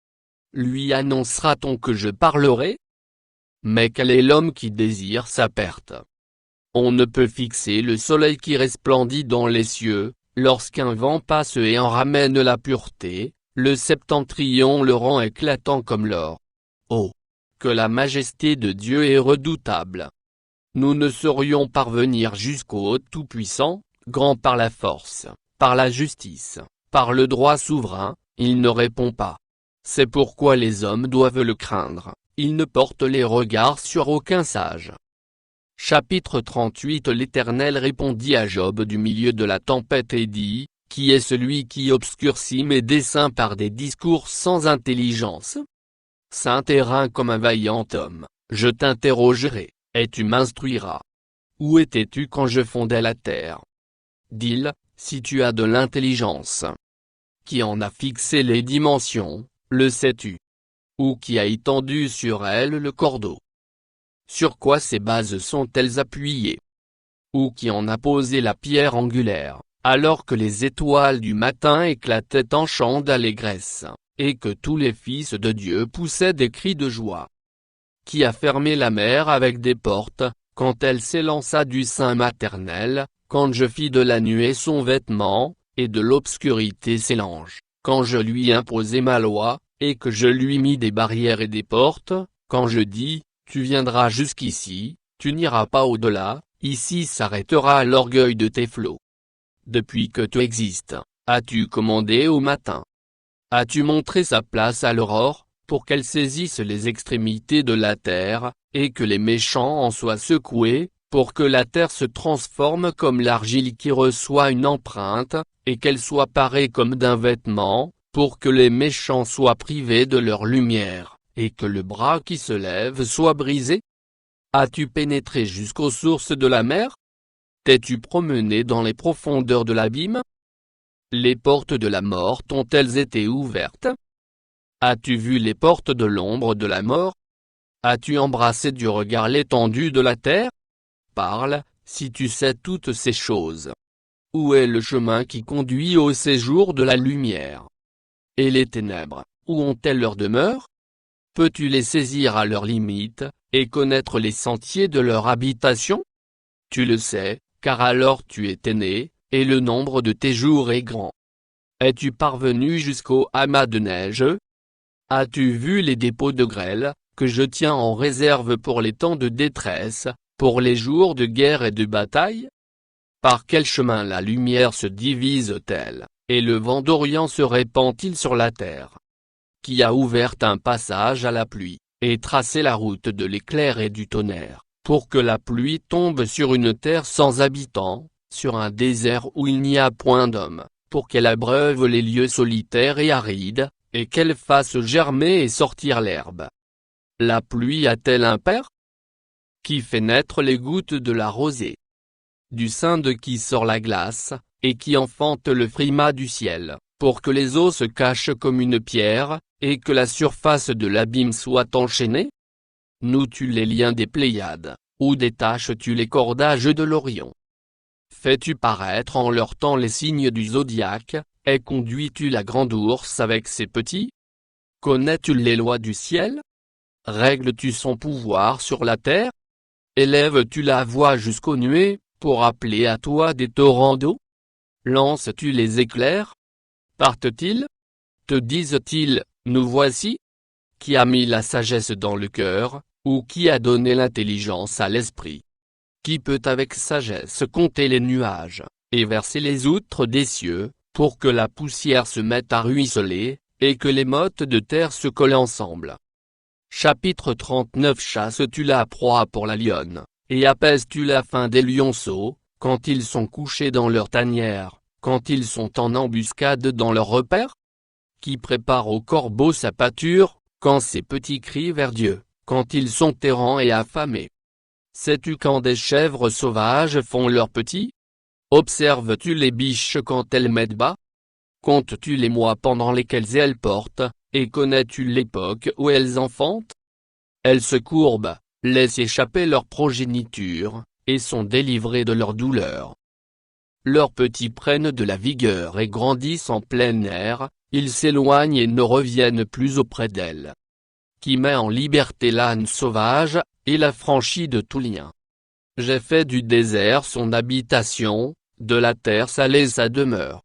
Lui annoncera-t-on que je parlerai? Mais quel est l'homme qui désire sa perte? On ne peut fixer le soleil qui resplendit dans les cieux, lorsqu'un vent passe et en ramène la pureté, le septentrion le rend éclatant comme l'or. Oh! Que la majesté de Dieu est redoutable! Nous ne saurions parvenir jusqu'au Tout-Puissant, grand par la force, par la justice, par le droit souverain, il ne répond pas. C'est pourquoi les hommes doivent le craindre, il ne porte les regards sur aucun sage. Chapitre 38 L'Éternel répondit à Job du milieu de la tempête et dit, qui est celui qui obscurcit mes desseins par des discours sans intelligence? Saint terrain comme un vaillant homme, je t'interrogerai, et tu m'instruiras. Où étais-tu quand je fondais la terre? Dis-le, si tu as de l'intelligence. Qui en a fixé les dimensions, le sais-tu? Ou qui a étendu sur elle le cordeau? Sur quoi ces bases sont-elles appuyées? Ou qui en a posé la pierre angulaire, alors que les étoiles du matin éclataient en chants d'allégresse, et que tous les fils de Dieu poussaient des cris de joie? Qui a fermé la mer avec des portes, quand elle s'élança du sein maternel, quand je fis de la nuée son vêtement, et de l'obscurité ses langes, quand je lui imposai ma loi, et que je lui mis des barrières et des portes, quand je dis, tu viendras jusqu'ici, tu n'iras pas au-delà, ici s'arrêtera l'orgueil de tes flots. Depuis que tu existes, as-tu commandé au matin? As-tu montré sa place à l'aurore, pour qu'elle saisisse les extrémités de la terre, et que les méchants en soient secoués, pour que la terre se transforme comme l'argile qui reçoit une empreinte, et qu'elle soit parée comme d'un vêtement, pour que les méchants soient privés de leur lumière, et que le bras qui se lève soit brisé? As-tu pénétré jusqu'aux sources de la mer? T'es-tu promené dans les profondeurs de l'abîme? Les portes de la mort t'ont-elles été ouvertes? As-tu vu les portes de l'ombre de la mort? As-tu embrassé du regard l'étendue de la terre? Parle, si tu sais toutes ces choses. Où est le chemin qui conduit au séjour de la lumière? Et les ténèbres, où ont-elles leur demeure? Peux-tu les saisir à leurs limites, et connaître les sentiers de leur habitation? Tu le sais, car alors tu étais né, et le nombre de tes jours est grand. Es-tu parvenu jusqu'au amas de neige? As-tu vu les dépôts de grêle, que je tiens en réserve pour les temps de détresse, pour les jours de guerre et de bataille? Par quel chemin la lumière se divise-t-elle, et le vent d'Orient se répand-il sur la terre? Qui a ouvert un passage à la pluie, et tracé la route de l'éclair et du tonnerre, pour que la pluie tombe sur une terre sans habitants, sur un désert où il n'y a point d'homme, pour qu'elle abreuve les lieux solitaires et arides, et qu'elle fasse germer et sortir l'herbe? La pluie a-t-elle un père? Qui fait naître les gouttes de la rosée? Du sein de qui sort la glace, et qui enfante le frimas du ciel, pour que les eaux se cachent comme une pierre, et que la surface de l'abîme soit enchaînée? Noues-tu les liens des Pléiades, ou détaches-tu les cordages de l'Orion? Fais-tu paraître en leur temps les signes du zodiaque, et conduis-tu la grande ours avec ses petits? Connais-tu les lois du ciel? Règles-tu son pouvoir sur la terre? Élèves-tu la voix jusqu'aux nuées, pour appeler à toi des torrents d'eau? Lances-tu les éclairs? Partent-ils? te disent-ils, nous voici? Qui a mis la sagesse dans le cœur, ou qui a donné l'intelligence à l'esprit? Qui peut avec sagesse compter les nuages, et verser les outres des cieux, pour que la poussière se mette à ruisseler, et que les mottes de terre se collent ensemble? Chapitre 39. Chasses-tu la proie pour la lionne, et apaises-tu la faim des lionceaux, quand ils sont couchés dans leur tanière, quand ils sont en embuscade dans leur repaire? Qui prépare au corbeau sa pâture, quand ses petits crient vers Dieu, quand ils sont errants et affamés? Sais-tu quand des chèvres sauvages font leurs petits? Observes-tu les biches quand elles mettent bas? Comptes-tu les mois pendant lesquels elles portent, et connais-tu l'époque où elles enfantent? Elles se courbent, laissent échapper leur progéniture, et sont délivrées de leur douleur. Leurs petits prennent de la vigueur et grandissent en plein air, ils s'éloignent et ne reviennent plus auprès d'elles. Qui met en liberté l'âne sauvage, et l'affranchit de tout lien. J'ai fait du désert son habitation, de la terre salée sa demeure.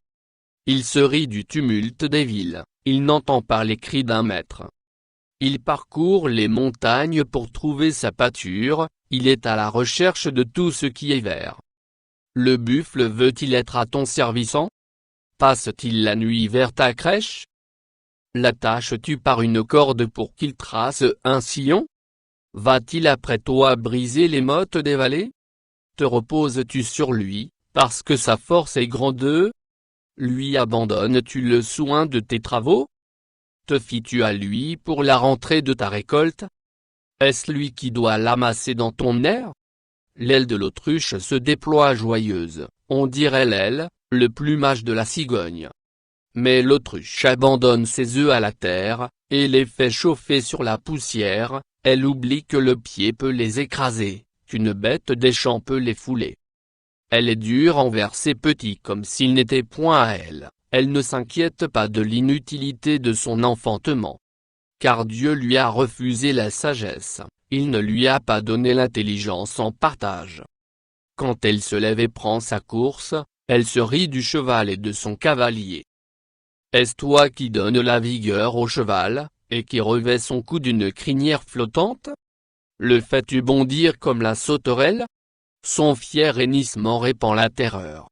Il se rit du tumulte des villes, il n'entend pas les cris d'un maître. Il parcourt les montagnes pour trouver sa pâture, il est à la recherche de tout ce qui est vert. Le buffle veut-il être à ton servissant? Passe-t-il la nuit vers ta crèche? L'attaches-tu par une corde pour qu'il trace un sillon? Va-t-il après toi briser les mottes des vallées? Te reposes-tu sur lui, parce que sa force est grande? Lui abandonnes-tu le soin de tes travaux? Te fies-tu à lui pour la rentrée de ta récolte? Est-ce lui qui doit l'amasser dans ton aire? L'aile de l'autruche se déploie joyeuse, on dirait l'aile, le plumage de la cigogne. Mais l'autruche abandonne ses œufs à la terre, et les fait chauffer sur la poussière, elle oublie que le pied peut les écraser, qu'une bête des champs peut les fouler. Elle est dure envers ses petits comme s'ils n'étaient point à elle, elle ne s'inquiète pas de l'inutilité de son enfantement. Car Dieu lui a refusé la sagesse, il ne lui a pas donné l'intelligence en partage. Quand elle se lève et prend sa course, elle se rit du cheval et de son cavalier. Est-ce toi qui donnes la vigueur au cheval, et qui revêt son cou d'une crinière flottante? Le fais-tu bondir comme la sauterelle? Son fier hennissement répand la terreur.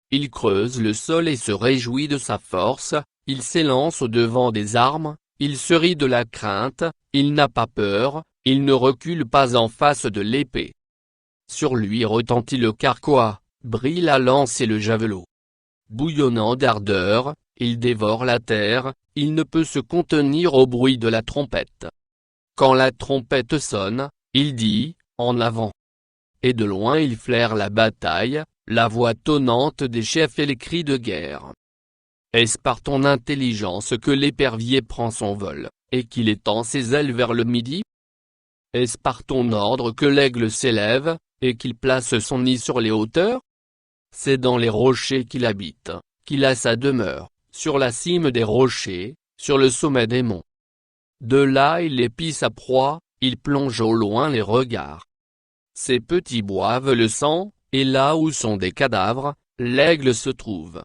Il creuse le sol et se réjouit de sa force, il s'élance au-devant des armes, il se rit de la crainte, il n'a pas peur, il ne recule pas en face de l'épée. Sur lui retentit le carquois, brille la lance et le javelot. Bouillonnant d'ardeur, il dévore la terre, il ne peut se contenir au bruit de la trompette. Quand la trompette sonne, il dit, en avant. Et de loin il flaire la bataille, la voix tonnante des chefs et les cris de guerre. Est-ce par ton intelligence que l'épervier prend son vol, et qu'il étend ses ailes vers le midi? Est-ce par ton ordre que l'aigle s'élève, et qu'il place son nid sur les hauteurs? C'est dans les rochers qu'il habite, qu'il a sa demeure, sur la cime des rochers, sur le sommet des monts. De là il épie sa proie, il plonge au loin les regards. Ses petits boivent le sang, et là où sont des cadavres, l'aigle se trouve.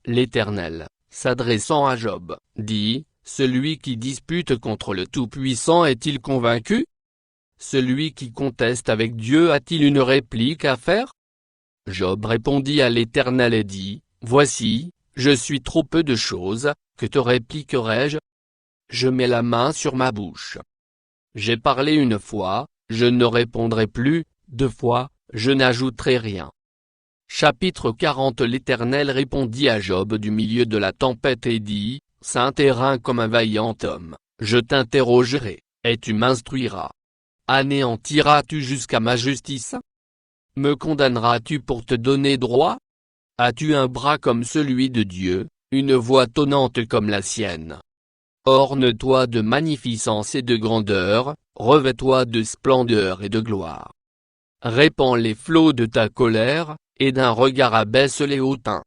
L'Éternel, s'adressant à Job, dit, celui qui dispute contre le Tout-Puissant est-il convaincu? Celui qui conteste avec Dieu a-t-il une réplique à faire? Job répondit à l'Éternel et dit, voici, je suis trop peu de choses, que te répliquerai-je? Je mets la main sur ma bouche. J'ai parlé une fois, je ne répondrai plus, deux fois, je n'ajouterai rien. Chapitre 40. L'Éternel répondit à Job du milieu de la tempête et dit, Saint terrain comme un vaillant homme, je t'interrogerai, et tu m'instruiras. Anéantiras-tu jusqu'à ma justice? Me condamneras-tu pour te donner droit? As-tu un bras comme celui de Dieu, une voix tonnante comme la sienne? Orne-toi de magnificence et de grandeur, revêt-toi de splendeur et de gloire. Répands les flots de ta colère, et d'un regard abaisse les hautains.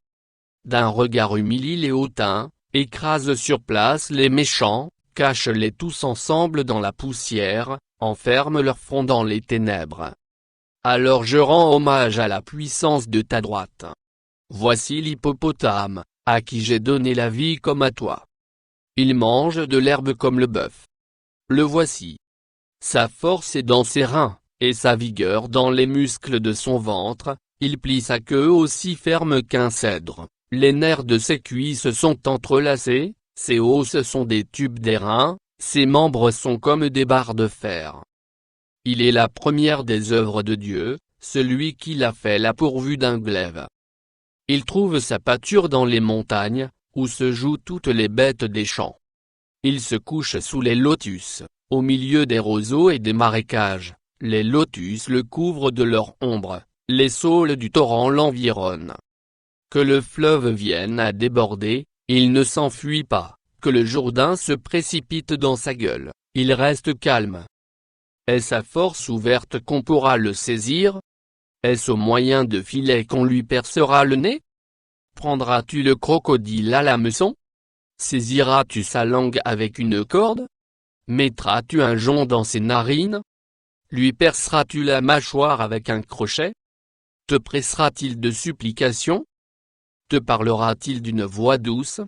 D'un regard humilie les hautains, écrase sur place les méchants, cache-les tous ensemble dans la poussière, enferme leur front dans les ténèbres. Alors je rends hommage à la puissance de ta droite. Voici l'hippopotame, à qui j'ai donné la vie comme à toi. Il mange de l'herbe comme le bœuf. Le voici. Sa force est dans ses reins, et sa vigueur dans les muscles de son ventre. Il plie sa queue aussi ferme qu'un cèdre. Les nerfs de ses cuisses sont entrelacés, ses os sont des tubes d'airain, ses membres sont comme des barres de fer. Il est la première des œuvres de Dieu, celui qui l'a fait l'a pourvu d'un glaive. Il trouve sa pâture dans les montagnes, où se jouent toutes les bêtes des champs. Il se couche sous les lotus, au milieu des roseaux et des marécages. Les lotus le couvrent de leur ombre, les saules du torrent l'environnent. Que le fleuve vienne à déborder, il ne s'enfuit pas, que le Jourdain se précipite dans sa gueule, il reste calme. Est-ce à force ouverte qu'on pourra le saisir? Est-ce au moyen de filets qu'on lui percera le nez? Prendras-tu le crocodile à l'hameçon? Saisiras-tu sa langue avec une corde? Mettras-tu un jonc dans ses narines? Lui perceras-tu la mâchoire avec un crochet? Te pressera-t-il de supplications? Te parlera-t-il d'une voix douce?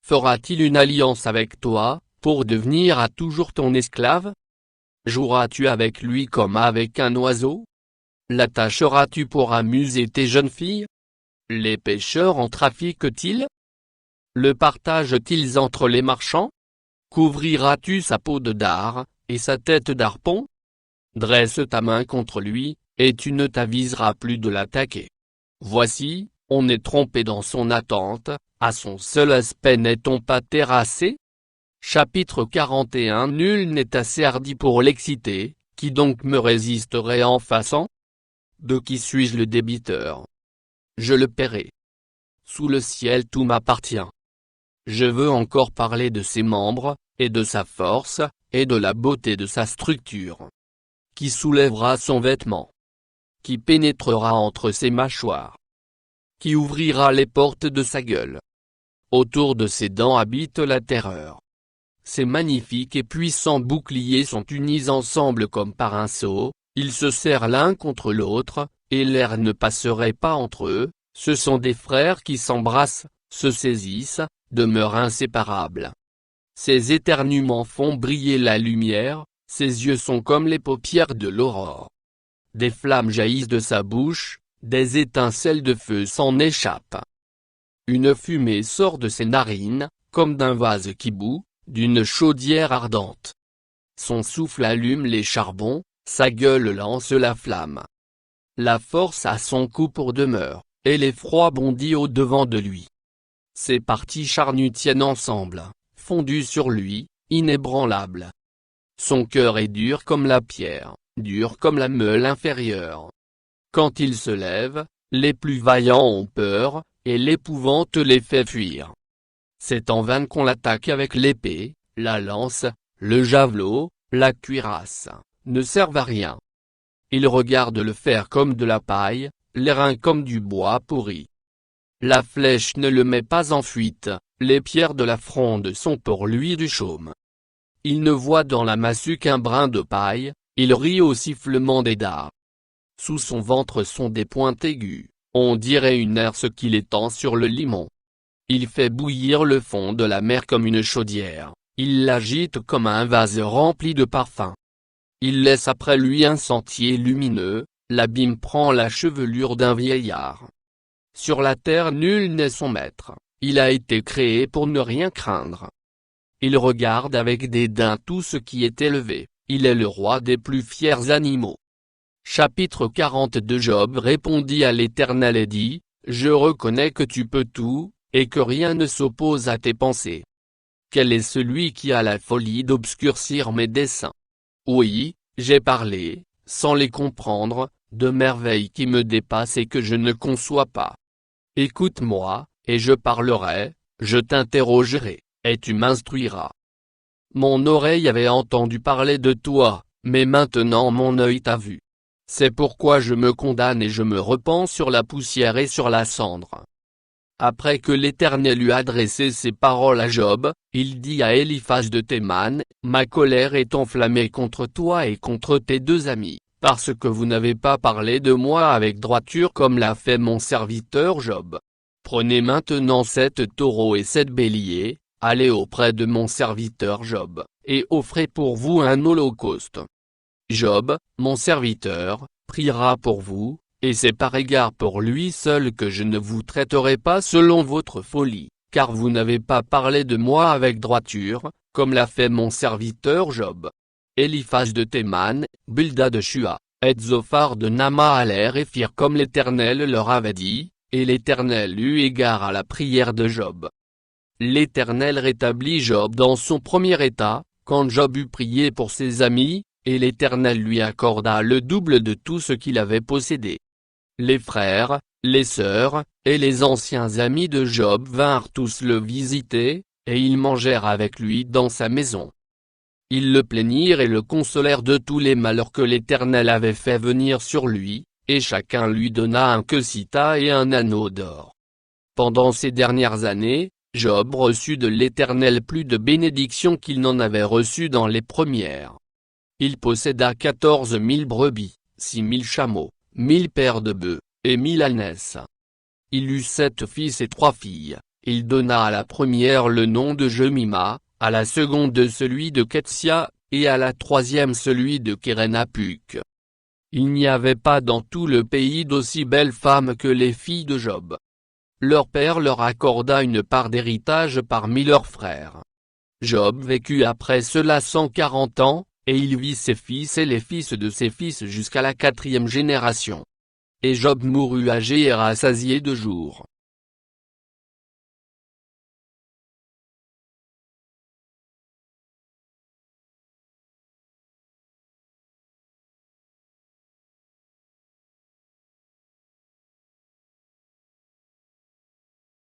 Fera-t-il une alliance avec toi, pour devenir à toujours ton esclave? Joueras-tu avec lui comme avec un oiseau? L'attacheras-tu pour amuser tes jeunes filles? Les pêcheurs en trafiquent-ils? Le partagent-ils entre les marchands? Couvriras-tu sa peau de dard, et sa tête d'harpon? Dresse ta main contre lui, et tu ne t'aviseras plus de l'attaquer. Voici, on est trompé dans son attente, à son seul aspect n'est-on pas terrassé? Chapitre 41. Nul n'est assez hardi pour l'exciter, qui donc me résisterait en façon? De qui suis-je le débiteur? Je le paierai. Sous le ciel tout m'appartient. Je veux encore parler de ses membres, et de sa force, et de la beauté de sa structure. Qui soulèvera son vêtement? Qui pénétrera entre ses mâchoires? Qui ouvrira les portes de sa gueule? Autour de ses dents habite la terreur. Ses magnifiques et puissants boucliers sont unis ensemble comme par un sceau, ils se serrent l'un contre l'autre, et l'air ne passerait pas entre eux, ce sont des frères qui s'embrassent, se saisissent, demeurent inséparables. Ses éternuements font briller la lumière, ses yeux sont comme les paupières de l'aurore. Des flammes jaillissent de sa bouche, des étincelles de feu s'en échappent. Une fumée sort de ses narines, comme d'un vase qui bout, d'une chaudière ardente. Son souffle allume les charbons, sa gueule lance la flamme. La force a son cou pour demeure, et l'effroi bondit au-devant de lui. Ses parties charnues tiennent ensemble, fondues sur lui, inébranlables. Son cœur est dur comme la pierre, dur comme la meule inférieure. Quand il se lève, les plus vaillants ont peur, et l'épouvante les fait fuir. C'est en vain qu'on l'attaque avec l'épée, la lance, le javelot, la cuirasse, ne servent à rien. Il regarde le fer comme de la paille, les reins comme du bois pourri. La flèche ne le met pas en fuite, les pierres de la fronde sont pour lui du chaume. Il ne voit dans la massue qu'un brin de paille, il rit au sifflement des dards. Sous son ventre sont des pointes aiguës, on dirait une herse qu'il étend sur le limon. Il fait bouillir le fond de la mer comme une chaudière, il l'agite comme un vase rempli de parfums. Il laisse après lui un sentier lumineux, l'abîme prend la chevelure d'un vieillard. Sur la terre nul n'est son maître, il a été créé pour ne rien craindre. Il regarde avec dédain tout ce qui est élevé, il est le roi des plus fiers animaux. Chapitre 42. Job répondit à l'Éternel et dit, je reconnais que tu peux tout, et que rien ne s'oppose à tes pensées. Quel est celui qui a la folie d'obscurcir mes desseins? Oui, j'ai parlé, sans les comprendre, de merveilles qui me dépassent et que je ne conçois pas. Écoute-moi, et je parlerai, je t'interrogerai, et tu m'instruiras. Mon oreille avait entendu parler de toi, mais maintenant mon œil t'a vu. C'est pourquoi je me condamne et je me repens sur la poussière et sur la cendre. Après que l'Éternel eut adressé ces paroles à Job, il dit à Eliphaz de Théman, ma colère est enflammée contre toi et contre tes deux amis, parce que vous n'avez pas parlé de moi avec droiture comme l'a fait mon serviteur Job. Prenez maintenant 7 taureaux et 7 béliers, allez auprès de mon serviteur Job, et offrez pour vous un holocauste. Job, mon serviteur, priera pour vous, et c'est par égard pour lui seul que je ne vous traiterai pas selon votre folie, car vous n'avez pas parlé de moi avec droiture, comme l'a fait mon serviteur Job. Eliphaz de Théman, Bildad de Shua, et Zophar de Nama allèrent et firent comme l'Éternel leur avait dit, et l'Éternel eut égard à la prière de Job. L'Éternel rétablit Job dans son premier état, quand Job eut prié pour ses amis, et l'Éternel lui accorda le double de tout ce qu'il avait possédé. Les frères, les sœurs, et les anciens amis de Job vinrent tous le visiter, et ils mangèrent avec lui dans sa maison. Ils le plaignirent et le consolèrent de tous les malheurs que l'Éternel avait fait venir sur lui, et chacun lui donna un quecita et un anneau d'or. Pendant ces dernières années, Job reçut de l'Éternel plus de bénédictions qu'il n'en avait reçues dans les premières. Il posséda 14 000 brebis, 6 000 chameaux, 1000 paires de bœufs, et 1000 ânesses. Il eut 7 fils et 3 filles. Il donna à la première le nom de Jemima, à la seconde celui de Ketsia, et à la troisième celui de Kérénapuk. Il n'y avait pas dans tout le pays d'aussi belles femmes que les filles de Job. Leur père leur accorda une part d'héritage parmi leurs frères. Job vécut après cela 140 ans, et il vit ses fils et les fils de ses fils jusqu'à la 4e génération. Et Job mourut âgé et rassasié de jours.